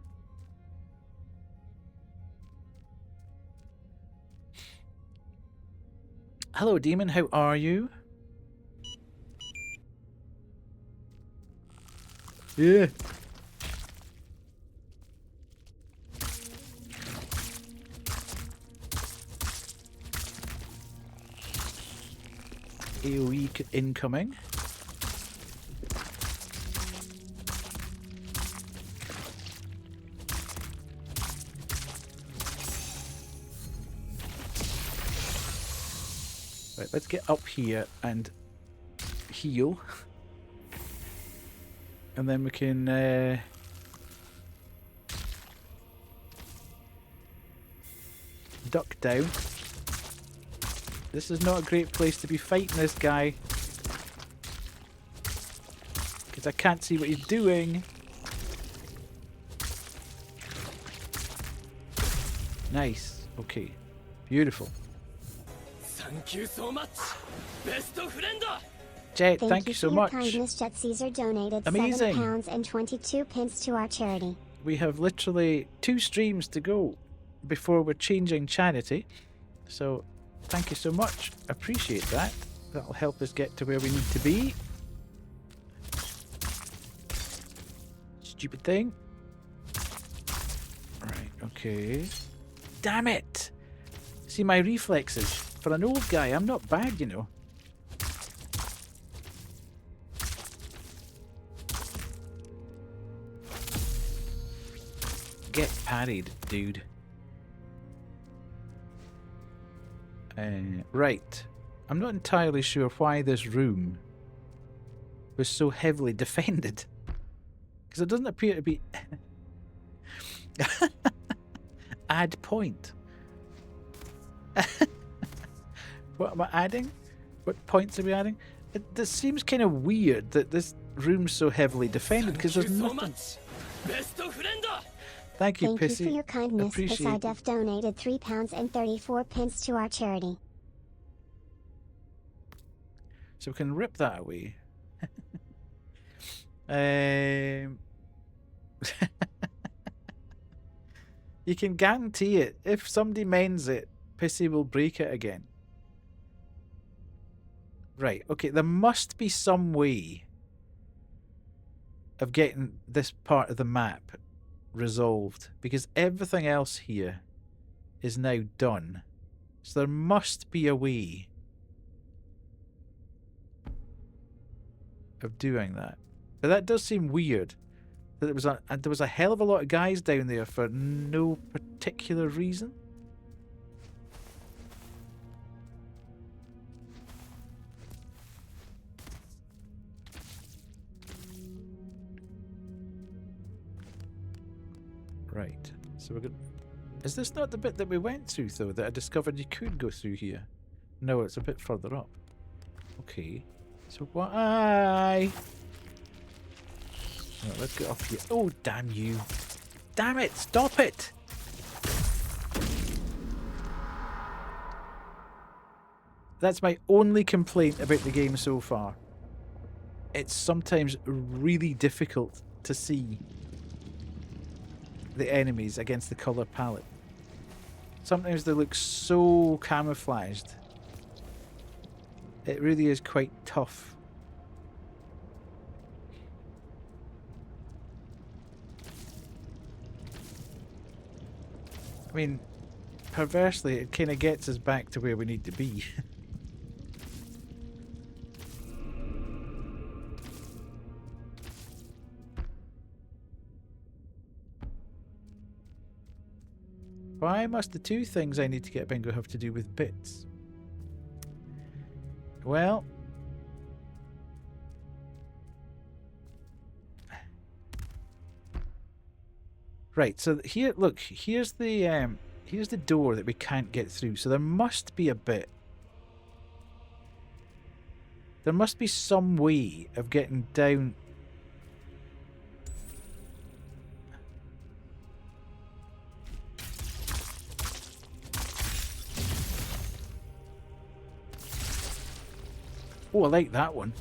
Hello, demon. How are you? Yeah. AoE incoming. Right, let's get up here and heal. And then we can duck down. This is not a great place to be fighting this guy, because I can't see what he's doing. Nice. Okay. Beautiful. Thank you so much, best friend. Jet, thank you so for much. Your kindness. Jet Caesar donated Amazing. £7 and 22 pence to our charity. We have literally 2 streams to go before we're changing charity. So, thank you so much. Appreciate that. That'll help us get to where we need to be. Stupid thing. Right, okay. Damn it! See my reflexes. For an old guy, I'm not bad, you know. Get parried, dude. Right. I'm not entirely sure why this room was so heavily defended. Because it doesn't appear to be... Add point. What am I adding? What points are we adding? This seems kind of weird that this room's so heavily defended, because there's nothing... Thank you, Thank you Pissy. for your kindness. Appreciate it. Pissidef donated £3 and 34 pence to our charity. So we can rip that away. You can guarantee it. If somebody mends it, Pissy will break it again. Right, okay, there must be some way of getting this part of the map resolved, because everything else here is now done. So there must be a way of doing that. But that does seem weird. That there was a hell of a lot of guys down there for no particular reason. Right. So we're going. Is this not the bit that we went through though? That I discovered you could go through here. No, it's a bit further up. Okay. So why? Right, let's get up here. Oh, damn you. Damn it, stop it! That's my only complaint about the game so far. It's sometimes really difficult to see the enemies against the colour palette. Sometimes they look so camouflaged. It really is quite tough. I mean, perversely, it kind of gets us back to where we need to be. Why must the two things I need to get bingo have to do with bits? Well... Right, so here, look, here's the door that we can't get through. So there must be a bit. There must be some way of getting down. Oh, I like that one.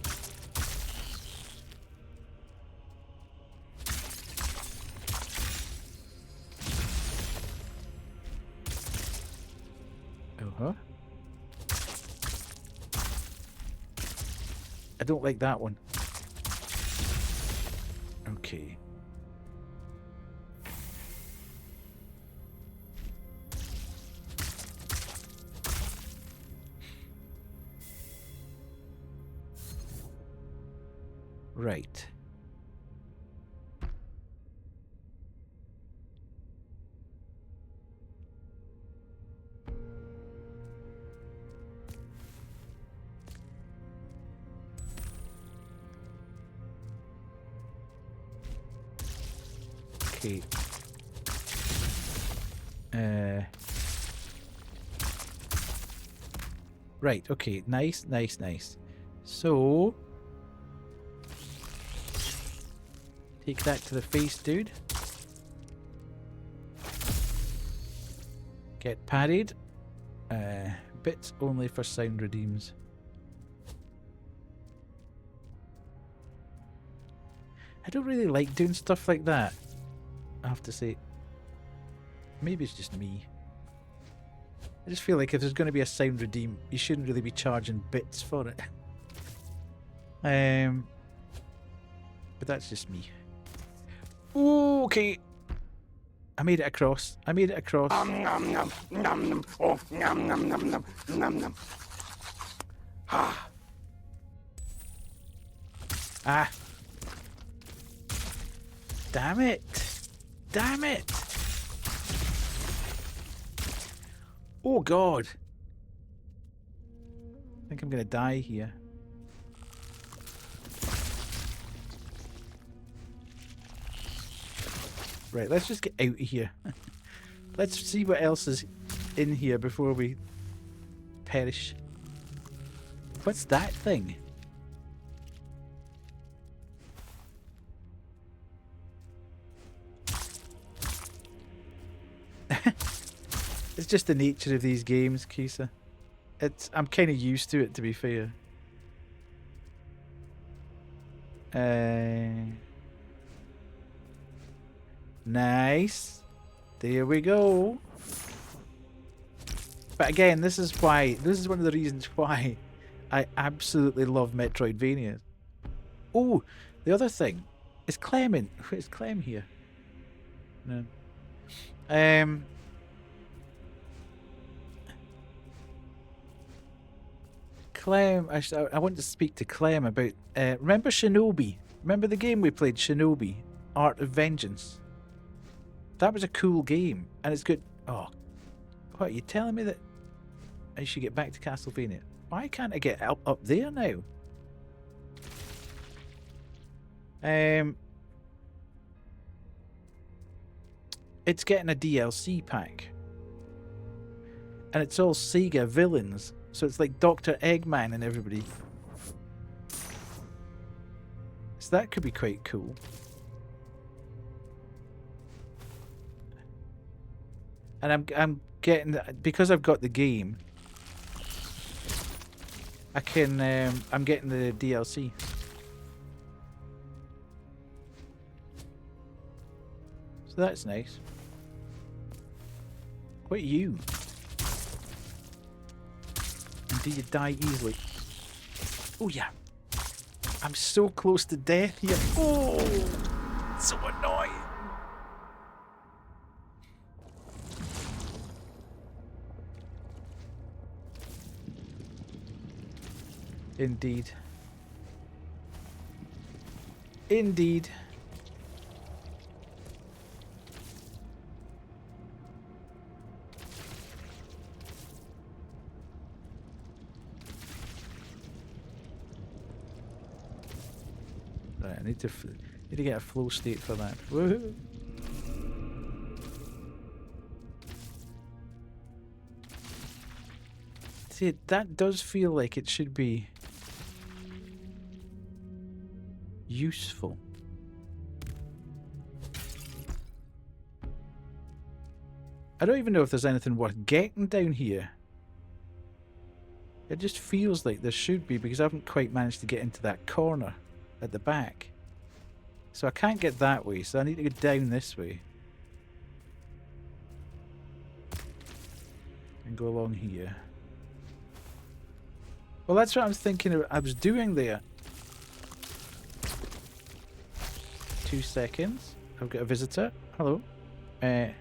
Uh-huh. I don't like that one. Okay. Right. Okay. Right, okay. Nice, nice, nice. So... Take that to the face, dude. Get parried. Bits only for sound redeems. I don't really like doing stuff like that, I have to say. Maybe it's just me. I just feel like if there's going to be a sound redeem, you shouldn't really be charging bits for it. But that's just me. Ooh, okay. I made it across. I made it across. Ah. Damn it. Damn it. Oh, God. I think I'm going to die here. Right, let's just get out of here. Let's see what else is in here before we perish. What's that thing? It's just the nature of these games, Kisa. I'm kind of used to it, to be fair. Nice. There we go. But again, this is one of the reasons why I absolutely love Metroidvania. Oh, the other thing is Clem. Where's Clem here? No. Clem, I want to speak to Clem about. Remember Shinobi? Remember the game we played, Shinobi, Art of Vengeance? That was a cool game, and it's good. Oh, what are you telling me that I should get back to Castlevania? Why can't I get up there now? It's getting a DLC pack, and it's all Sega villains. So it's like Dr. Eggman and everybody. So that could be quite cool. And I'm getting, because I've got the game, I can I'm getting the DLC. So that's nice. What are you? And do you die easily? Oh yeah. I'm so close to death here. Oh, so annoying. Indeed. Indeed. I need to get a flow state for that. Woohoo! See, that does feel like it should be useful. I don't even know if there's anything worth getting down here. It just feels like there should be, because I haven't quite managed to get into that corner at the back. So I can't get that way, so I need to go down this way. And go along here. Well, that's what I was thinking I was doing there. 2 seconds. I've got a visitor. Hello. Can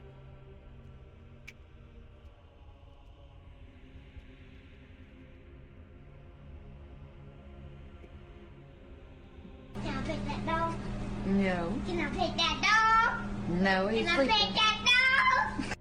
I pet that dog? No. Can I pet that dog? No, he's Can I sleeping. pet that dog?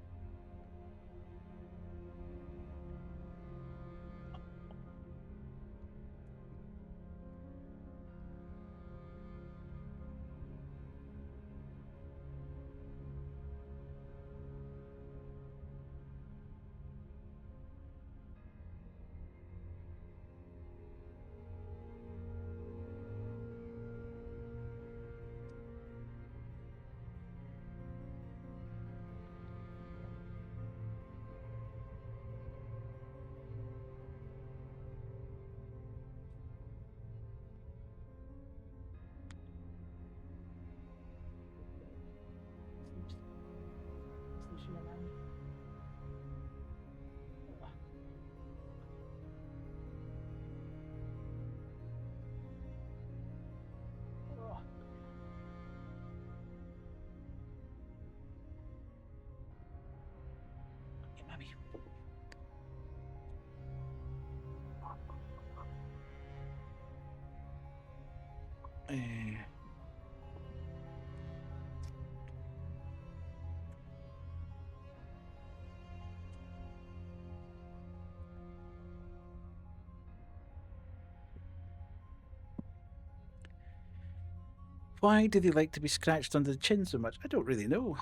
Why do they like to be scratched under the chin so much? I don't really know.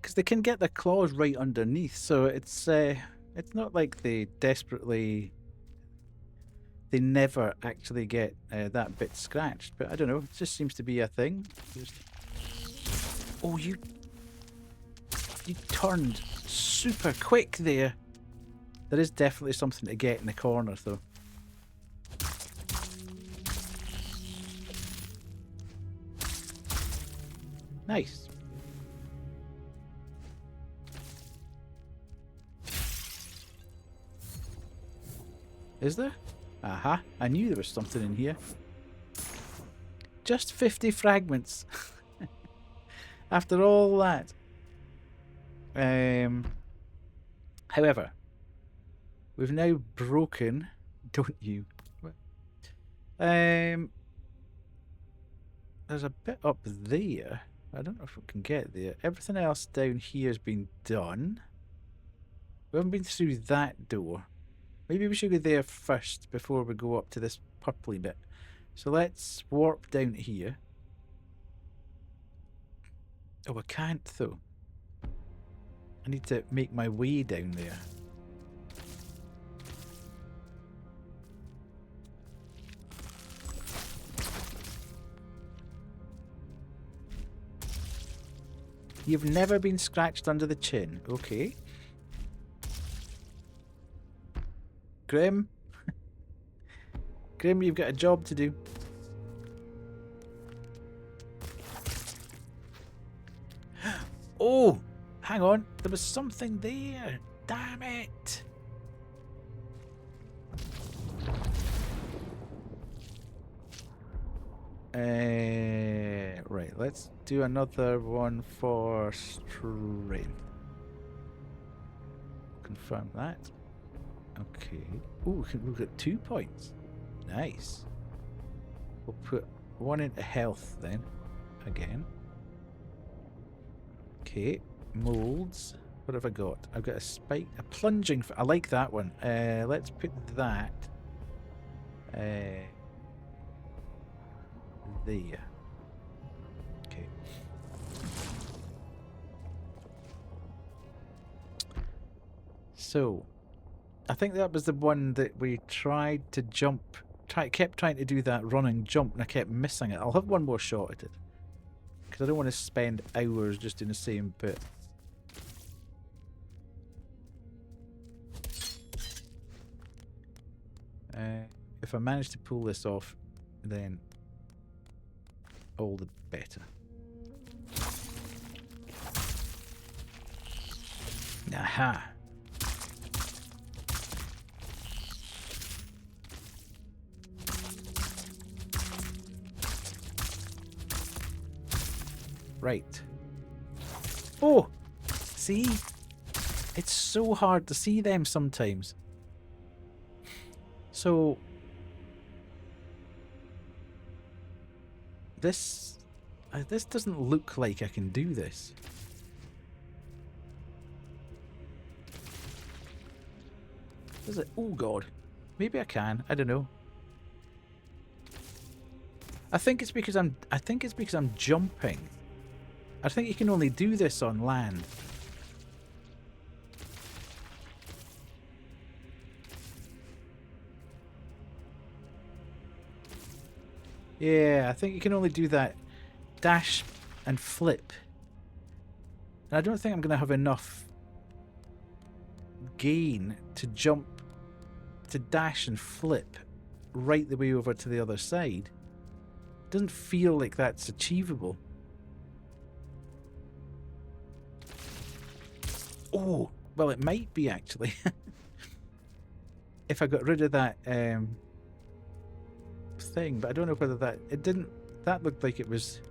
Because they can get their claws right underneath, so it's not like they desperately... They never actually get that bit scratched, but I don't know. It just seems to be a thing. Oh, you turned super quick there. There is definitely something to get in the corner, though. Nice. Is there? Aha, I knew there was something in here. Just 50 fragments. After all that. However, we've now broken... Don't you? There's a bit up there. I don't know if we can get there. Everything else down here has been done. We haven't been through that door. Maybe we should go there first before we go up to this purpley bit. So let's warp down to here. Oh, I can't though. I need to make my way down there. You've never been scratched under the chin. Okay. Grim. Grim, you've got a job to do. Oh! Hang on. There was something there. Damn it. Right, let's do another one for strength. Confirm that. Okay. Ooh, we've got 2 points. Nice. We'll put one into health then. Again. Okay. Molds. What have I got? I've got a spike. A plunging. I like that one. Let's put that. There. So, I think that was the one that we tried to jump. Kept trying to do that running jump, and I kept missing it. I'll have one more shot at it because I don't want to spend hours just in the same bit. If I manage to pull this off, then all the better. Aha! Right. Oh! See? It's so hard to see them sometimes. So... This doesn't look like I can do this. Does it? Oh god. Maybe I can. I don't know. I think it's because I'm jumping. I think you can only do this on land. Yeah, I think you can only do that dash and flip. And I don't think I'm going to have enough gain to jump, to dash and flip right the way over to the other side. Doesn't feel like that's achievable. Oh, well, it might be actually. If I got rid of that thing, but I don't know whether that looked like it was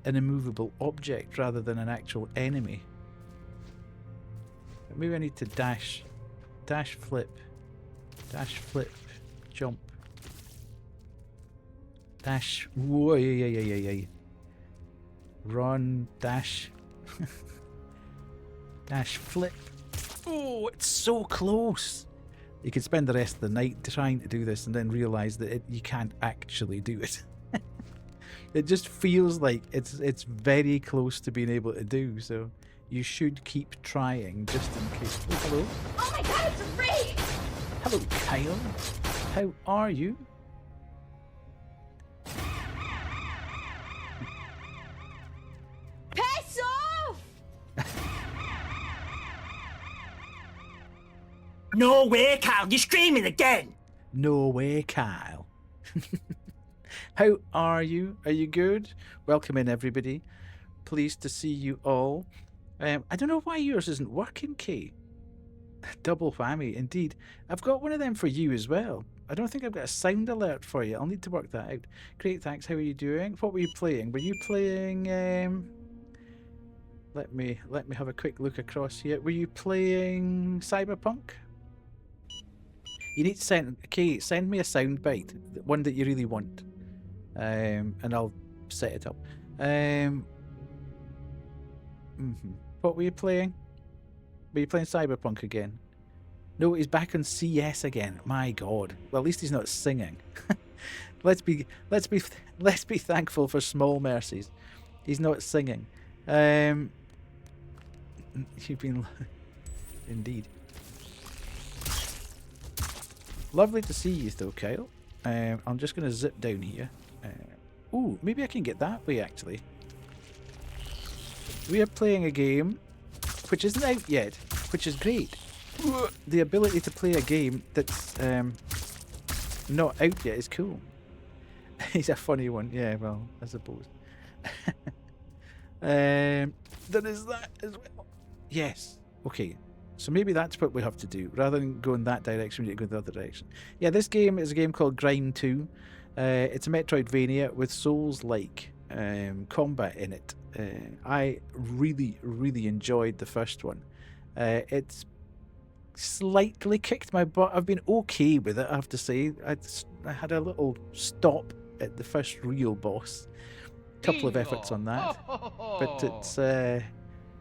an immovable object rather than an actual enemy. But maybe I need to dash, flip, jump, dash, whoa, yeah. Run, dash, dash, flip. Oh, it's so close. You could spend the rest of the night trying to do this and then realise that you can't actually do it. It just feels like it's very close to being able to do, so you should keep trying just in case. Oh, hello. Oh my god, it's a raid! Hello, Kyle. How are you? Piss off! No way, Carl, you're screaming again! No way, Kyle. How are you? Are you good? Welcome in, everybody. Pleased to see you all. I don't know why yours isn't working, Kay. Double whammy, indeed. I've got one of them for you as well. I don't think I've got a sound alert for you. I'll need to work that out. Great, thanks. How are you doing? What were you playing? Were you playing... Let me have a quick look across here. Were you playing Cyberpunk? You need to send me a sound bite, one that you really want, and I'll set it up. What were you playing? Were you playing Cyberpunk again? No, he's back on CS again. My God. Well, at least he's not singing. let's be thankful for small mercies. He's not singing. You've been indeed. Lovely to see you though, Kyle. I'm just going to zip down here. Ooh, maybe I can get that way actually. We are playing a game which isn't out yet, which is great. The ability to play a game that's not out yet is cool. It's a funny one, yeah, well, I suppose. There is that as well. Yes, okay. So maybe that's what we have to do. Rather than go in that direction, we need to go in the other direction. Yeah, this game is a game called Grime II. It's a Metroidvania with Souls-like combat in it. I really, really enjoyed the first one. It's slightly kicked my butt. I've been okay with it, I have to say. I had a little stop at the first real boss. A couple of efforts on that. But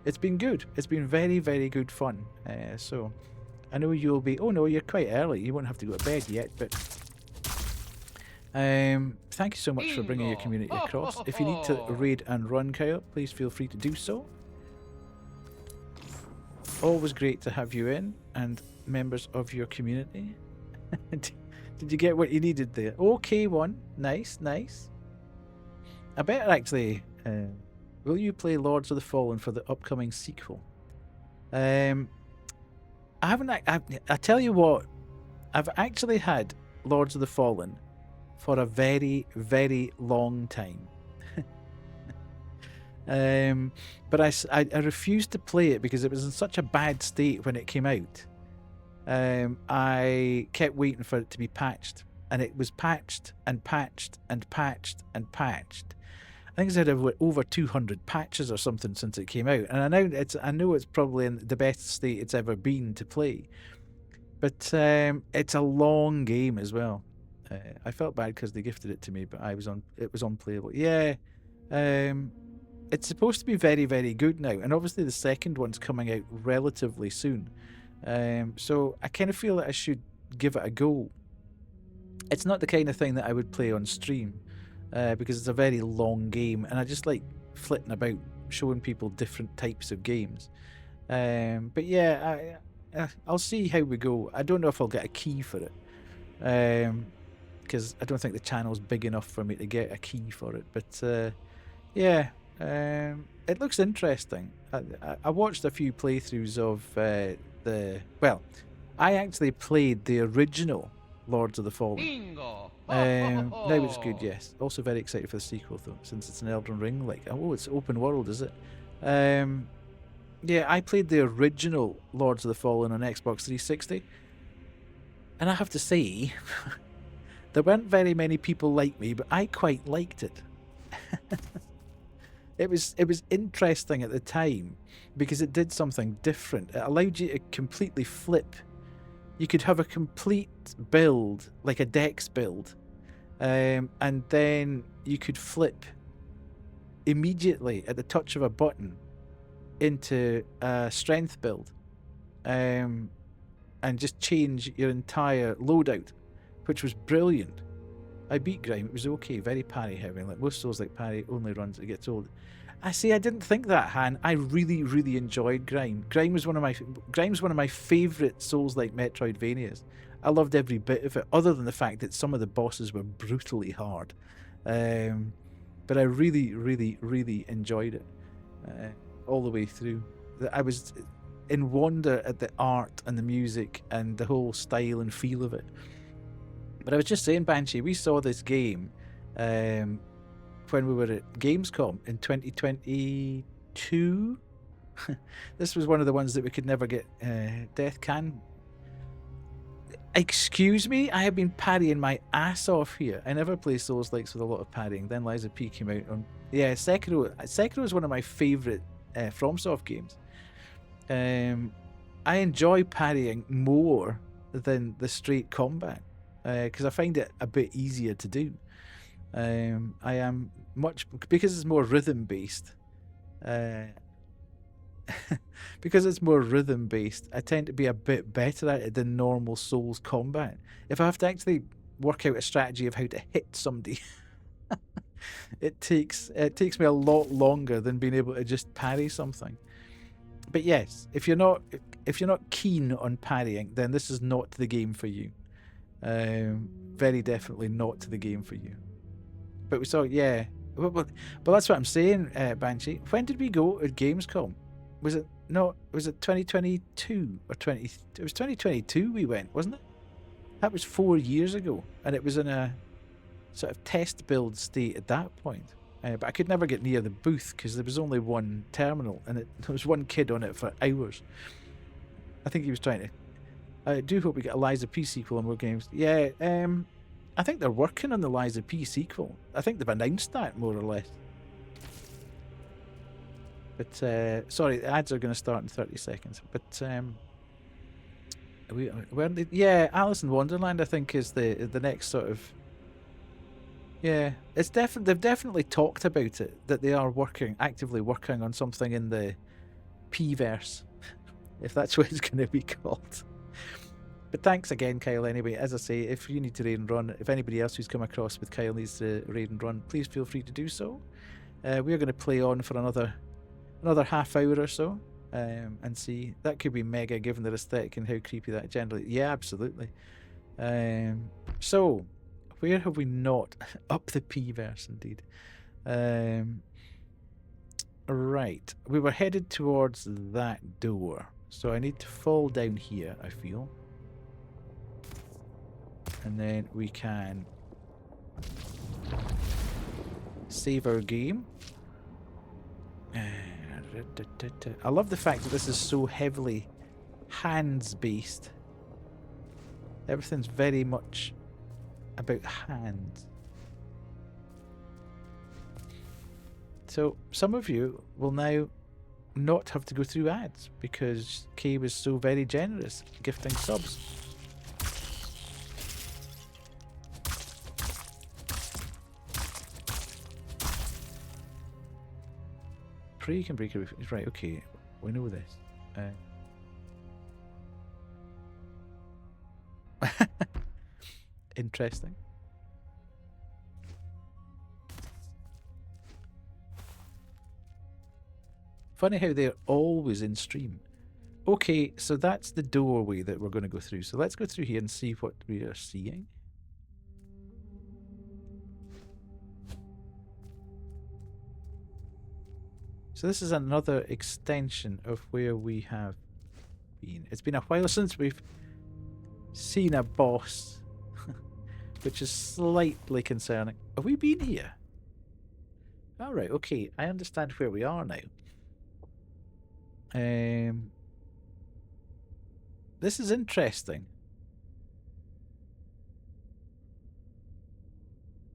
it's been good. It's been very, very good fun. So I know you'll be... Oh no, you're quite early. You won't have to go to bed yet, but... thank you so much for bringing your community across. If you need to raid and run, Kyle, please feel free to do so. Always great to have you in and members of your community. Did you get what you needed there? Okay, one. Nice, nice. I better actually. Will you play Lords of the Fallen for the upcoming sequel? I haven't. I tell you what, I've actually had Lords of the Fallen for a very, very long time. But I refused to play it because it was in such a bad state when it came out. I kept waiting for it to be patched, and it was patched and patched and patched and patched. I think it's had over 200 patches or something since it came out, and I know it's probably in the best state it's ever been to play. But it's a long game as well. I felt bad because they gifted it to me, but it was unplayable. Yeah, it's supposed to be very, very good now, and obviously the second one's coming out relatively soon. So I kind of feel that I should give it a go. It's not the kind of thing that I would play on stream, because it's a very long game, and I just like flitting about, showing people different types of games. But yeah, I'll see how we go. I don't know if I'll get a key for it, because I don't think the channel's big enough for me to get a key for it. But yeah, it looks interesting. I watched a few playthroughs of I actually played the original Lords of the Fallen. Now it's good, yes. Also very excited for the sequel though, since it's an Elden Ring. Like, oh, it's open world, is it? Yeah, I played the original Lords of the Fallen on Xbox 360, and I have to say, there weren't very many people like me, but I quite liked it. It was interesting at the time because it did something different. It allowed you to completely flip. You could have a complete build, like a dex build, and then you could flip immediately at the touch of a button into a strength build, and just change your entire loadout, which was brilliant. I beat Grime. It was okay, very parry heavy. Like most Souls, like parry only runs, it gets old. I didn't think that, Han. I really, really enjoyed Grime. Grime's one of my favourite Souls-like Metroidvanias. I loved every bit of it, other than the fact that some of the bosses were brutally hard. But I really, really, really enjoyed it all the way through. I was in wonder at the art and the music and the whole style and feel of it. But I was just saying, Banshee, we saw this game when we were at Gamescom in 2022. This was one of the ones that we could never get Death Can. Excuse me, I have been parrying my ass off here. I never play Souls-likes with a lot of parrying. Then Lies of P came out on... Yeah, Sekiro. Sekiro is one of my favourite FromSoft games. I enjoy parrying more than the straight combat, because I find it a bit easier to do. I am much... Because it's more rhythm-based. Because it's more rhythm-based, I tend to be a bit better at it than normal Souls combat. If I have to actually work out a strategy of how to hit somebody, it takes me a lot longer than being able to just parry something. But yes, if you're not keen on parrying, then this is not the game for you. Very definitely not the game for you. But we saw, yeah. But that's what I'm saying, Banshee. When did we go at Gamescom? Was it 2022 or 20? It was 2022 we went, wasn't it? That was 4 years ago, and it was in a sort of test build state at that point. But I could never get near the booth because there was only one terminal, and there was one kid on it for hours. I think he was trying to... I do hope we get a Lies of P sequel and more games. Yeah, I think they're working on the Lies of P sequel. I think they've announced that, more or less. But, sorry, the ads are going to start in 30 seconds. But, weren't they? Yeah, Alice in Wonderland, I think, is the next sort of... Yeah, it's they've definitely talked about it, that they are actively working on something in the P-verse, if that's what it's going to be called. But thanks again, Kyle, anyway. As I say, if you need to raid and run, if anybody else who's come across with Kyle needs to raid and run, please feel free to do so. We are going to play on for another half hour or so. and see. That could be mega given their aesthetic and how creepy that generally. Yeah, absolutely. So, where have we not? Up the P-verse, indeed. Right. We were headed towards that door. So I need to fall down here, I feel. And then we can save our game. I love the fact that this is so heavily hands-based. Everything's very much about hands. So some of you will now not have to go through ads because Kay was so very generous gifting subs. Pray you can break a... Right, okay. We know this. Interesting. Funny how they're always in stream. Okay, so that's the doorway that we're going to go through. So let's go through here and see what we are seeing. So this is another extension of where we have been. It's been a while since we've seen a boss, which is slightly concerning. Have we been here? Alright, okay. I understand where we are now. This is interesting.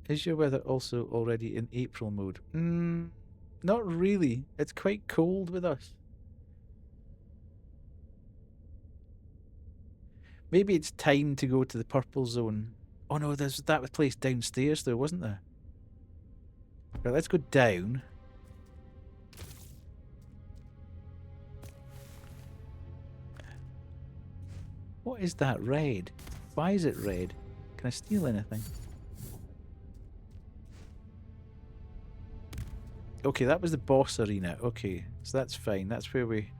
Is your weather also already in April mode? Not really. It's quite cold with us. Maybe it's time to go to the purple zone. Oh no, there's that place downstairs though, wasn't there? Right, let's go down. What is that red? Why is it red? Can I steal anything? Okay, that was the boss arena. Okay, so that's fine. That's where we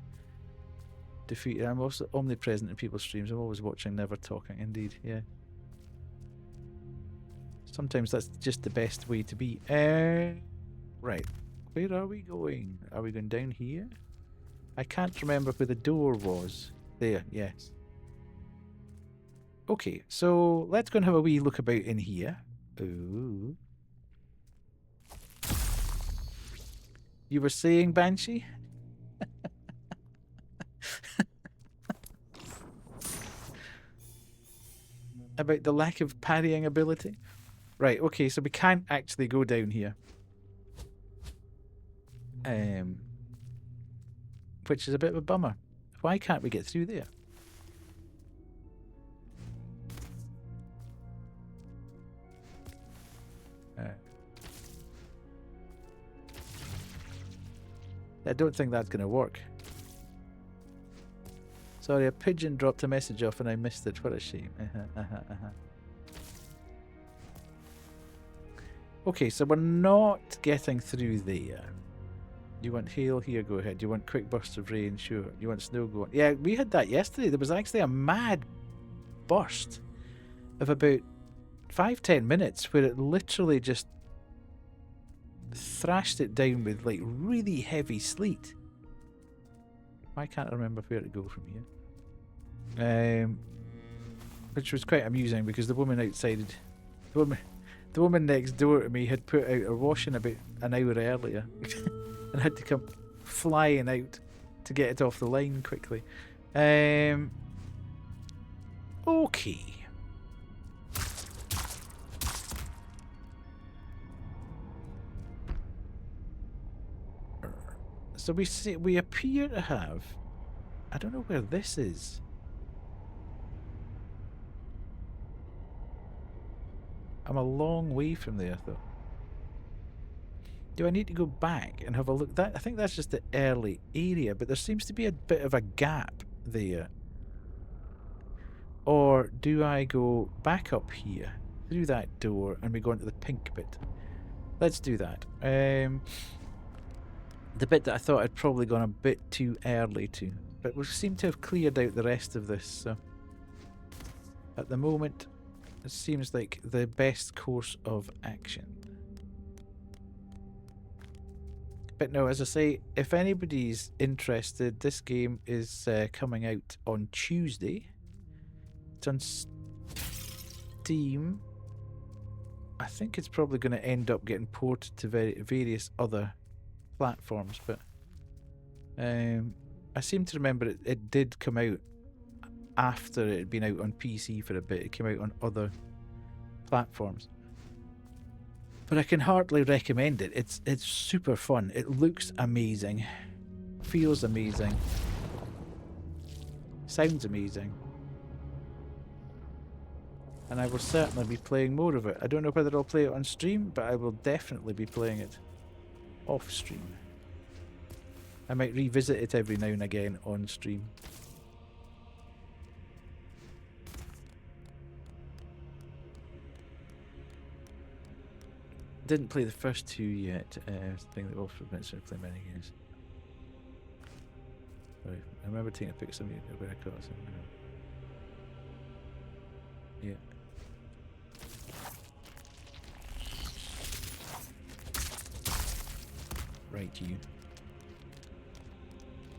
defeat. I'm also omnipresent in people's streams. I'm always watching, never talking. Indeed, yeah. Sometimes that's just the best way to be. Right. Where are we going? Are we going down here? I can't remember where the door was. There, yes. Okay, so let's go and have a wee look about in here. Ooh. You were saying, Banshee? About the lack of parrying ability? Right, okay, so we can't actually go down here. Which is a bit of a bummer. Why can't we get through there? I don't think that's going to work. Sorry, a pigeon dropped a message off and I missed it. What a shame. Okay, so we're not getting through there. You want hail? Here, go ahead. You want quick bursts of rain? Sure. You want snow? Go on. Yeah, we had that yesterday. There was actually a mad burst of about 5-10 minutes where it literally just thrashed it down with like really heavy sleet. I can't remember where to go from here. Which was quite amusing because the woman outside, the woman next door to me had put out her washing about an hour earlier and had to come flying out to get it off the line quickly. Okay. So we appear to have... I don't know where this is. I'm a long way from there, though. Do I need to go back and have a look? I think that's just the early area, but there seems to be a bit of a gap there. Or do I go back up here, through that door, and we go into the pink bit? Let's do that. the bit that I thought I'd probably gone a bit too early to. But we seem to have cleared out the rest of this, so at the moment it seems like the best course of action. But no, as I say, if anybody's interested, this game is coming out on Tuesday. It's on Steam. I think it's probably going to end up getting ported to various other platforms, but I seem to remember it did come out after it had been out on PC for a bit. It came out on other platforms. But I can hardly recommend it. It's super fun. It looks amazing. Feels amazing. Sounds amazing. And I will certainly be playing more of it. I don't know whether I'll play it on stream, but I will definitely be playing it off stream. I might revisit it every now and again on stream. Didn't play the first two yet. I think they also mentioned play many games. Sorry, I remember taking a picture of me where I caught it. Yeah. Right, you.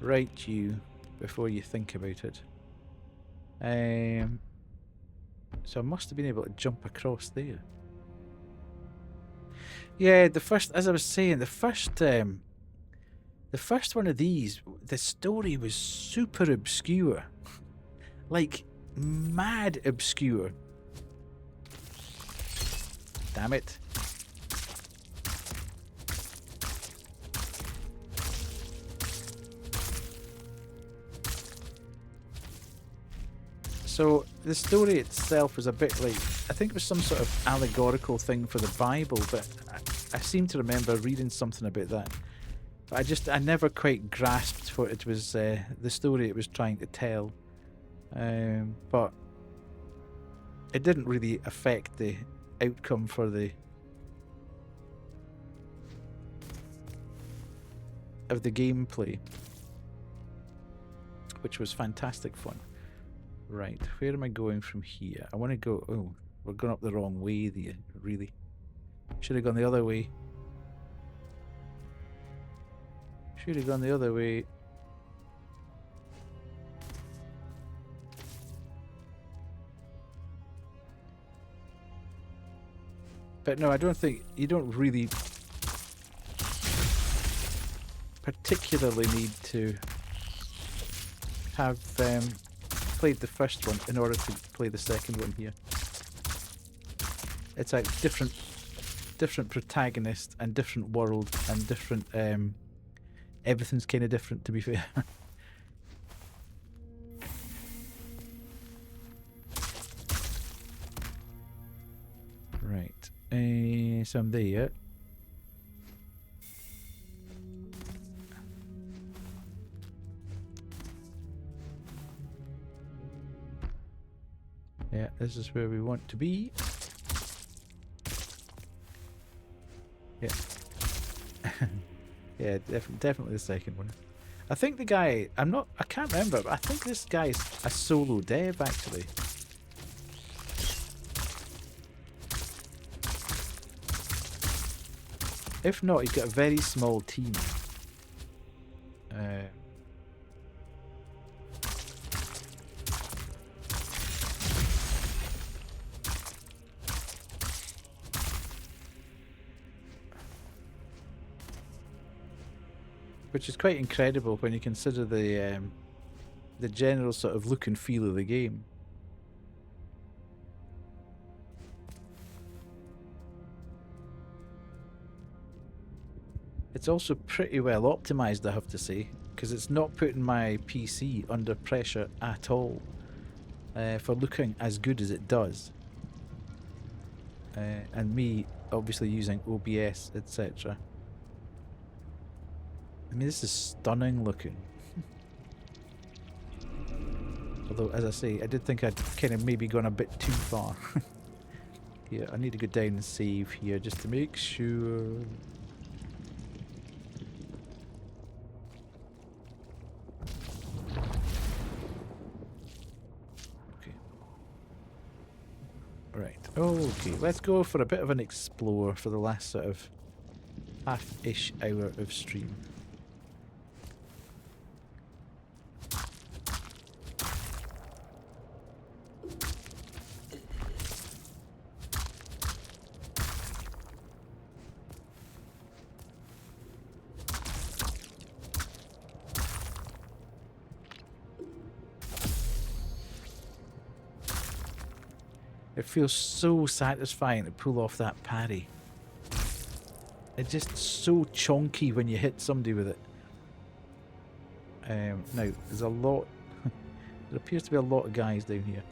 Right, you. Before you think about it. So I must have been able to jump across there. Yeah, the first, as I was saying, the first one of these, the story was super obscure, like mad obscure. Damn it! So the story itself was a bit like, I think it was some sort of allegorical thing for the Bible, but I seem to remember reading something about that. But I never quite grasped what it was, the story it was trying to tell. But it didn't really affect the outcome for the gameplay, which was fantastic fun. Right, where am I going from here? I want to go... Oh, we're going up the wrong way there, really. Should have gone the other way. Should have gone the other way. But no, I don't think... You don't really particularly need to have played the first one in order to play the second one here. It's like different protagonist and different world and different everything's kind of different, to be fair. Right, so I'm there. Yeah, this is where we want to be. Yeah. Yeah, definitely the second one. I think the guy, I can't remember, but I think this guy's a solo dev, actually. If not, he's got a very small team. Which is quite incredible when you consider the general sort of look and feel of the game. It's also pretty well optimized, I have to say, because it's not putting my PC under pressure at all for looking as good as it does. And me obviously using OBS, etc. I mean, this is stunning looking. Although, as I say, I did think I'd kind of maybe gone a bit too far. Yeah, I need to go down and save here just to make sure. Right. Okay, let's go for a bit of an explore for the last sort of half-ish hour of stream. It feels so satisfying to pull off that parry. It's just so chonky when you hit somebody with it. Now, there's a lot... there appears to be a lot of guys down here.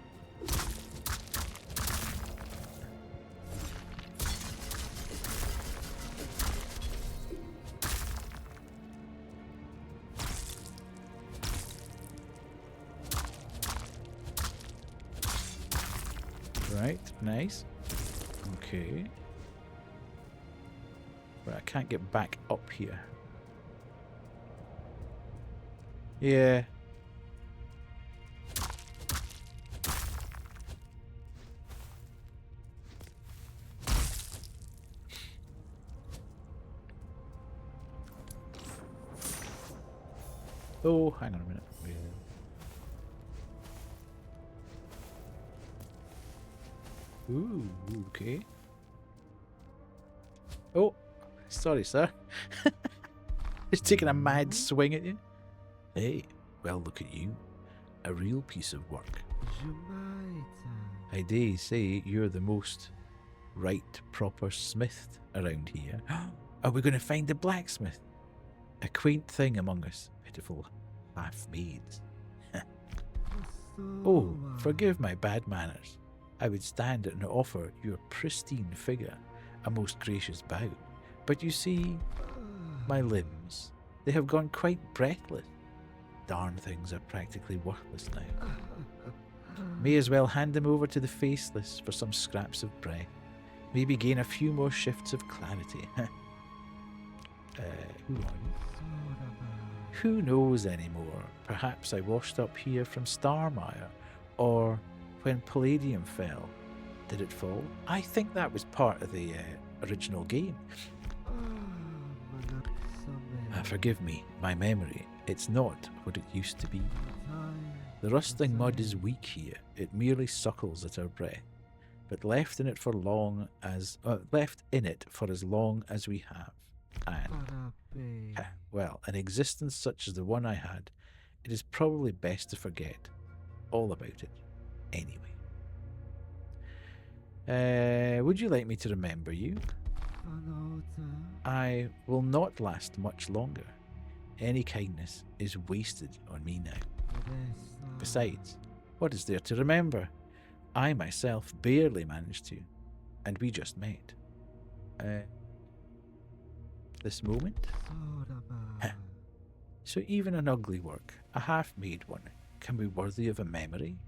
Right, nice. Okay. Right, I can't get back up here. Yeah. Oh, hang on a minute. Ooh, okay. Oh, sorry, sir. He's taking a mad swing at you. Hey, well, look at you. A real piece of work. I dare say you're the most right proper smith around here. Are we going to find the blacksmith? A quaint thing among us, pitiful half-maids. Oh, forgive my bad manners. I would stand and offer your pristine figure a most gracious bow. But you see, my limbs, they have gone quite breathless. Darn things are practically worthless now. May as well hand them over to the faceless for some scraps of breath. Maybe gain a few more shifts of clarity. Who are you? Who knows anymore? Perhaps I washed up here from Starmire, or when Palladium fell. Did it fall? I think that was part of the original game. Forgive me, my memory. It's not what it used to be. The rustling mud is weak here. It merely suckles at our breath. But left in it for as long as we have. And well, an existence such as the one I had, it is probably best to forget all about it anyway. Would you like me to remember you? I will not last much longer. Any kindness is wasted on me now. Besides, what is there to remember? I myself barely managed to, and we just met. This moment? So even an ugly work, a half-made one, can be worthy of a memory,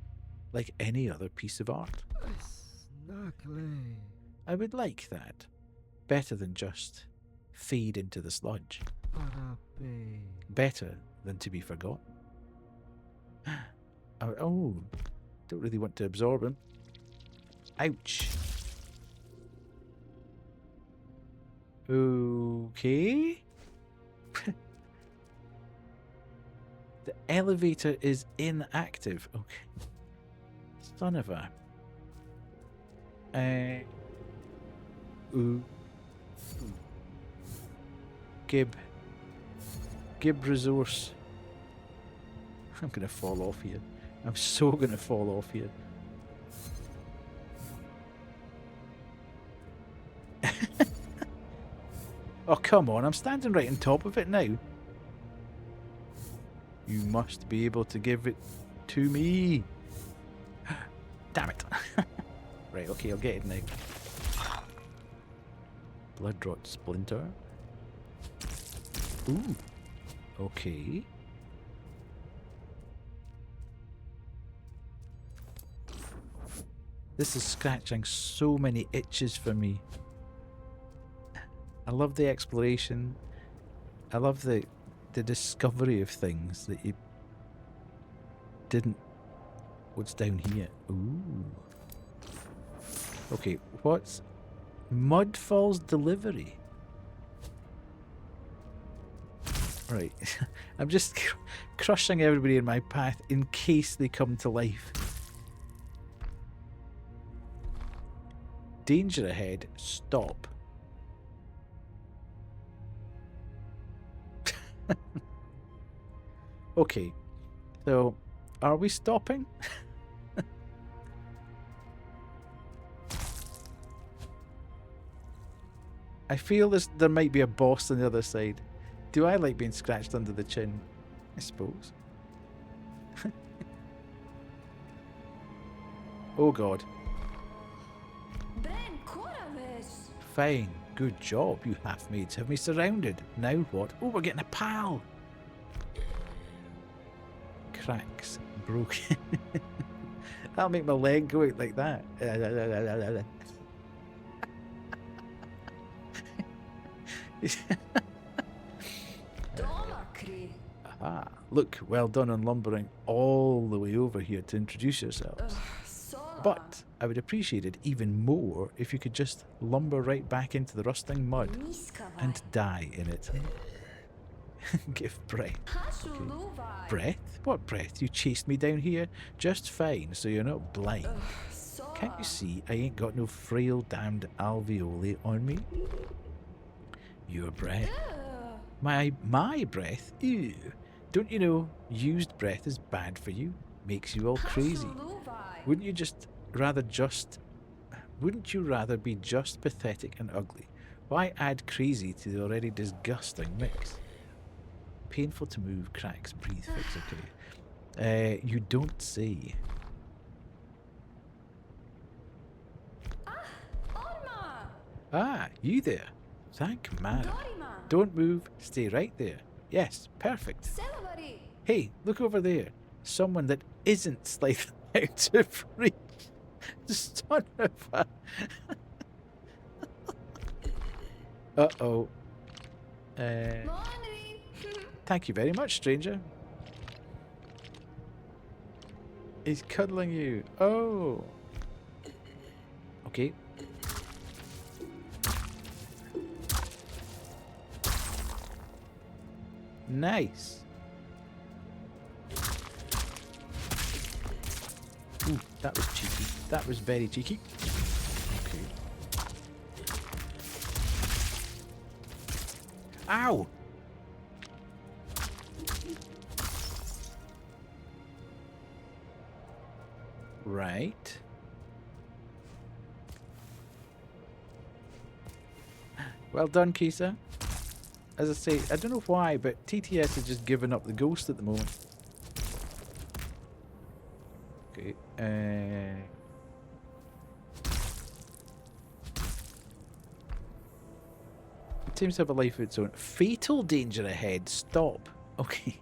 like any other piece of art. I would like that. Better than just fade into the sludge. Better than to be forgotten. Oh, don't really want to absorb him. Ouch. Okay. The elevator is inactive. Okay. Son of a... Ooh. Gib resource. I'm gonna fall off here. I'm so gonna fall off here. Oh, come on. I'm standing right on top of it now. You must be able to give it to me. Damn it. Right, okay, I'll get it now. Bloodrot splinter. Ooh. Okay. This is scratching so many itches for me. I love the exploration. I love the discovery of things that you didn't... What's down here? Ooh. Okay, what's Mudfall's delivery? Right. I'm just crushing everybody in my path in case they come to life. Danger ahead. Stop. Okay. So, are we stopping? I feel there might be a boss on the other side. Do I like being scratched under the chin? I suppose. Oh god. Fine. Good job, you half-mates have me surrounded. Now what? Oh, we're getting a pal! Cracks. Broken. That'll make my leg go out like that. Aha. Look, well done on lumbering all the way over here to introduce yourselves. But I would appreciate it even more if you could just lumber right back into the rusting mud and die in it. Give breath. Okay. Breath? What breath? You chased me down here just fine, so you're not blind. Can't you see I ain't got no frail damned alveoli on me? Your breath. My breath? Ew. Don't you know used breath is bad for you? Makes you all crazy. Wouldn't you rather be just pathetic and ugly? Why add crazy to the already disgusting mix? Painful to move, cracks, breathe, fix, okay. You don't say. Ah, you there. Thank man. Don't move, stay right there. Yes, perfect. Hey, look over there. Someone that isn't slithering out of reach. Son of a... Uh-oh. Thank you very much, stranger. He's cuddling you. Oh. Okay. Nice. Ooh, that was cheeky. That was very cheeky. Okay. Ow! Right. Well done, Kisa. As I say, I don't know why, but TTS has just given up the ghost at the moment. Okay. It seems to have a life of its own. Fatal danger ahead. Stop. Okay.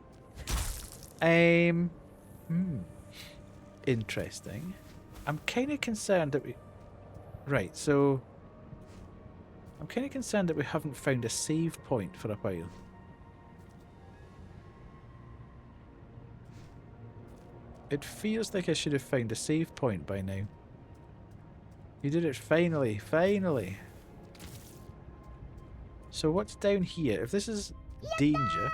Interesting. I'm kind of concerned that we... Right, so... I'm kind of concerned that we haven't found a save point for a while. It feels like I should have found a save point by now. You did it finally, finally. So what's down here? If this is danger...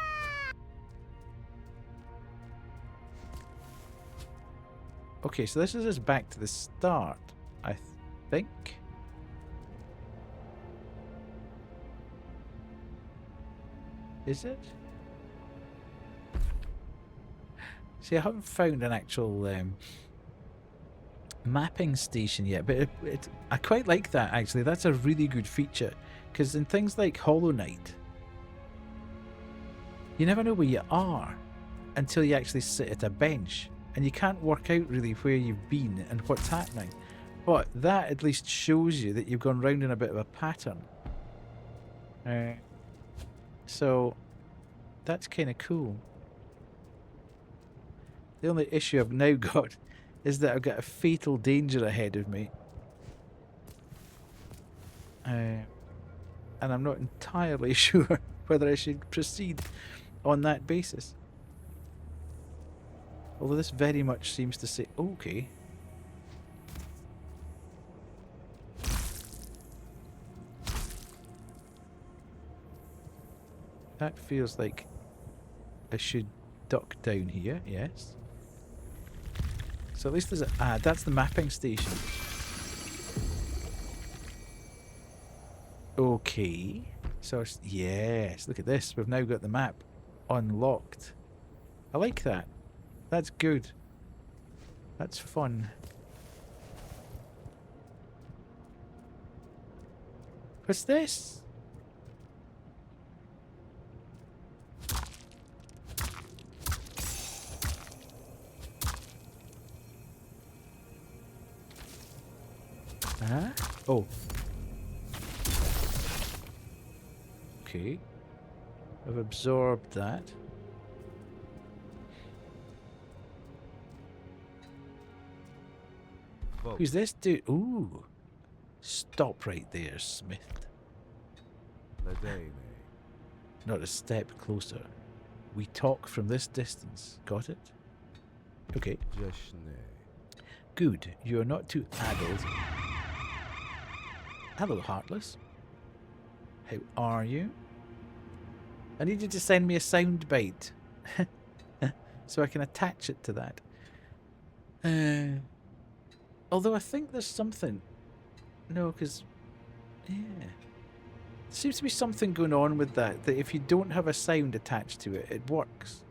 Okay, so this is us back to the start, I think. Is it? See, I haven't found an actual mapping station yet, but I quite like that, actually. That's a really good feature, because in things like Hollow Knight, you never know where you are until you actually sit at a bench, and you can't work out really where you've been and what's happening. But that at least shows you that you've gone round in a bit of a pattern. So that's kind of cool. The only issue I've now got is that I've got a fatal danger ahead of me. And I'm not entirely sure whether I should proceed on that basis. Although this very much seems to say, okay. That feels like I should duck down here, yes. So at least there's a... Ah, that's the mapping station. Okay. So, yes, look at this. We've now got the map unlocked. I like that. That's good. That's fun. What's this? Huh? Oh. Okay. I've absorbed that. Who's this dude? Ooh. Stop right there, Smith. Not a step closer. We talk from this distance. Got it? Okay. Good. You're not too addled. Hello, Heartless. How are you? I need you to send me a sound bite. So I can attach it to that. Although I think there's something. No, because... Yeah. There seems to be something going on with that. That if you don't have a sound attached to it, it works.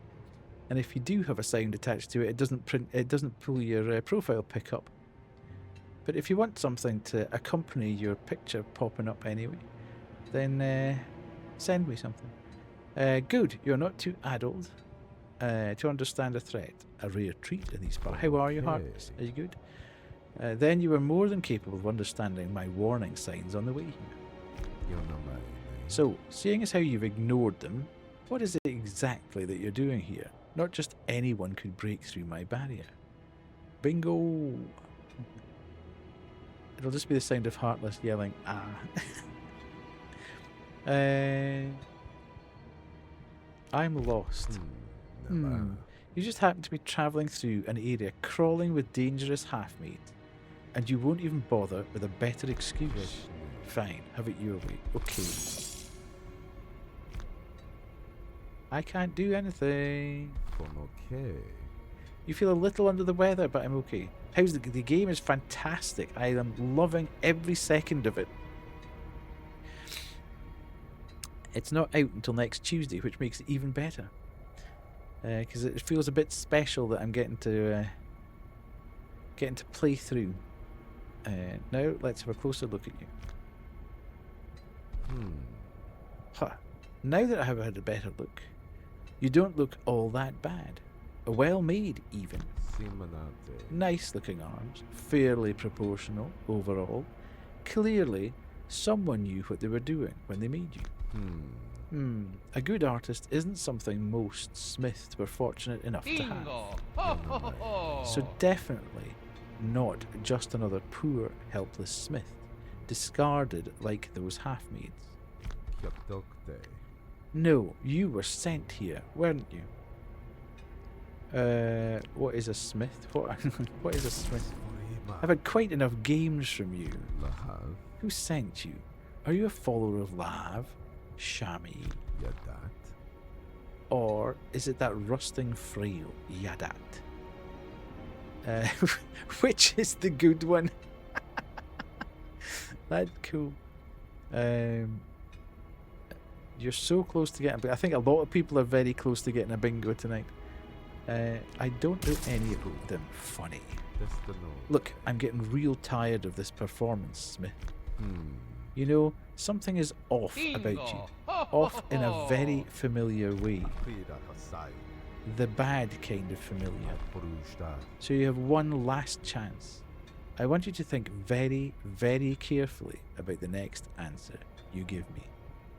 And if you do have a sound attached to it, it doesn't print. It doesn't pull your profile pick up. But if you want something to accompany your picture popping up anyway, then send me something. Good. You're not too addled to understand a threat. A rare treat in these parts. How are you, Heartless? Are you good? Then you were more than capable of understanding my warning signs on the way here. So, seeing as how you've ignored them, what is it exactly that you're doing here? Not just anyone could break through my barrier. Bingo! It'll just be the sound of Heartless yelling, ah. I'm lost. You just happen to be travelling through an area crawling with dangerous half-mates, and you won't even bother with a better excuse. Fine, have it your way. Okay. I can't do anything. You feel a little under the weather, but I'm okay. How's the game is fantastic. I am loving every second of it. It's not out until next Tuesday, which makes it even better. Because it feels a bit special that I'm getting to play through. Now let's have a closer look at you. Huh. Now that I have had a better look, you don't look all that bad. Well made, even. Nice looking arms, fairly proportional overall. Clearly, someone knew what they were doing when they made you. A good artist isn't something most Smiths were fortunate enough to have. So definitely not just another poor, helpless Smith, discarded like those half-maids. No, you were sent here, weren't you? What is a Smith? What is a Smith? I've had quite enough games from you. Who sent you? Are you a follower of Lav? Shami? Or is it that rusting frail Yadat? Which is the good one? That's cool. You're so close to getting... I think a lot of people are very close to getting a bingo tonight. I don't know any of them funny. Look, I'm getting real tired of this performance, Smith. You know, something is off about you. Off in a very familiar way. The bad kind of familiar. So you have one last chance. I want you to think very, very carefully about the next answer you give me.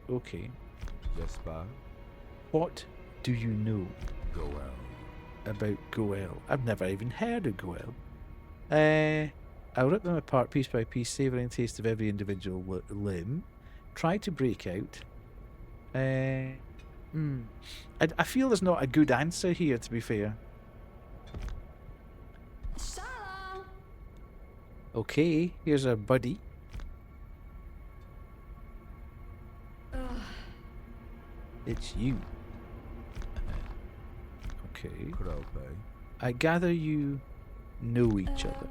Okay. What do you know about Goel? I've never even heard of Goel. I'll rip them apart piece by piece, savouring the taste of every individual limb. Try to break out. I feel there's not a good answer here, to be fair. Shalom. Okay, here's our buddy. It's you. Okay. I gather you know each other.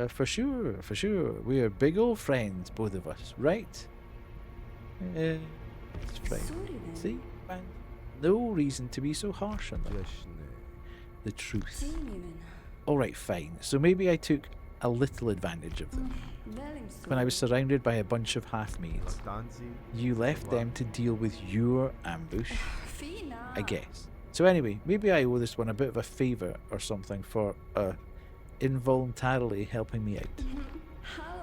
For sure, for sure. We are big old friends, both of us, right? It's right. See, man, no reason to be so harsh on them. The truth. Alright, fine. So maybe I took a little advantage of them. When I was surrounded by a bunch of half-maids, you left them to deal with your ambush, I guess. So anyway, maybe I owe this one a bit of a favour or something for involuntarily helping me out.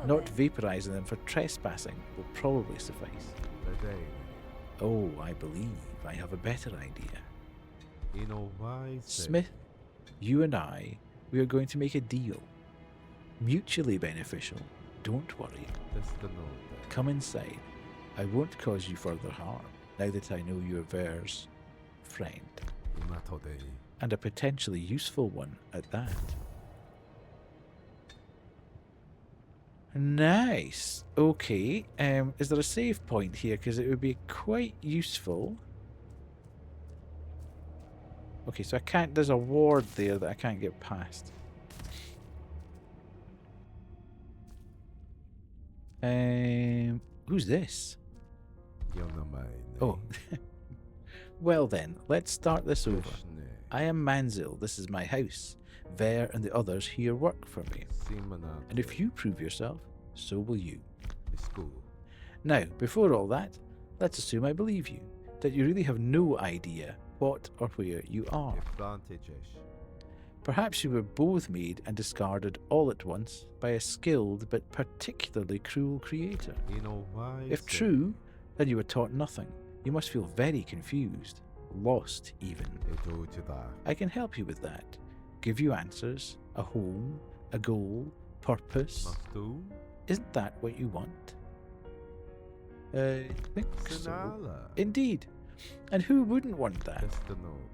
Not vaporising them for trespassing will probably suffice. Oh, I believe I have a better idea. Smith, you and I, we are going to make a deal. Mutually beneficial. Don't worry. Come inside. I won't cause you further harm, now that I know you're Ver's friend. And a potentially useful one at that. Nice. Okay. Is there a save point here? Because it would be quite useful. Okay, so I can't... There's a ward there that I can't get past. Who's this? Oh. Well then, let's start this over. I am Manzil. This is my house. Ver and the others here work for me. And if you prove yourself, so will you. Now, before all that, let's assume I believe you, that you really have no idea what or where you are. Perhaps you were both made and discarded all at once by a skilled but particularly cruel creator. If true, then you were taught nothing. You must feel very confused, lost even. I can help you with that. Give you answers, a home, a goal, purpose. Isn't that what you want? I think so. Indeed. And who wouldn't want that?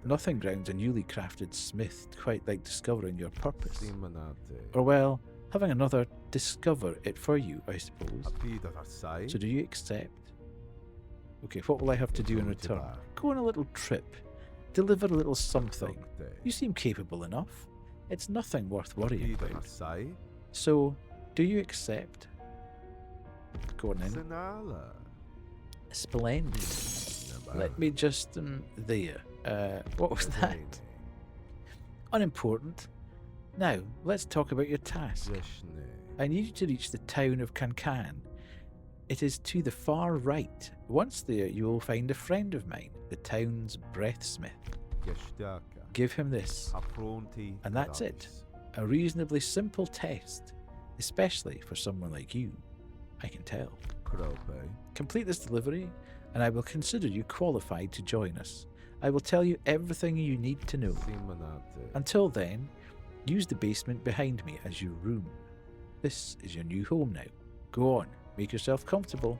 Nothing grounds a newly crafted smith quite like discovering your purpose. Or well, having another discover it for you, I suppose. So do you accept? Okay, what will I have to do in return? Go on a little trip. Deliver a little something. You seem capable enough. It's nothing worth worrying about. So, do you accept? Go on in. Splendid. Let me just... there. What was that? Unimportant. Now, let's talk about your task. I need you to reach the town of Kankan. It is to the far right. Once there, you will find a friend of mine, the town's breathsmith. Give him this. And that's it. A reasonably simple test. Especially for someone like you. I can tell. Complete this delivery, and I will consider you qualified to join us. I will tell you everything you need to know. Until then, use the basement behind me as your room. This is your new home now. Go on, make yourself comfortable.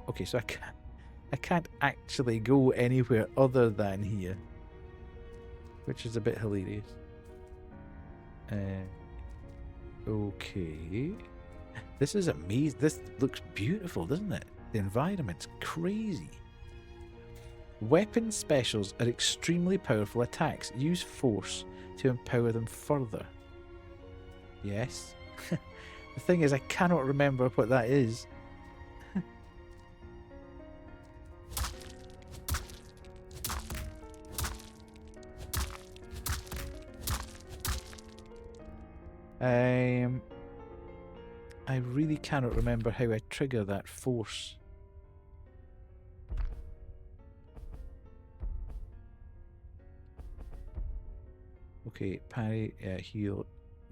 Okay, so I can't actually go anywhere other than here, which is a bit hilarious. Okay. This is amazing. This looks beautiful, doesn't it? The environment's crazy. Weapon specials are extremely powerful attacks. Use force to empower them further. Yes. The thing is, I cannot remember what that is. I really cannot remember how I trigger that force. Okay, parry, heal,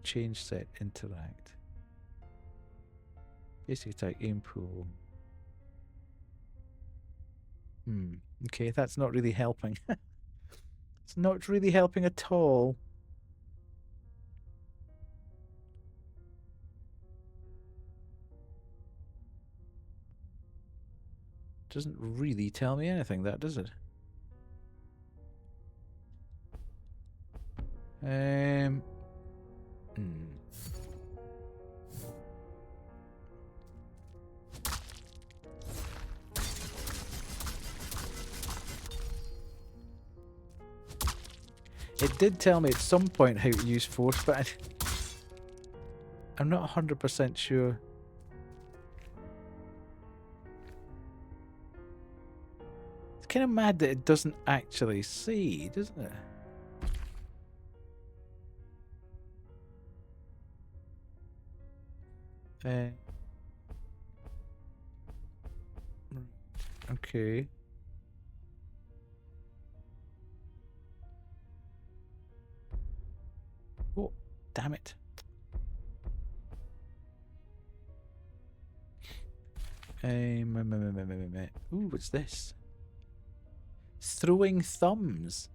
change set, interact. Basic attack, aim pool. Okay, that's not really helping. It's not really helping at all. Doesn't really tell me anything, that, does it? It did tell me at some point how to use force, but I'm not 100% sure. It's kind of mad that it doesn't actually say, doesn't it? Okay. Oh, damn it. Ooh, what's this? Throwing thumbs.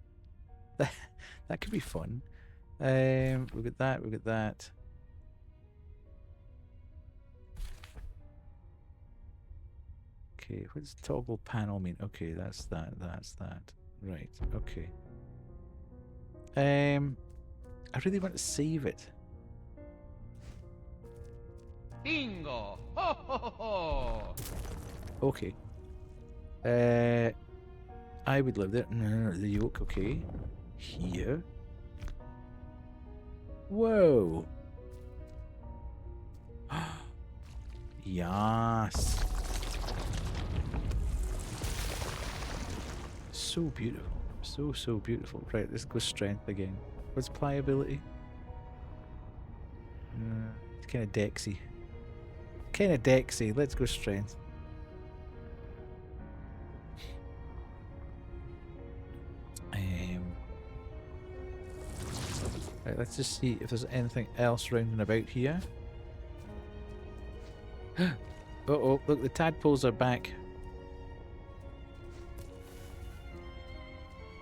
That could be fun. Look at that, look at that. Okay, what does toggle panel mean? Okay, that's that, that's that. Right, okay. I really want to save it. Bingo! Ho ho ho ho! Okay. I would live there. No, the yoke, okay. Here. Whoa. Yes. So beautiful. So beautiful. Right, let's go strength again. What's pliability? It's kind of dexy. Kind of dexy. Let's go strength. Right, let's just see if there's anything else rounding about here. Uh-oh, look, the tadpoles are back.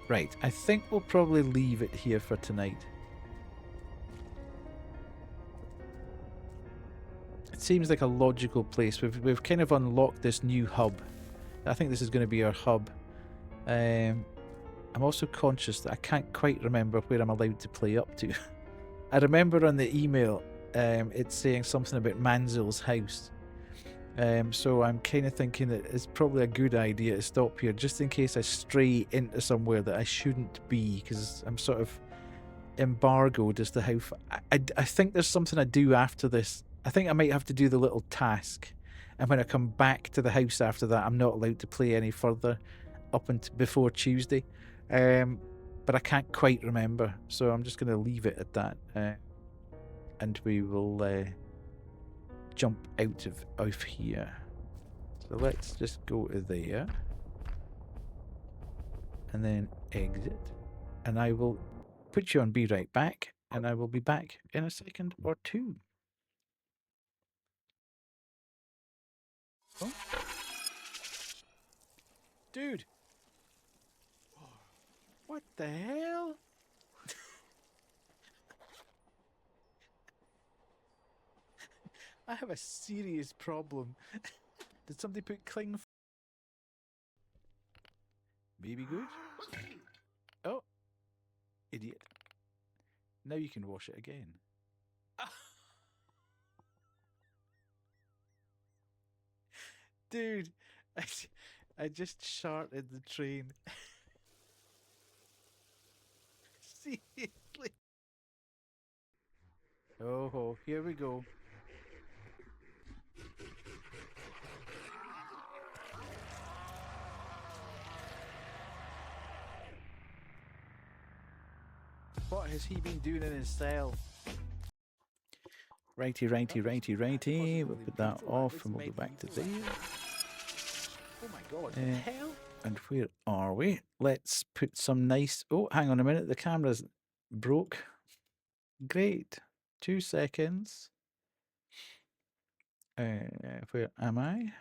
Right, I think we'll probably leave it here for tonight. It seems like a logical place. We've kind of unlocked this new hub. I think this is going to be our hub. I'm also conscious that I can't quite remember where I'm allowed to play up to. I remember on the email it's saying something about Manzil's house. So I'm kind of thinking that it's probably a good idea to stop here just in case I stray into somewhere that I shouldn't be, because I'm sort of embargoed as to how... I think there's something I do after this. I think I might have to do the little task, and when I come back to the house after that, I'm not allowed to play any further up until before Tuesday. But I can't quite remember, so I'm just going to leave it at that, and we will jump out of here. So let's just go to there and then exit, and I will put you on Be Right Back, and I will be back in a second or two. Oh. Dude, what the hell? I have a serious problem. Did somebody put cling? Maybe good? Oh, idiot. Now you can wash it again. Dude, I just sharted the train. Seriously. Oh, here we go. What has he been doing in his cell? Righty. We'll put that off and we'll go back to there. Oh my god, what the hell? And where are we? Let's put some nice... Oh, hang on a minute. The camera's broke. Great. 2 seconds. Where am I?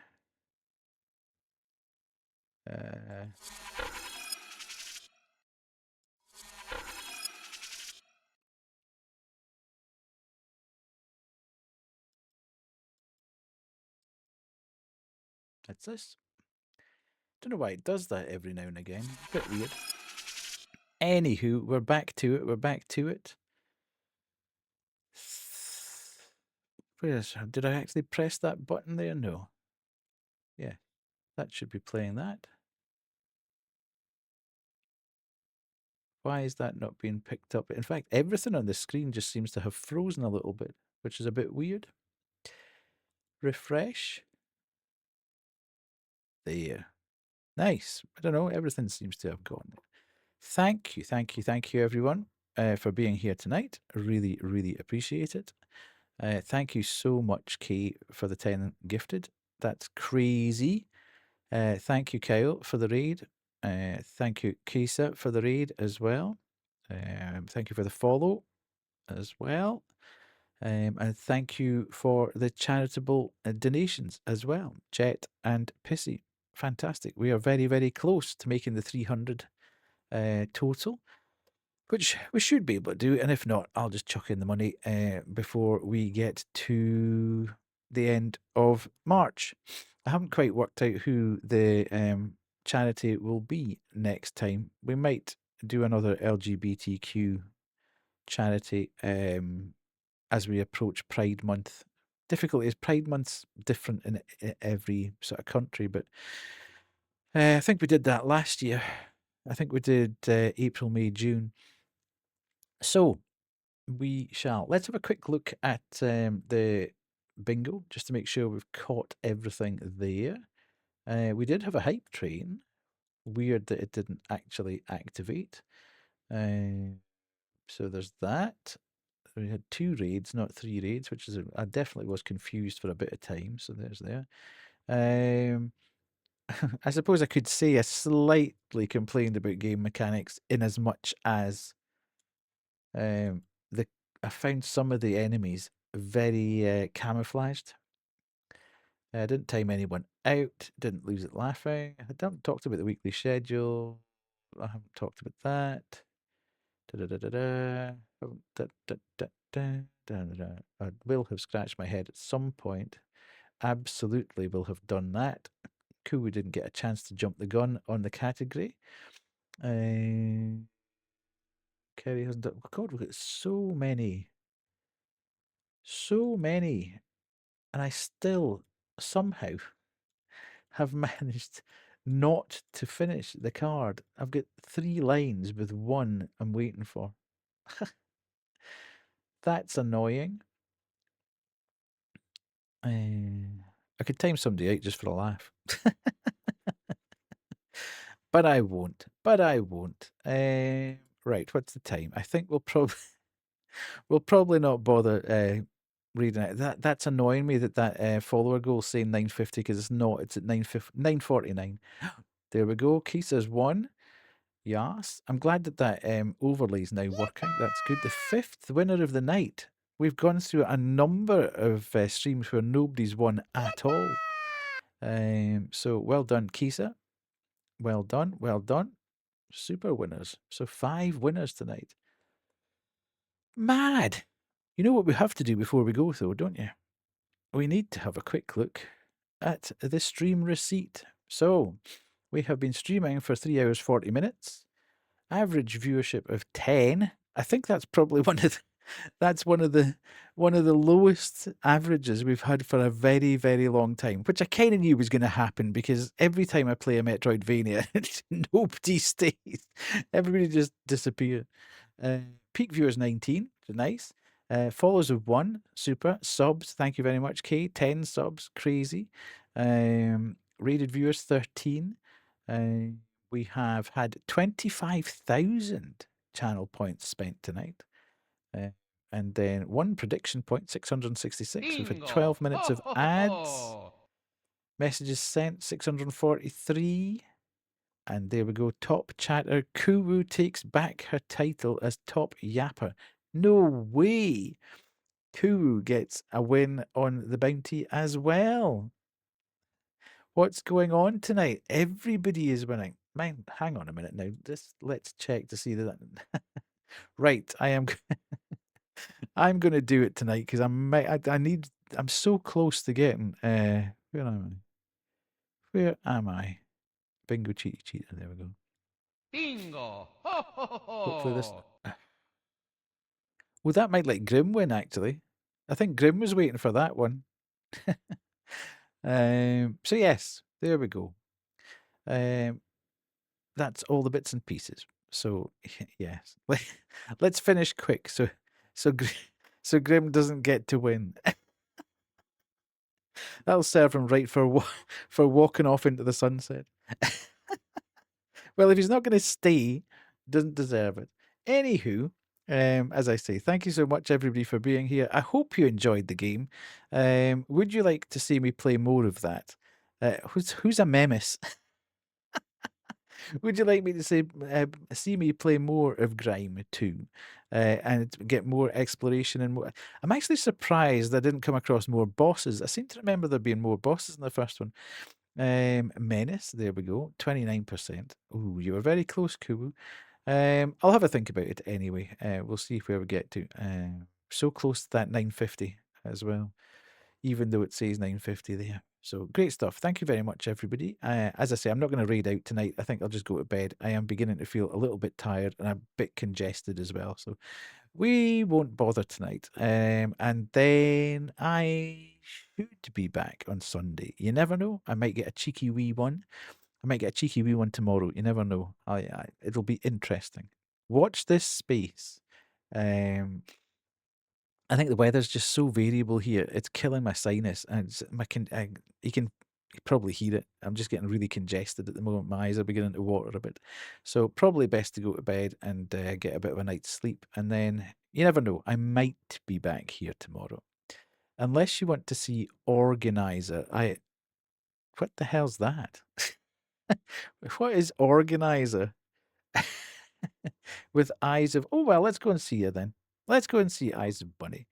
That's this. Don't know why it does that every now and again. A bit weird. Anywho, we're back to it. Did I actually press that button there? No. Yeah, that should be playing that. Why is that not being picked up? In fact, everything on the screen just seems to have frozen a little bit, which is a bit weird. Refresh. There. Nice. I don't know. Everything seems to have gone. Thank you, everyone, for being here tonight. I really, really appreciate it. Thank you so much, Kay, for the 10 gifted. That's crazy. Thank you, Kyle, for the raid. Thank you, Kisa, for the raid as well. Thank you for the follow as well. And thank you for the charitable donations as well, Chet and Pissy. Fantastic. We are very, very close to making the 300 total, which we should be able to do. And if not, I'll just chuck in the money before we get to the end of March. I haven't quite worked out who the charity will be next time. We might do another LGBTQ charity as we approach Pride Month. Difficulty is Pride Month's different in every sort of country, but I think we did that last year. I think we did April, May, June. So we shall. Let's have a quick look at the bingo just to make sure we've caught everything there. We did have a hype train. Weird that it didn't actually activate. So there's that. We had 2 raids, not 3 raids, which is I definitely was confused for a bit of time. So there's there. I suppose I could say I slightly complained about game mechanics in as much as I found some of the enemies very camouflaged. I didn't time anyone out, didn't lose it laughing. I haven't talked about the weekly schedule. I haven't talked about that. I will have scratched my head at some point. Absolutely will have done that. Cool, we didn't get a chance to jump the gun on the category. Kerry hasn't done. Oh God, we've got so many. And I still somehow have managed not to finish the card. I've got 3 lines with 1 I'm waiting for. That's annoying. I could time somebody out just for a laugh. But I won't. Right, what's the time? I think we'll probably not bother reading it. That's annoying me that follower goal is saying 950 because it's not. It's at 949. There we go. Kisa's won. Yes. I'm glad that overlay is now working. That's good. The 5th winner of the night. We've gone through a number of streams where nobody's won at all. So well done, Kisa. Well done. Super winners. So 5 winners tonight. Mad. You know what we have to do before we go, though, don't you? We need to have a quick look at the stream receipt. So we have been streaming for 3 hours 40 minutes. Average viewership of 10. I think that's probably one of the lowest averages we've had for a very, very long time, which I kind of knew was going to happen because every time I play a Metroidvania, nobody stays. Everybody just disappears. Peak viewers 19, nice. Follows of 1, super. Subs, thank you very much, Kay. 10 subs, crazy. Rated viewers 13. We have had 25,000 channel points spent tonight. And then 1 prediction point, 666. We've had 12 minutes of ads. Messages sent, 643. And there we go. Top chatter. Kuwu takes back her title as top yapper. No way. Kuwu gets a win on the bounty as well. What's going on tonight? Everybody is winning. Man, hang on a minute now. Just let's check to see that. Right, I'm going to do it tonight because I'm so close to getting. Where am I? Bingo cheaty cheater. There we go. Bingo! Ho, ho, ho, ho. Hopefully this. Well, that might let Grim win actually. I think Grim was waiting for that one. So yes, there we go. That's all the bits and pieces. So yes, let's finish quick. So Grim doesn't get to win. That'll serve him right for walking off into the sunset. Well, if he's not going to stay, doesn't deserve it. Anywho, as I say, thank you so much, everybody, for being here. I hope you enjoyed the game. Would you like to see me play more of that? Who's a memis? Would you like me to see me play more of Grime 2 and get more exploration and more? I'm actually surprised I didn't come across more bosses. I seem to remember there being more bosses in the first one. Menace, there we go, 29%. Ooh, you were very close, Kubu. I'll have a think about it anyway. We'll see where we get to. So close to that 950 as well, even though it says 950 there. So great stuff. Thank you very much, everybody. As I say, I'm not going to raid out tonight. I think I'll just go to bed. I am beginning to feel a little bit tired and a bit congested as well. So we won't bother tonight. And then I should be back on Sunday. You never know. I might get a cheeky wee one. I might get a cheeky wee one tomorrow. You never know. It'll be interesting. Watch this space. I think the weather's just so variable here. It's killing my sinus, and you can probably hear it. I'm just getting really congested at the moment. My eyes are beginning to water a bit, so probably best to go to bed and get a bit of a night's sleep. And then you never know. I might be back here tomorrow, unless you want to see Organizer. What the hell's that? What is Organizer? With eyes of, oh well, let's go and see her then. Let's go and see Eyes of Bunny.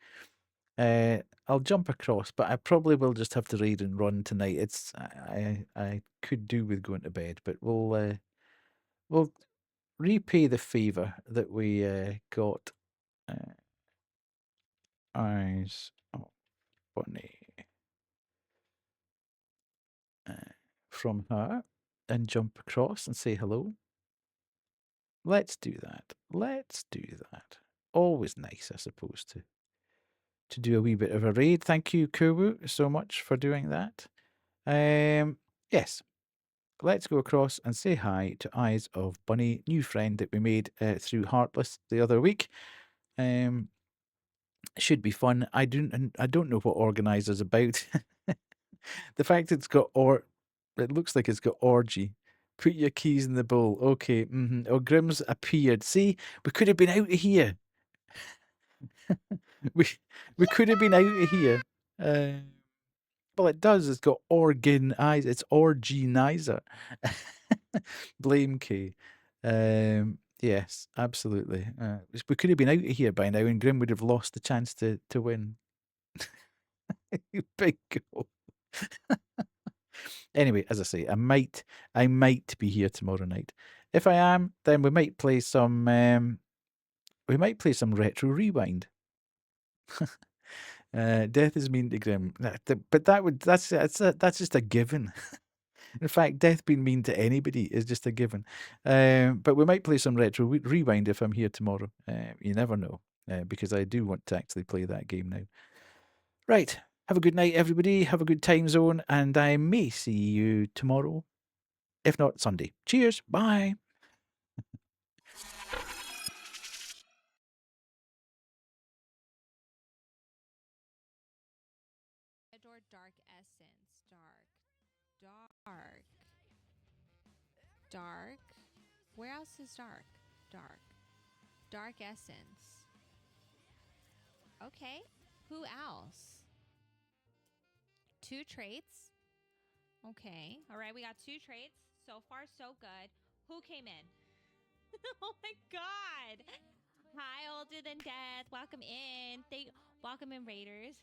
I'll jump across, but I probably will just have to raid and run tonight. I could do with going to bed, but we'll repay the favor that we got. Eyes of Bunny from her and jump across and say hello. Let's do that. Let's do that. Always nice, I suppose, to do a wee bit of a raid. Thank you, Kuwu, so much for doing that. Yes, let's go across and say hi to Eyes of Bunny, new friend that we made through Heartless the other week. Should be fun. I don't know what Organizer's about. The fact it's got it looks like it's got orgy. Put your keys in the bowl. Okay. Oh, Grimm's appeared. See, we could have been out of here. we could have been out of here. Well, it does. It's got organ eyes. It's orginizer. Blame K. Yes, absolutely. We could have been out of here by now, and Grim would have lost the chance to win. Big go. Anyway, as I say, I might be here tomorrow night. If I am, then we might play some retro rewind. Death is mean to Grim, but that's just a given. In fact, death being mean to anybody is just a given. But we might play some retro rewind if I'm here tomorrow. You never know, because I do want to actually play that game now. Right. Have a good night, everybody. Have a good time zone, and I may see you tomorrow, if not Sunday. Cheers. Bye. Adore dark essence. Dark. Where else is dark? Dark essence. Okay. Who else? 2 traits. Okay. All right. We got 2 traits. So far, so good. Who came in? Oh my God. Hi, Older Than Death. Welcome in. Welcome in, Raiders.